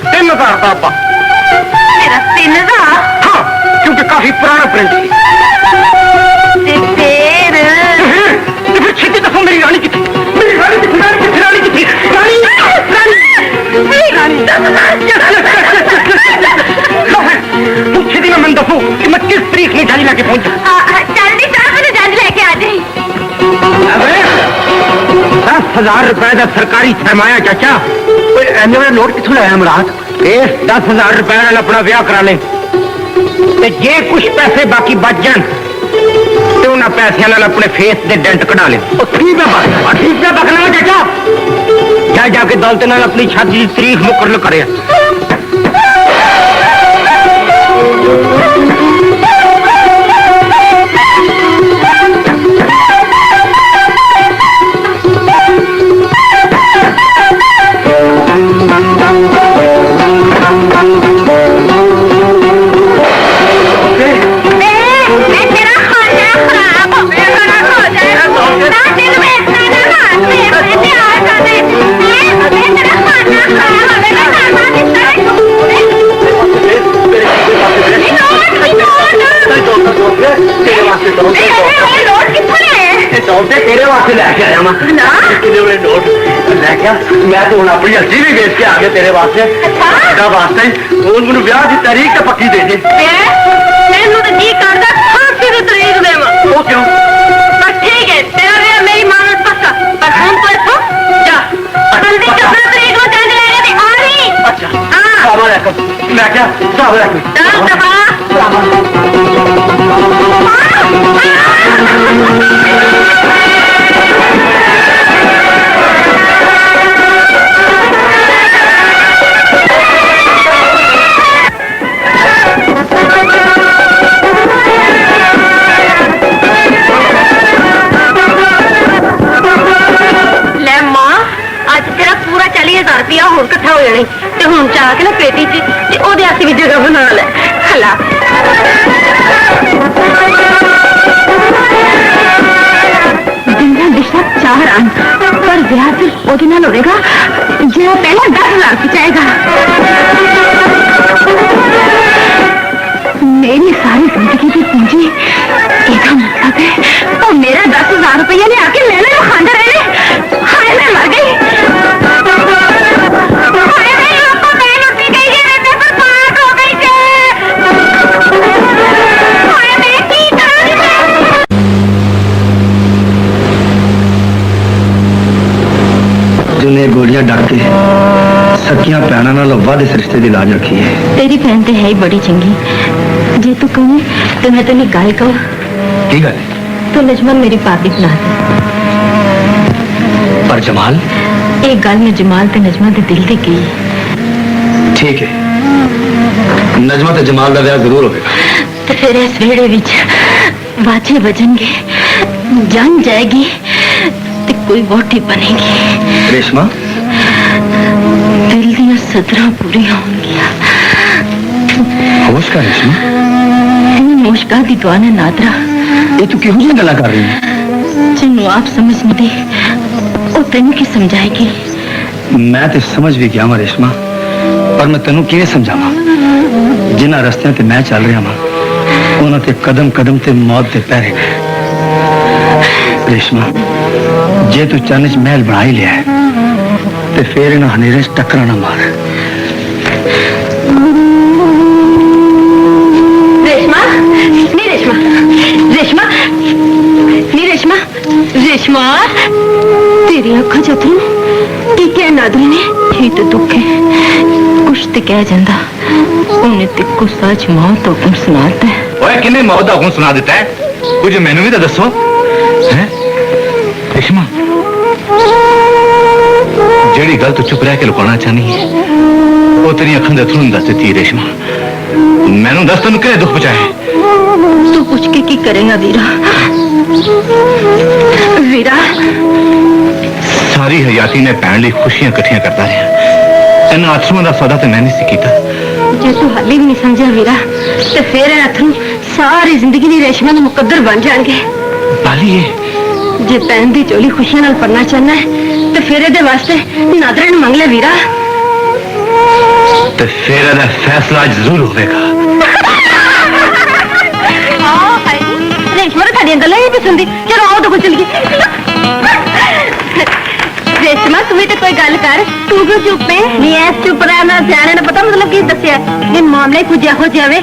3,000 का अब्बा। मेरा 3,000? हाँ, क्योंकि काफी पुराना प्रिंट है। फिर छेती दसो मेरी रानी कितनी? मेरी रानी कितनी? रानी कितनी? रानी छेती में मैं दसो कि मैं किस तरीक में जानी लाके पहुंचा। जल्दी साहब मुझे जंज लेके आ जाए। 10,000 रुपए का सरकारी सरमाया चाचा। एने वाला नोट किथों लाया मुराद? इस 10,000 रुपए नाल अपना ब्याह करा ले ते जे कुछ पैसे बाकी बच जान ते उन्हां पैसिਆਂ नाल अपने फेस दे डेंट कढा ले। ठीक है बखना चाचा, जाके दौलत नाल अपनी शादी की तारीख मुकर्रर करे। के आया मैं ना कितने बड़े नोट लैके मैं तो हूँ अपनी हस्ती भी बेच के आ गया तेरे वास्ते तेरा वास्ते हूँ मैंने ब्याह की तारीख तो पक्की दे दे मैनू तो जी करदा फांसी दी तरीक देवां वो क्यों पर ठीक है तेरा ब्याह मेरी मां नाल पक्का पर हुण परसों जा जल्दी कपड़ा तरीक नु चंद ले गए आ रही अच्छा हां साबर रख मैं क्या साबर रख चल दबा ਲੈ ਮਾਂ ਅੱਜ ਤੇਰਾ ਪੂਰਾ 40000 ਰੁਪਇਆ ਹੋਰ ਇਕੱਠਾ ਹੋ ਜਾਣਾ ਤੇ ਹੁਣ ਜਾ ਕੇ ਨਾ ਪੇਟੀ 'ਚ ਤੇ ਉਹਦੇ ਹੱਥ ਵੀ ਜਗ੍ਹਾ ਬਣਾ ਲੈ ਹਲਾ ਜਿੰਨਾ ਦਿਸ਼ਾ ਚਾਰ ਆਂ ਪਰ ਵਿਆਹ ਸਿਰਫ ਉਹਦੇ ਨਾਲ ਹੋਵੇਗਾ ਜਿਹੜਾ ਪਹਿਲਾਂ 10,000 ਪਹੁੰਚਾਏਗਾ मेरी सारी जिंदगी की पूंजी ਇਹਦਾ ਮਤਲਬ ਹੈ ਉਹ ਮੇਰਾ 10,000 ਰੁਪਇਆ ਲਿਆ ਕੇ ਲੈਣੇ ਨੂੰ ਖਾਂਦੇ ਰਹੇ ਹਾਏ ਮੈਂ ਮਰ ਗਈ ਹਾਏ ਮੈਂ ਲੋਕੋ ਮੈਂ ਲੁੱਟੀ ਗਈ ਜਿਵੇਂ ਤੇ ਬਰਬਾਦ ਹੋ ਗਈ ਜੇ ਹਾਏ ਮੈਂ ਕੀ ਕਰਾਂ ਜਿਹਨੇ ਗੋਲੀਆਂ ਡੱਕ ਕੇ ਸਕੀਆਂ ਭੈਣਾਂ ਨਾਲ ਵਾਧੇ ਰਿਸ਼ਤੇ ਦੀ ਲਾਜ ਰੱਖੀ ਹੈ ਤੇਰੀ ਭੈਣ ਤੇ ਹੈ ਹੀ ਬੜੀ ਚੰਗੀ ਜੇ ਤੂੰ ਕਹੇ ਤੇ ਮੈਂ ਤੈਨੂੰ ਗੱਲ ਕਹਾਂ ਕੀ ਗੱਲ ਤੂੰ ਨਜਮਨ ਮੇਰੀ ਪਾਪੀ ਬਣਾ ਦੇ ਪਰ ਜਮਾਲ ਇਹ ਗੱਲ ਮੈਂ ਜਮਾਲ ਤੇ ਨਜਮਾ ਦੇ ਦਿਲ ਦੀ ਕਹੀ ਠੀਕ ਹੈ ਨਜਮਾ ਤੇ ਜਮਾਲ ਦਾ ਵਿਆਹ ਜ਼ਰੂਰ ਹੋਵੇਗਾ ਤੇ ਫਿਰ ਇਸ ਵੇੜੇ ਵਿੱਚ ਬਾਜੇ ਵੱਜਣਗੇ ਜਾਨ ਜਾਏਗੀ ਤੇ ਕੋਈ ਵੋਟੀ ਬਣੇਗੀ ਰੇਸ਼ਮਾ ਦਿਲ ਦੀਆਂ ਸਦਰਾਂ ਪੂਰੀਆਂ ਹੋਣਗੀਆਂ ਹੋਸ਼ ਕਰ ਰੇਸ਼ਮਾ ਨਮਸਕਾਰ ਦੀ ਦੁਆ ਨੇ ਨਾਦਰਾ ਇਹ ਤੂੰ ਕਿਹੋ ਜਿਹੀਆਂ ਗੱਲਾਂ ਕਰ ਰਹੀ ਹੈ ਜਿਹਨੂੰ ਆਪ ਸਮਝ ਨਹੀਂ ਦੇ ਉਹ ਤੈਨੂੰ ਕੀ ਸਮਝਾਏਗੀ ਮੈਂ ਤੇ ਸਮਝ ਵੀ ਗਿਆ ਹਾਂ ਰੇਸ਼ਮਾ ਪਰ ਮੈਂ ਤੈਨੂੰ ਕਿਵੇਂ ਸਮਝਾਵਾਂ ਜਿਨ੍ਹਾਂ ਰਸਤਿਆਂ ਤੇ ਮੈਂ ਚੱਲ ਰਿਹਾ ਹਾਂ ਉਹਨਾਂ ਤੇ ਕਦਮ ਕਦਮ ਤੇ ਮੌਤ ਦੇ ਪਹਿਰੇ ਰੇਸ਼ਮਾ ਜੇ ਤੂੰ ਚੰਨ 'ਚ ਮਹਿਲ ਬਣਾ ਹੀ ਲਿਆ ਹੈ, ਤੇ ਫੇਰ ਇਹਨਾਂ ਹਨੇਰੇ 'ਚ ਟੱਕਰਾਂ ਨਾ ਮਾਰ रेशमा नहीं रेशमा रेशमा नहीं रेशमा रेशमा तेरी अखा चतरू की क्या नादरी ने ही तो दुख है कुछ तो कह जाता उन्हें ते को सच मौत तो हुक्म सुनाता है ओए किन्ने मौत दा हुक्म सुना दिता है कुछ मैनू भी तो दसो हैं रेशमा जेड़ी गल तू चुप रह के लुकाना चाहनी है वो तेरी अखां दे अथरू दस दित्ती रेशमा मैनू दस तेन कि दुख पहुंचाए तू पूछ के की करेगा वीरा वीरा सारी हयाती ने भैन लई खुशियां इकट्ठियां करता रहा इन अथरुआं दा सौदा ते मैं नहीं सी कीता जे तू हाली भी नहीं समझा वीरा तो फिर अथरू सारी जिंदगी दी रेशमा दे मुकद्दर बन जाएंगे बाली है जे भैन दी चोली खुशियां नाल पढ़ना चाहना है तो फिर ये वास्ते नादरा ने मंग ले वीरा तो फिर ਇਹਦਾ फैसला जरूर होगा रेशमा तो गल्लां ही पसंद चलो आओ तो चलिए रेशमा तू भी तो कोई गल कर तू क्यों चुप है नहीं ऐस चुप रहना सियाने ने पता मतलब की दसिया ये मामले कुछ ਇਹੋ ਜਿਹਾ ਵੇ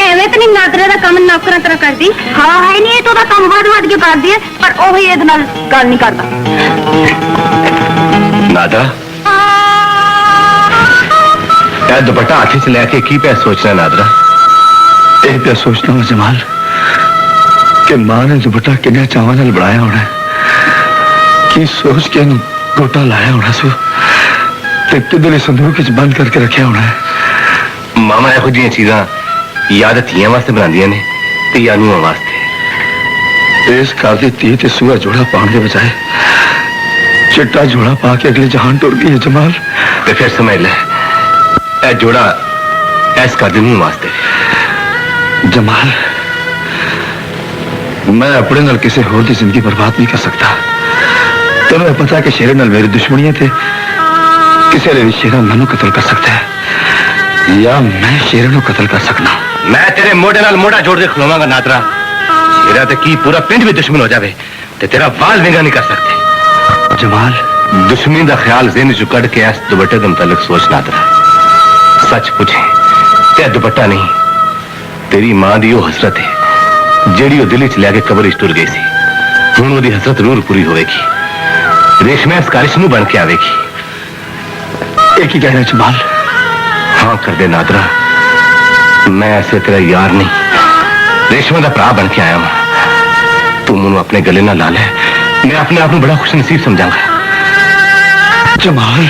ਐਵੇਂ ਤਾਂ ਨਹੀਂ ਨਾਦਰੇ ਦਾ ਕੰਮ ਨੌਕਰਾਂ ਤਰ੍ਹਾਂ ਕਰਦੀ ਹਾਂ ਹੈ ਨਹੀਂ ਇਹ ਤਾਂ ਉਹਦਾ ਕੰਮ ਵੱਧ ਕੇ ਕਰਦੀ ਹੈ ਪਰ ਉਹ ਹੀ ਇਹਦੇ ਨਾਲ ਗੱਲ ਨਹੀਂ ਕਰਦਾ नादरा यार दुपट्टा हाथी से लेके की पे सोचना नादरा ਇਹ ਪਿਆ ਸੋਚਦਾ ਹਾਂ ਜਮਾਲ ਕਿ ਮਾਂ ਨੇ ਦੁਪੱਟਾ ਕਿੰਨੇ ਚਾਵਾਂ ਨਾਲ ਬਣਾਇਆ ਹੋਣਾ ਕੀ ਸੋਚ ਕੇ ਇਹਨੂੰ ਗੋਟਾ ਲਾਇਆ ਹੋਣਾ ਸੋ ਤੇ ਕਿਧਰੇ ਸੰਦੂਕ ਵਿੱਚ ਬੰਦ ਕਰਕੇ ਰੱਖਿਆ ਹੋਣਾ मामा ਇਹੋ ਜਿਹੀਆਂ ਚੀਜ਼ਾਂ ਯਾਦ ਧੀਆਂ ਵਾਸਤੇ ਬਣਾਉਂਦੀਆਂ ਨੇ ਤੇ ਯਾਨੂਆਂ ਵਾਸਤੇ ਇਸ ਘਰ ਦੀ ਧੀ ਤੇ ਸੂਆ ਜੋੜਾ ਪਾਉਣ ਦੇ ਬਜਾਏ ਚਿੱਟਾ ਜੋੜਾ ਪਾ ਕੇ ਅਗਲੇ ਜਹਾਨ ਟੁਰ ਗਈ ਹੈ ਜਮਾਲ ਤੇ ਫਿਰ ਸਮਝ ਲੈ ਇਹ ਜੋੜਾ ਇਸ ਘਰ ਦੇ ਨਹੀਂ ਵਾਸਤੇ जमाल मैं अपने नाल किसी होर दी जिंदगी बर्बाद नहीं कर सकता तुम्हें पता है कि शेरे नाल मेरी दुश्मनियां थे किसी ने भी शेरा मैनू कत्ल कर सकता है या मैं शेरे नू कत्ल कर सकना मैं तेरे मोढ़े नाल मोढ़ा जोड़ के खलोवांगा नादरा शेरा ते की पूरा पिंड भी दुश्मन हो जावे ते तेरा वाल विंगा नहीं कर सकते जमाल दुश्मनी का ख्याल जेहन चु कढ़ के इस दुपट्टे के मुतालिक सोच नादरा सच पूछे ते दुपट्टा नहीं तेरी मां दी वो हसरत है जेड़ी वो दिल च लैके कबर च टुर गई सी हुण ओदी हसरत जरूर पूरी होवेगी रेशमा इस कारश नूं बन के आवेगी एक ही कहना जमाल हाँ कर दे नादरा मैं ऐसे तेरा यार नहीं रेशमा का भरा बन के आया वहां तू मैनू अपने गले ना ला ले मैं अपने आप को बड़ा खुश नसीब समझांगा जमाल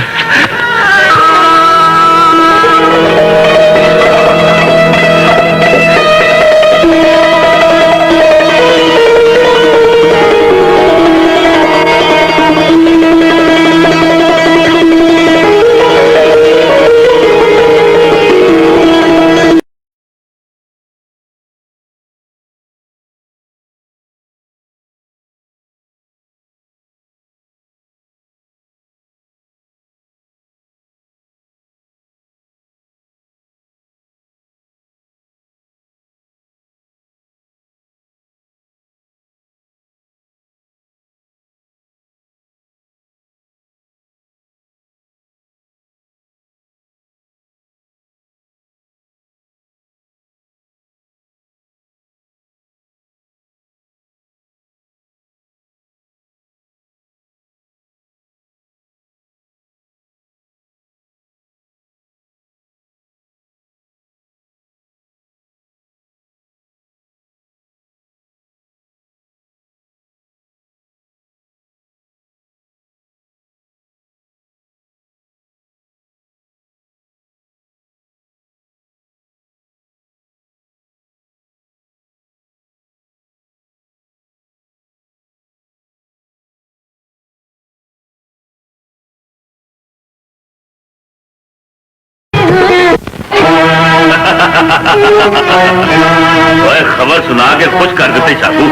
ओए खबर सुना के खुश कर देते चाकू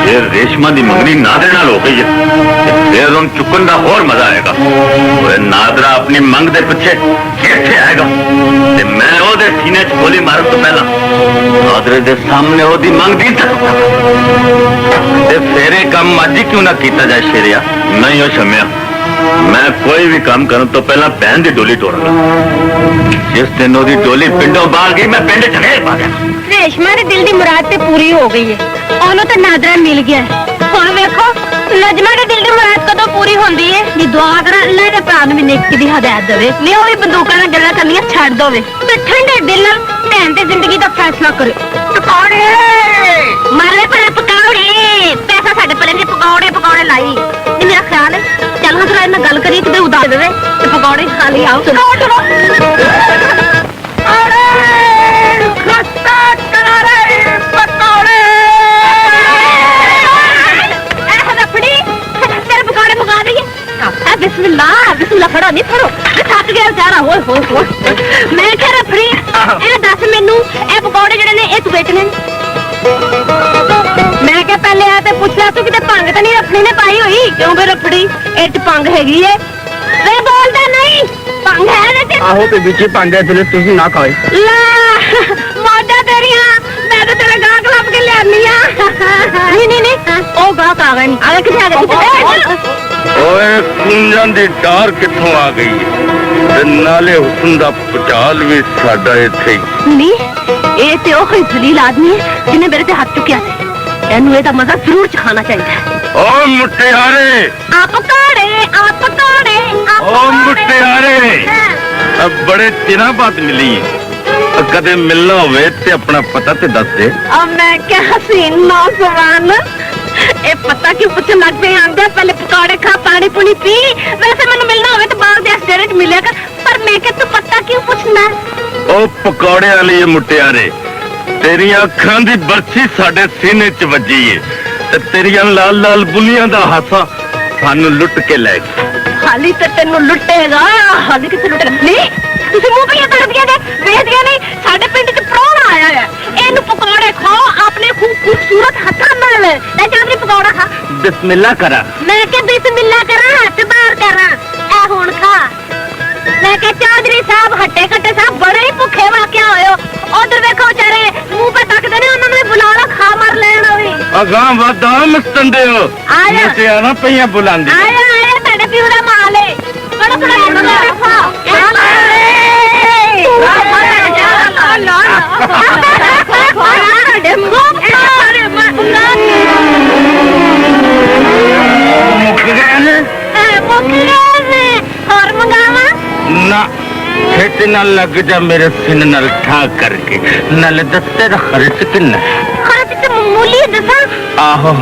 फिर रेशमा दी मंगनी नादरे नाल हो गई है ते फिर उन चुकन का और मजा आएगा ओए नादरा अपनी मंग दे पीछे कैसे आएगा ते मैं ओदे सीने च गोली मारन तो पहला नादरे दे सामने ओदी मंग दी तक ते फेरे काम अज ही क्यों ना कीता जाए शेरिया नहीं हो शमिया मैं कोई भी काम करूं तो पहला बहन की डोली तोड़ूंगा जिस दिन ओदी डोली पिंडों बाहर गई मैं पिंड चढ़ेल पा गया रेशमा ਦੇ ਦਿਲ ਦੀ ਮੁਰਾਦ ਤੇ ਪੂਰੀ ਹੋ ਗਈ ਹੈ ਉਹਨੂੰ ਤਾਂ ਨਾਦਰਾ ਮਿਲ ਗਿਆ ਹੁਣ ਵੇਖੋ ਨਜਮਾ ਦੇ ਦਿਲ ਦੀ ਮੁਰਾਦ ਕਦੋਂ ਪੂਰੀ ਹੁੰਦੀ ਹੈ ਜੀ ਦੁਆ ਕਰਾਂ ਅੱਲਾਹ ਦੇ ਭਰਾ ਨੂੰ ਵੀ ਨੇਕੀ ਦੀ ਹਦਾਇਤ ਦੇਵੇ ਨਹੀਂ ਉਹ ਵੀ ਬੰਦੂਕਾਂ ਨਾਲ ਗੱਲਾਂ ਕਰਨੀਆਂ ਛੱਡ ਦੋਵੇ ਤੇ ਠੰਡੇ ਦਿਲ ਨਾਲ ਭੈਣ ਦੀ ਜ਼ਿੰਦਗੀ ਦਾ ਫੈਸਲਾ ਕਰੇ ਪਕੌੜੇ ਮਾਰੇ ਪਰ ਪਕੌੜੇ ਪੈਸਾ ਸਾਡੇ ਪਲੇ ਦੇ ਪਕੌੜੇ ਲਾਈ ਇਹ ਮੇਰਾ ਖਿਆਲ ਹੈ ਚੱਲ ਹਾਂ ਜਰਾ ਇਹਨਾਂ ਗੱਲ ਕਰੀ ਕਿਤੇ ਉਡਾ ਦੇਵੇ ਤੇ ਪਕੌੜੇ ਖਾ ਲਈ ਆਓ ਚਲੋ बिस्मिल्लाह फड़ो नहीं फड़ो थक गया बेचारा होए होए होए मैं क्या रफड़ी ए दस मेनू ए पकौड़े जड़े ने एक बेचने मैं क्या पहले आ ते पूछ ला तू किते भंग तो नहीं रफड़ी ने पाई हुई क्यों बे रफड़ी ए च भंग हैगी है वे बोलदा नहीं भंग है ना ते आहो ते विच भंग है फिर तुसी ना खाओ ला मौजा तेरियां मैं तो तेरा गाहक लब के लियानी आ नहीं ओ गाहक आ गए नहीं आगे किथे आ गए ओए कुंजन दी डार कित्थों आ गई है ते नाले हुस्न दा पचाल भी साडा इत्थे ही नहीं ये ते ओह जलील आदमी है जिन्हें मेरे से हाथ चुकिया थे एनू एदा मजा जरूर चखाना चाहिए ओ मुटियारे आप पकौड़े ओ मुटियारे अब बड़े चिरा बाद मिली है कदे मिलना होवे ते अपना पता ते दस दे अब मैं क्या हसीन नौजवान ए पता क्यों पूछन लग पे आंदे पहले पकौड़े खा पानी पुनी पी वैसे मैंने मिलना होवे तो बाग दे डेरे च मिलिया कर पर मैं के तू पता क्यों पूछना ओ पकौड़े वाली मुटियारे तेरी अखां दी बरछी साडे सीने च वजी है ते तेरियां लाल लाल बुलियां दा हासा सानू लुट के ले गया हाली ते तेनू लुटेगा हाली किथे लुटेगा नहीं तुसी मुंह पे कर दिया वेच गया नहीं साडे पिंड च प्राहुणा आया है एनू पकौड़े खाओ अपने खूबसूरत हत्थां नाल ले जाके पकौड़ा खा बिस्मिल्लाह करा मैं के बिस्मिल्लाह करा हथ बाहर करा ए हुण खा मैं के चौधरी साहब हट्टे कट्टे साहब बड़े ही भुखे वाक्या होयो उधर देखो बेचारे मुंह पे तकदे ने उन्होंने बुला लो खा मर लेना भी अगां वादा मस्तंदे हो आया मुटियारा पईयां बुलांदी आया और मंगावा ना खेत न लग जा मेरे सिन नल ठा करके नल दस्ते दा खर्च किन्ना खर्च तो मामूली है दसा आहो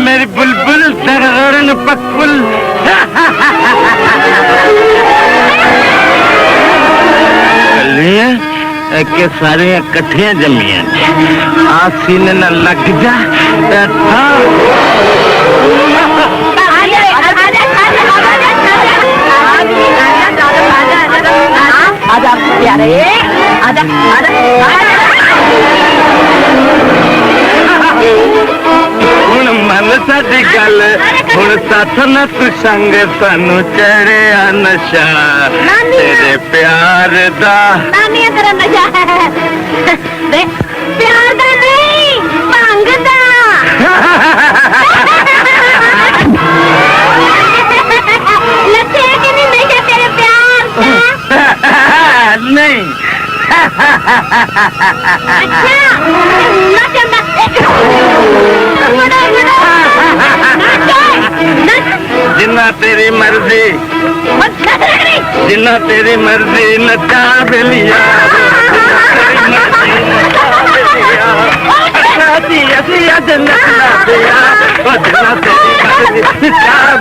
मेरी बुलबुल सरगरन पक्कुल के सारे कट्ठियां जमियां आ सीने न लग जा आजा प्यारे आजा ਹੁਣ ਮਨ ਸਾਡੀ ਗੱਲ ਹੁਣ ਸਾਥ ਨਾ ਤੂੰ ਸੰਗ ਸਾਨੂੰ ਚੜਿਆ ਨਸ਼ਾ ਤੇਰੇ ਪਿਆਰ ਦਾ नानी तेरा नशा है देख प्यार दा नहीं भंग दा लगे कि नहीं नशा तेरे प्यार का नहीं अच्छा ना चंदा जिन्ना तेरी मर्जी जिन्ना तेरी मर्जी नचा बेलिया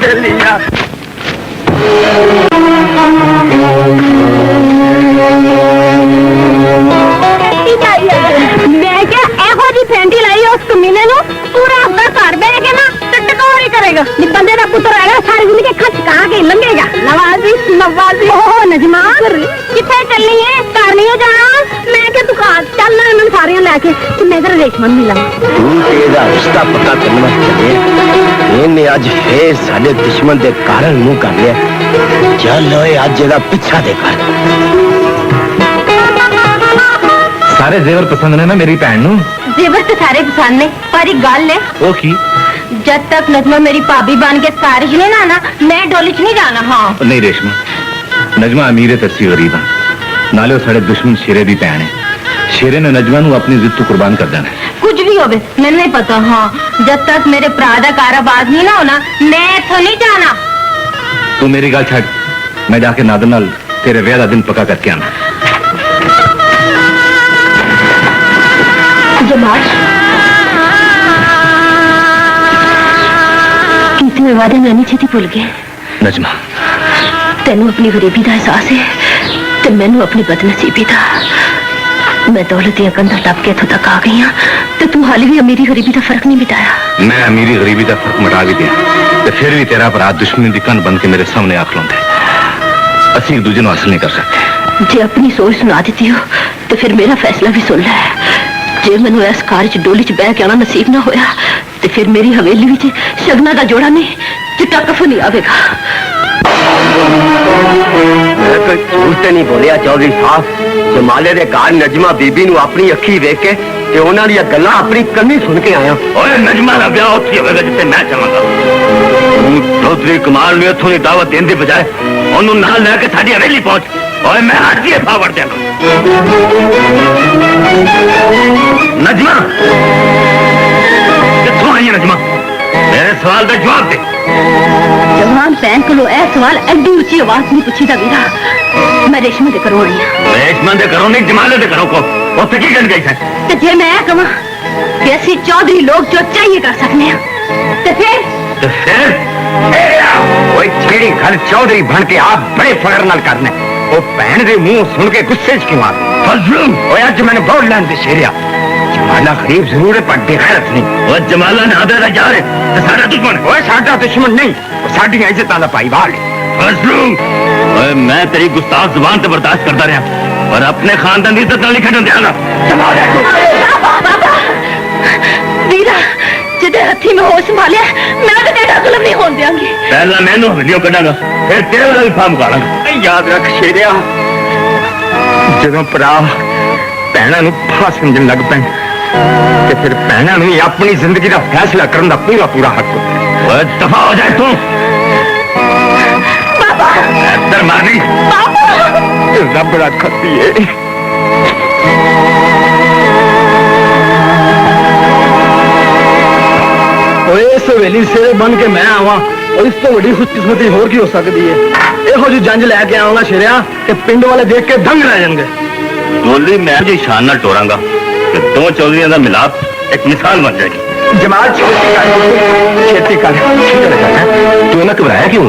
बेलिया मैं क्या एहो जी फैंटी लाई उस कमीने नु पूरा हफ्ता घर बैठ के ना टटकाव नहीं करेगा नी बंदे दा पुत्र आएगा सारी जिंदगी खच कहा के लंघेगा नवाजी ओह नजमा किथे चलनी है घर नहीं जाना मैं क्या तू खा चल ना इन सारे लेके ते मैं तेरा रेशमन मिला तू तेरा रिश्ता पक्का करना चाहिए इन्हें अज फिर साडे दुश्मन दे कारण मुंह कर लिया चल ओए अज जेदा पिछा दे कर सारे जेवर पसंद ने ना मेरी भैन नू जेवर तो सारे पसंद ने पर एक गल है वो की जब तक नजमा मेरी भाभी बन के सारे च नहीं ना आना मैं डोली च नहीं जाना हाँ नहीं रेशमा नजमा अमीर है तरसी गरीब है नाले साढ़े दुश्मन शेरे दी भैन है शेरे ने नजमा नू अपनी जिद तो कुर्बान कर देना कुछ भी होवे मैंने नहीं पता हाँ जब तक मेरे भरा दा कारोबार नहीं ना होना मैं इथों नहीं जाना तू मेरी गल छड़ मैं जाके नादर नाल तेरे विआह दा दिन पक्का करके आना जमाल कीते हुए वादे मैं नहीं छेती भुल गए नजमा तेनू अपनी गरीबी का एहसास है ते मैनू अपनी बदनसीबी का मैं दौलत दियां कंधां टप के इत्थों तक आ गई हाँ ते तू हाली भी अमीरी गरीबी का फर्क नहीं मिटाया मैं अमीरी गरीबी का फर्क मिटा भी दिया ते फिर भी तेरा भरा दुश्मनी दी कंध बन के मेरे सामने आख लौंदा है असीं एक दूजे नूं हासिल नहीं कर सकते जे अपनी सोच सुना देती हो तो फिर मेरा फैसला भी सुन लै जे मैनू इस कार च डोली च बह के आना नसीब ना होया तो फिर मेरी हवेली विच शगना का जोड़ा नहीं चिट्टा कफन नहीं आवेगा मैं कोई झूठ नहीं बोलिया चौधरी साहब जमाले दे घर नजमा बीबी नू अपनी अखी वेख के ते उन्हां दी गल्लां अपनी कन्नी सुन के आया ओए नजमा दा ब्याह उत्थे होवेगा जिथे मैं चाहांगा तू चौधरी कमाल ने इत्थों दी दावत देने दी बजाय ओनू नाल लेके साडी हवेली पहुंच ओए मैं आज ही फावड़ देना नजमा कित्थों आई है नजमा मेरे सवाल का जवाब दे जवान भैन को सवाल एडी उची आवाज नहीं पूछी था वीरा मैं रेशमा दे घरों आई हाँ रेशमा दे घरों नहीं जमाले दे घरों को उत्थे की गल गई है ते जे मैं कहां कि असीं चौधरी लोग जो चाहिए कर सकते हैं ते फिर ओए छेड़ी गल चौधरी बन के आप बड़े फकर नाल करना वो भैन दे मुंह सुन के गुस्से च क्यों आ फजलूम ओए अज मैंने बोल लैन दे शेरिया जमाला गरीब जरूर है पर बेगैरत नहीं वो जमाला ने आदे जा रहे ते साडा दुश्मन ओए साडा दुश्मन नहीं साडी इज्जतां दा भाईवाल फजलूम ओए मैं तेरी गुस्ताख जुबान से बर्दाश्त करता रहा पर अपने खानदान की इज्जत नाल नहीं खड़न देगा वीरा जिदे हथी में होश संभालिया मैं तो तेरा जुल्म नहीं होने देंगी पहला मैनू हवेलियों कढ़ांगा फिर तेरे वाला भी फार्म काढ़ांगा याद रख शेरिया ਜਦੋਂ ਭਰਾ ਭੈਣਾਂ ਨੂੰ ਫਾ ਸਮਝਣ ਲੱਗ ਪੈਣ ਤੇ ਫਿਰ ਭੈਣਾਂ ਨੂੰ ਆਪਣੀ ਜ਼ਿੰਦਗੀ ਦਾ ਫੈਸਲਾ ਕਰਨ ਦਾ ਪੂਰਾ ਪੂਰਾ ਹੱਕ ਹੁੰਦਾ ओए दफा हो जाए तू पापा इधर मारनी पापा ਰੱਬ ਦਾ ਖੱਤੀਏ ਓਏ ਇਸ ਹਵੇਲੀ ਸਿਰੇ ਬਣ ਕੇ ਮੈਂ ਆਵਾਂ ਔਰ ਇਸ ਤੋਂ ਵੱਡੀ ਖੁਸ਼ਕਿਸਮਤੀ ਹੋਰ ਕੀ ਹੋ ਸਕਦੀ ਹੈ ਇਹੋ ਜਿਹੀ ਜੰਜ ਲੈ ਕੇ ਆਵਾਂਗਾ ਸ਼ੇਰਿਆ ਕਿ ਪਿੰਡ ਵਾਲੇ ਦੇਖ ਕੇ ਦੰਗ ਰਹਿ ਜਾਣਗੇ गोली मैं जी शान नाल टोरांगा कि दो चौधरियों का मिलाप एक मिसाल बन जाएगी ਜਮਾਲ ਛੇਤੀ ਕਰ तू इन्ना घबराया क्यों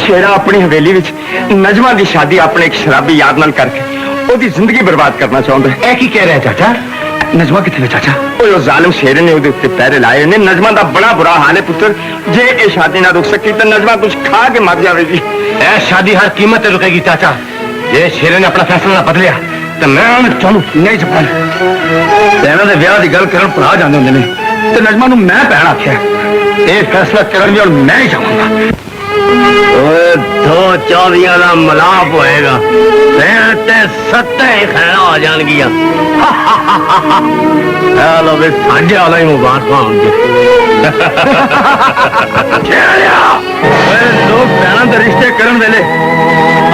ਸ਼ੇਰਾ ਆਪਣੀ ਹਵੇਲੀ ਵਿੱਚ ਨਜਮਾ ਦੀ ਸ਼ਾਦੀ ਆਪਣੇ ਇੱਕ ਸ਼ਰਾਬੀ ਯਾਦ ਨਾਲ ਕਰਕੇ ਉਹਦੀ ਜ਼ਿੰਦਗੀ ਬਰਬਾਦ ਕਰਨਾ ਚਾਹੁੰਦਾ ਹੈ ए की कह रहा है चाचा नजमा कितने चाचा ਓਏ ਉਹ ਜ਼ਾਲਮ ਸ਼ੇਰ ਨੇ ਉਹਦੇ ਉੱਤੇ ਪੈਰੇ ਲਾਏ ਨੇ ਨਜਮਾ ਦਾ ਬੜਾ ਬੁਰਾ ਹਾਲ ਹੈ ਪੁੱਤਰ ਜੇ ਇਹ ਸ਼ਾਦੀ ਨਾ ਰੁਕ ਸਕੀ ਤਾਂ ਨਜਮਾ ਕੁਝ ਖਾ ਕੇ ਮਰ ਜਾਵੇਗੀ ए शादी हर कीमत पे रुकेगी चाचा जे शेरे ने अपना फैसला ना बदलिया तो मैं चाहूँ ਨਹੀਂ ਜਪਾਲ ਭੈਣਾਂ ਦੇ ਵਿਆਹ ਦੀ ਗੱਲ ਕਰਨ ਭਰਾ ਜਾਂਦੇ ਹੁੰਦੇ ਨੇ ਤੇ ਨਜਮਾ ਨੂੰ ਮੈਂ ਭੈਣ ਆਖਿਆ ਇਹ ਫੈਸਲਾ ਕਰਨ ਵੀ ਹੁਣ ਮੈਂ ਹੀ ਜਾਵਾਂਗਾ ओए दो चौधरियों का मिलाप होएगा फिर ते सत्ते ही खैरा हो जाएंगियां हेलो वे साढ़े वाला ही मुबारक होंगे ਲੋਕ ਭੈਣਾਂ ਦੇ ਰਿਸ਼ਤੇ ਕਰਨ ਵੇਲੇ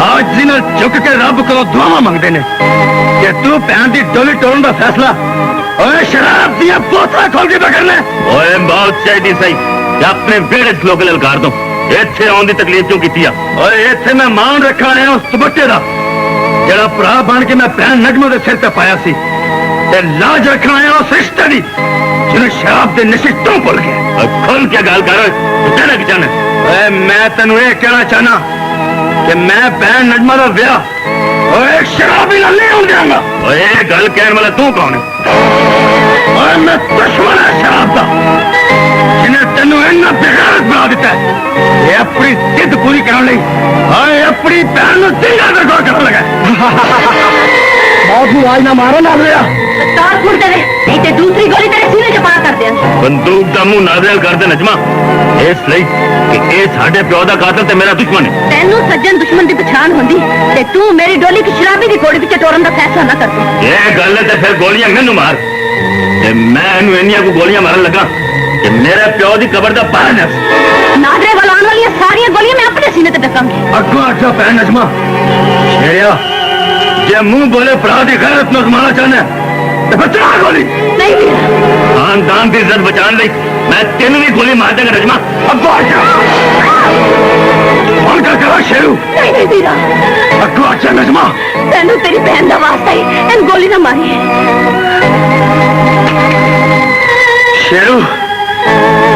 ਅੱਜ ਦਿਨ ਝੁੱਕ ਕੇ ਰੱਬ ਕੋਲੋਂ ਦੁਆਵਾਂ ਮੰਗਦੇ ਨੇ ਕਿ ਤੂੰ ਭੈਣ ਦੀ ਡੋਲੀ ਤੋੜਨ ਦਾ ਫੈਸਲਾ ਓਏ ਸ਼ਰਾਬ ਦੀਆਂ ਬੋਤਲਾਂ ਖੋਲ ਕੇ ਬਗਰਨਾ ओए बहुत चाहिए सही कि अपने बेड़े च लोग ललकार दो ਇੱਥੇ ਆਉਣ ਦੀ ਤਕਲੀਫ ਕਿਉਂ ਕੀਤੀ ਆ ਓਏ ਇੱਥੇ ਮੈਂ ਮਾਣ ਰੱਖਾ ਰਿਹਾ ਉਸ ਦੁਪੱਟੇ ਦਾ ਜਿਹੜਾ ਭਰਾ ਬਣ ਕੇ ਮੈਂ ਭੈਣ ਨਗਮਾ ਦੇ ਸਿਰ ਤੇ ਪਾਇਆ ਸੀ ਤੇ ਲਾਜ ਰੱਖਣਾ ਹੈ ਉਸ ਰਿਸ਼ਤੇ ਦੀ ਜਿਹਨੂੰ ਸ਼ਰਾਬ ਦੇ ਨਸ਼ੇ ਤੋਂ ਭੁੱਲ ਗਿਆ ਖੁੱਲ ਕੇ ਗੱਲ ਕਰ ਤੂੰ ਕਹਿਣਾ ਕੀ ਚਾਹਨਾ ਓਏ ਮੈਂ ਤੈਨੂੰ ਇਹ ਕਹਿਣਾ ਚਾਹਨਾ ਕਿ ਮੈਂ ਭੈਣ ਨਗਮਾ ਦਾ ਵਿਆਹ ਓਏ ਸ਼ਰਾਬੀ ਨਾਲ ਨਹੀਂ ਹੋਣ ਦਿਆਂਗਾ ਓਏ ਇਹ ਗੱਲ ਕਹਿਣ ਵਾਲਾ ਤੂੰ ਕੌਣ ਹੈ ਓਏ ਮੈਂ ਦੁਸ਼ਮਣ ਹਾਂ ਸ਼ਰਾਬ ਦਾ ਜਿਹਨੇ ਤੈਨੂੰ ਇੰਨਾ ਬੇਗਾਰਤ ਬਣਾ ਦਿੱਤਾ ਹੈ। ਇਹ ਆਪਣੀ ਜਿੱਦ ਪੂਰੀ ਕਰਨ ਲਈ ਓਏ ਆਪਣੀ ਭੈਣ ਨੂੰ ਸਿੰਘਾਂ ਦੇ ਕੋਲ ਕਰਨ ਲੱਗਾ ਬਹੁਤ ਨੂੰ ਆਜ ਨਾ ਮਾਰੋ ਨਾ ਲਿਆ तार फुट दे नहीं ते दूसरी गोली तेरे सीने च पार कर देंगे ਬੰਦੂਕ ਦਾ ਮੂੰਹ ਨਾਜ਼ਲ ਕਰ ਦੇ ਨਜਮਾ ਇਸ ਲਈ ਕਿ ਇਹ ਸਾਡੇ ਪਿਓ ਦਾ ਕਾਤਲ ਤੇ ਮੇਰਾ ਦੁਸ਼ਮਣ ਹੈ तेनू सज्जन दुश्मन की पछाण होंदी ते तू मेरी डोली की शराबी की घोड़ी पिछे टोरन का फैसला ना कर तू ਇਹ ਗੱਲ ਹੈ ਤੇ ਫਿਰ ਗੋਲੀਆਂ ਮੈਨੂੰ ਮਾਰ ਤੇ ਮੈਂ ਇਹਨੂੰ ਇੰਨੀਆਂ ਕੋ ਗੋਲੀਆਂ ਮਾਰਨ ਲੱਗਾ ਕਿ ਮੇਰੇ ਪਿਓ ਦੀ ਕਬਰ ਦਾ ਪਾਰ ਨਾ नादरे वाल आने वाली सारी गोलियां मैं अपने सीने ते डकांगी ਅੱਗੋਂ ਅੱਛਾ ਭੈਣ ਨਜਮਾ ਸ਼ੇਰਿਆ ਜੇ ਮੂੰਹ ਬੋਲੇ ਭਰਾ ਦੀ ਗੈਰਤ ਨੂੰ ਜ਼ਮਾਨਾ ਚਾਹਨਾ ਤੇ ਫਿਰ ਚਲਾ ਗੋਲੀ नहीं वीरा ਖਾਨਦਾਨ ਦੀ ਇੱਜ਼ਤ ਬਚਾਉਣ ਲਈ ਮੈਂ ਤੈਨੂੰ ਵੀ ਗੋਲੀ ਮਾਰ ਦਾਂਗਾ ਨਜਮਾ ਅੱਗੋਂ ਅੱਛਾ ਹੁਣ ਕਾ ਕਰਾ ਸ਼ੇਰੂ नहीं नहीं वीरा ਅੱਗੋਂ ਅੱਛਾ ਨਜਮਾ तेनू तेरी बहन का वास्ता ही इन गोली ना मारी ਸ਼ੇਰੂ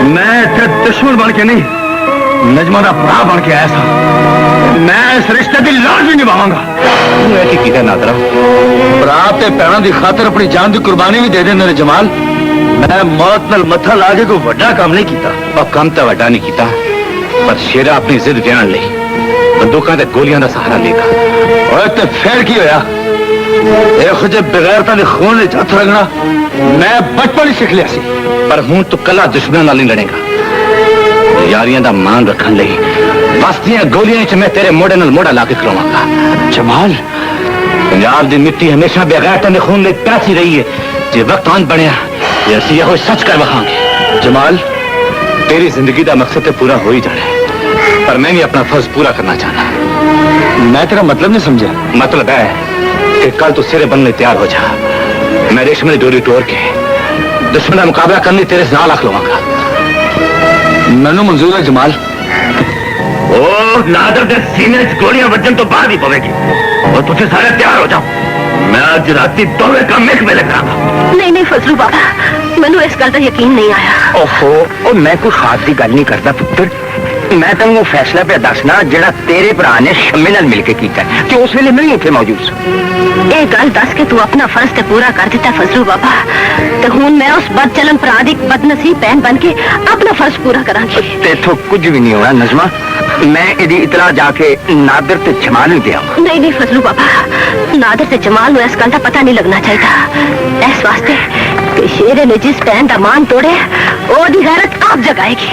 ਮੈਂ ਇੱਥੇ ਦੁਸ਼ਮਣ ਬਣ ਕੇ ਨਹੀਂ ਨਜਮਾ ਦਾ ਭਰਾ ਬਣ ਕੇ ਆਇਆ ਸਾਂ ਮੈਂ ਇਸ ਰਿਸ਼ਤੇ ਦੀ ਲਾਜ ਵੀ ਨਿਭਾਵਾਂਗਾ तू ऐसी की नादरा ਭਰਾ ਤੇ ਭੈਣਾਂ ਦੀ ਖਾਤਰ ਆਪਣੀ ਜਾਨ ਦੀ ਕੁਰਬਾਨੀ ਵੀ ਦੇ ਦਿੰਦੇ ਨੇ ਜਮਾਲ ਮੈਂ ਮੌਤ ਨਾਲ ਮੱਥਾ ਲਾ ਕੇ ਕੋਈ ਵੱਡਾ ਕੰਮ ਨਹੀਂ ਕੀਤਾ और कम तो वड्डा नहीं किया पर शेरा अपनी जिद जान ली बंदूकों ते गोलियां का सहारा लेगा ਓਏ ਤੇ ਫੇਰ ਕੀ ਹੋਇਆ ਇਹੋ ਜਿਹੇ ਬਗੈਰਤਾਂ ਦੇ ਖੂਨ ਵਿੱਚ ਹੱਥ ਰਗਣਾ ਮੈਂ ਬਚਪਨ ਹੀ ਸਿੱਖ ਲਿਆ ਸੀ पर हूं तू कला दुश्मन नाल नहीं लड़ेगा यारियां दा मान रखन लई बस्तियां गोलियां च मैं तेरे मोड़े नाल मोड़ा ला के खलोवांगा ਜਮਾਲ पंजाब दी मिट्टी हमेशा बेगैरतां दे खून में प्यासी रही है जे वक्त आन बनया ते असीं यहो सच कर वखांगे जमाल तेरी जिंदगी का मकसद तो पूरा हो ही जाना है पर मैं भी अपना फर्ज पूरा करना चाहता मैं तेरा मतलब नहीं समझा मतलब है कि कल तू सिरे बनने तैयार हो जा मैं रेशम की डोरी तोड़ के दुश्मन का मुकाबला करने तेरे से नाल रख लवांगा मैनू मंजूर है जमाल ਉਹ ਨਾਦਰ ਦੇ ਸੀਨੇ 'ਚ ਗੋਲੀਆਂ ਵੱਜਣ ਤੋਂ ਬਾਅਦ ਹੀ ਪਵੇਗੀ और ਤੁਸੀਂ ਸਾਰੇ ਤਿਆਰ ਹੋ ਜਾਓ ਮੈਂ ਅੱਜ ਰਾਤੀ ਦੋਵੇਂ ਕੰਮ ਇੱਕ ਵੇਲੇ ਕਰਾਂਗਾ नहीं नहीं फजलू बाबा मैनू इस गल का यकीन नहीं आया ਓਹੋ ਉਹ ਮੈਂ ਕੋਈ ਖਾਸ ਦੀ ਗੱਲ ਨਹੀਂ ਕਰਦਾ ਪੁੱਤਰ ਮੈਂ ਤੈਨੂੰ ਉਹ ਫੈਸਲਾ ਪਿਆ ਦੱਸਣਾ ਜਿਹੜਾ ਤੇਰੇ ਭਰਾ ਨੇ ਸ਼ਮੇ ਨਾਲ ਮਿਲ ਕੇ ਕੀਤਾ ਕਿ ਉਸ ਵੇਲੇ ਮੈਂ ਵੀ ਉੱਥੇ ਮੌਜੂਦ ਸੀ ਇਹ ਗੱਲ ਦੱਸ ਕੇ ਤੂੰ ਆਪਣਾ ਫਰਜ਼ ਤੇ ਪੂਰਾ ਕਰ ਦਿੱਤਾ ਫਜ਼ਲੂ ਬਾਬਾ ਤੇ ਹੁਣ ਮੈਂ ਉਸ ਬਦਚਲਨ ਭਰਾ ਦੀ ਬਦਨਸੀਬ ਭੈਣ ਬਣ ਕੇ ਆਪਣਾ ਫਰਜ਼ ਪੂਰਾ ਕਰਾਂਗੀ ਤੇਥੋਂ ਕੁਝ ਵੀ ਨਹੀਂ ਹੋਣਾ ਨਜ਼ਮਾ ਮੈਂ ਇਹਦੀ ਇਤਲਾ ਜਾ ਕੇ ਨਾਦਰ ਤੇ ਜਮਾਲ ਨੂੰ ਦਿਆਂਗਾ नहीं नहीं फजलू बाबा नादर से जमाल में इस गल का पता नहीं लगना चाहिए। इस वास्ते कि शेरे ने जिस भैन का मान तोड़े ओदी गैरत आप जगाएगी।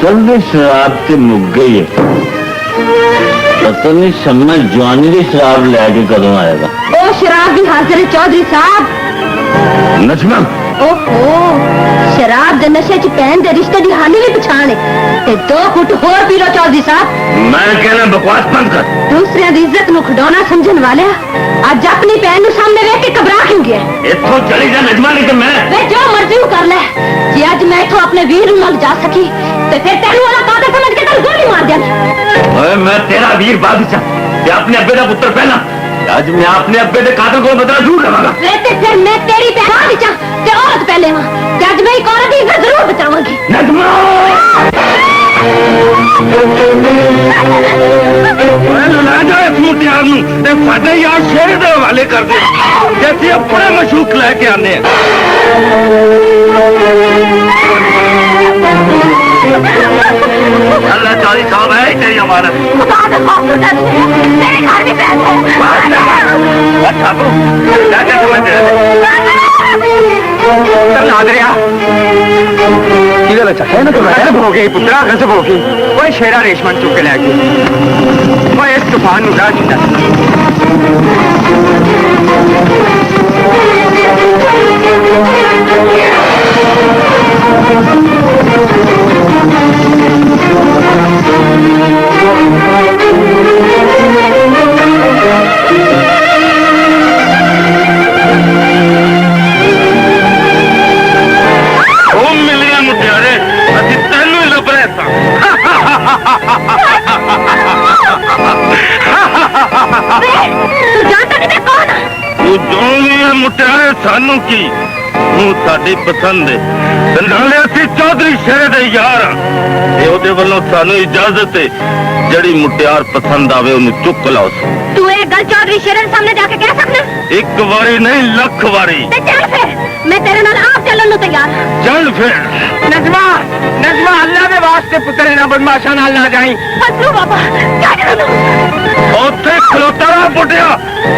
जल्दी शराब से मुक गई है। पता नहीं समय जवानी की शराब लेके कदों आएगा। ओ शराब भी हाजिर है चौधरी साहब। नजमा ओहो शराब दे नशे च भैन दे रिश्ते की हानि भी पछाण है। 2 फुट होर पी लो चौधरी साहब। मैं कहना बकवास बंद कर। दूसरिया दी इज्जत नु खिडौना समझन वाले अज अपनी भैन नु सामने देख के घबरा क्यों गया? इत्थों चली जा नजमा, नहीं तो मैं वे जो मर्जी कर ले। जे अज मैं इथों अपने वीर नु जा सकी ते फिर तेनू वाला काते समझ के तेन गोली मार देनी। ओए मैं तेरा वीर बादशाह ते अपने अब्बे दा पुत्र पहला। आज मैं अपने अब्बे दे कातल को बदला जरूर लवांगा। फिर मैं तेरी पहचान विच ते औरत पहले हां ते अज मैं एक औरत दी इज्जत जरूर बचावांगी। नजमा ला जा इस मुटियार नू ते साडे यार शेरे दे हवाले कर दे जैसे अपने मशूक लेके आने हैं। अल्लाह चौधरी साहब है तेरी अमानत। खुदा का खौफ तो डर है, तेरे घर भी बैठ है। अच्छा तो क्या समझ नादरिया की गल चाचा ना गजब हो गई पुत्रा, गजब हो गई। वो शेरा रेशमन चुक के लै गई। वो इस तूफान नु राह दिता। मिलिया मुटियारे अभी तेनू ही लभ रहे तू जानता नहीं मैं कौन हां? तू जो भी है मुटियारे सानू की तू साडी पसंद है ते नाले असीं चौधरी शेरे दे यार हां ते ओदे वल्लों सानू इजाजत है जड़ी मुटियार पसंद आवे ओनू चुक लाओ। तू एक गल चौधरी शेरन सामने जाके कह सकना? एक बारी नहीं लख बारी। ते चल फिर मैं तेरे नाल आप चलन नु तैयार हां। चल फिर नजमा नजमा अल्लाह दे वास्ते पुत्र ना बदमाशा नाल ना जाई। फसलू बाबा क्या करूं? ओथे खलोता रहा बुढ़िया,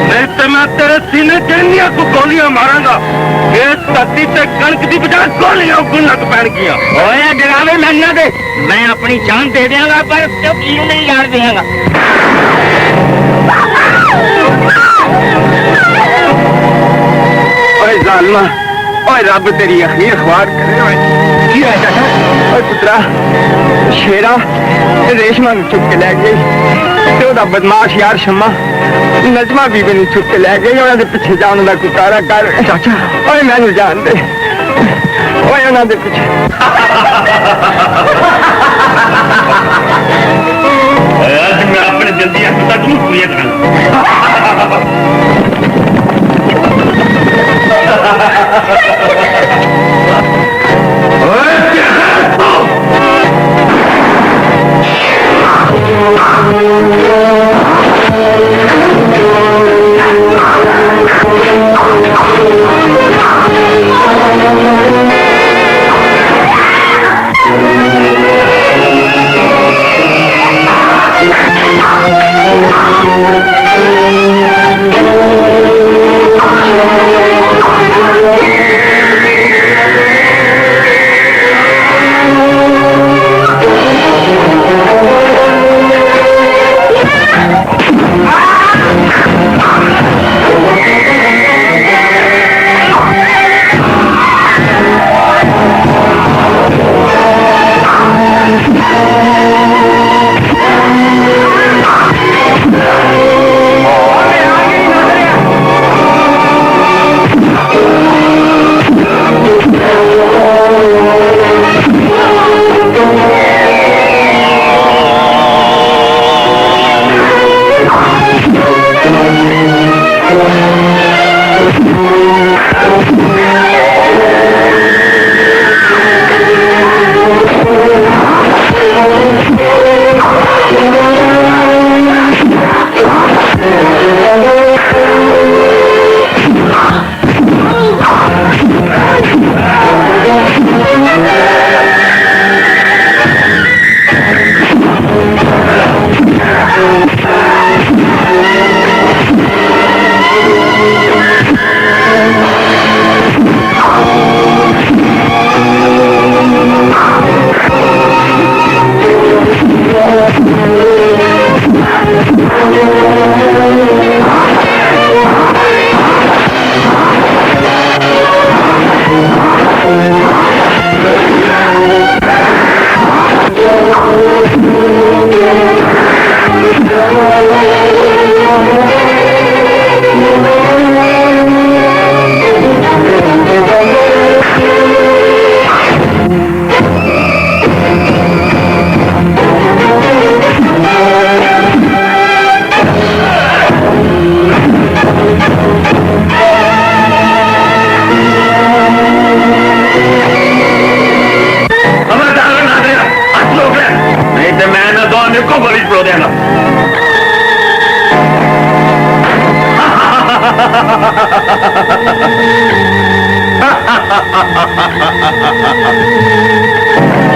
नहीं तो मैं तेरे सीने चेनिया को गोलियां मारांगा। इस धरती से कणक की बजाय गोलियां गुनक पैन गिया। ओए डरावे मैनू दे, मैं अपनी जान दे देंगा पर क्यों नहीं यार देंगा। ओए जालिमा, ओए रब तेरी अखीर ख्वार करे। ओए की है चाचा? ओए पुत्रा शेरा रेशमा नु चुक के लै गई ते ओदा बदमाश यार शम्मा नजमा बीबी नु चुक के लै गई। उन्हां दे पिछे जाने दा कुकारा कर चाचा। ओए मैनू जान दे, ओए उन्हां दे पिछे आज मैं अपने जल्दी आपका दूर पूरी करूं।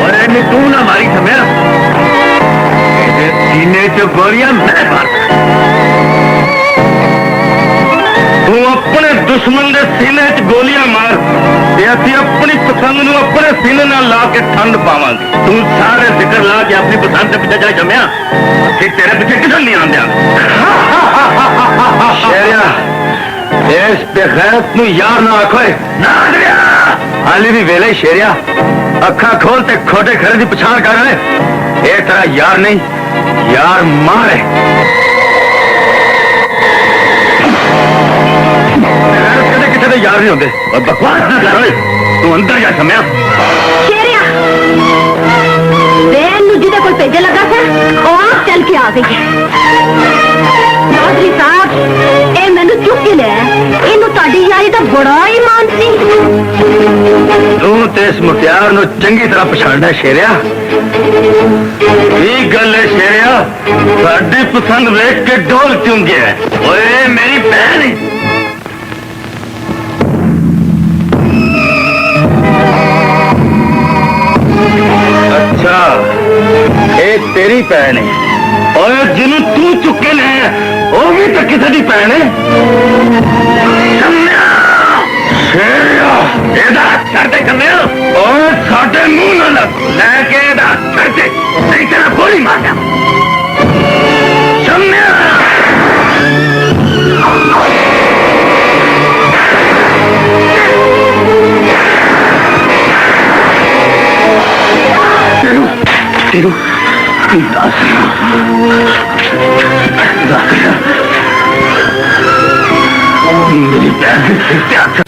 और इन्हें तू ना मारी समझा सीने च गोलियां मैं मारता तू अपने दुश्मन के सीने च गोलियां मार ते असीं अपनी पसंद नूं अपने सीने नाल ला के ठंड पावांगे तू सारे जिक्र ला के अपनी पसंद के पिछे जाए जम्या कि तेरे पिछे किधर नहीं आंदे शेरिया इस बेगैरत नूं यार ना आखो ना हाली भी वेले शेरिया अखा खोल ते खोटे खरे की पछाण कर ये तेरा यार नहीं यार मार है किसी के यार नहीं होंगे और बकवास ना कर तू अंदर जा समझा शेरिया बहन नू जिदे कोल भेजे लगा था वो आप चल के आ गई है चौधरी साहब ये मैनू चुप के ले इनू ताड़ी यारी का बड़ा ही मान सी तू ते इस मुटियार नू चंगी तरह पछाणना शेरिया की गल है शेरिया साडी पसंद वेख के डोल क्यों गया ओए मेरी बहन अच्छा ये तेरी भैन है और जिन्हों तू चुके ने वो भी तो किसी की भैन है और साडे मुंह ना लग लैके छड़ते नहीं तेरा गोली मार दिया मेरी बहन के सिर से हाथ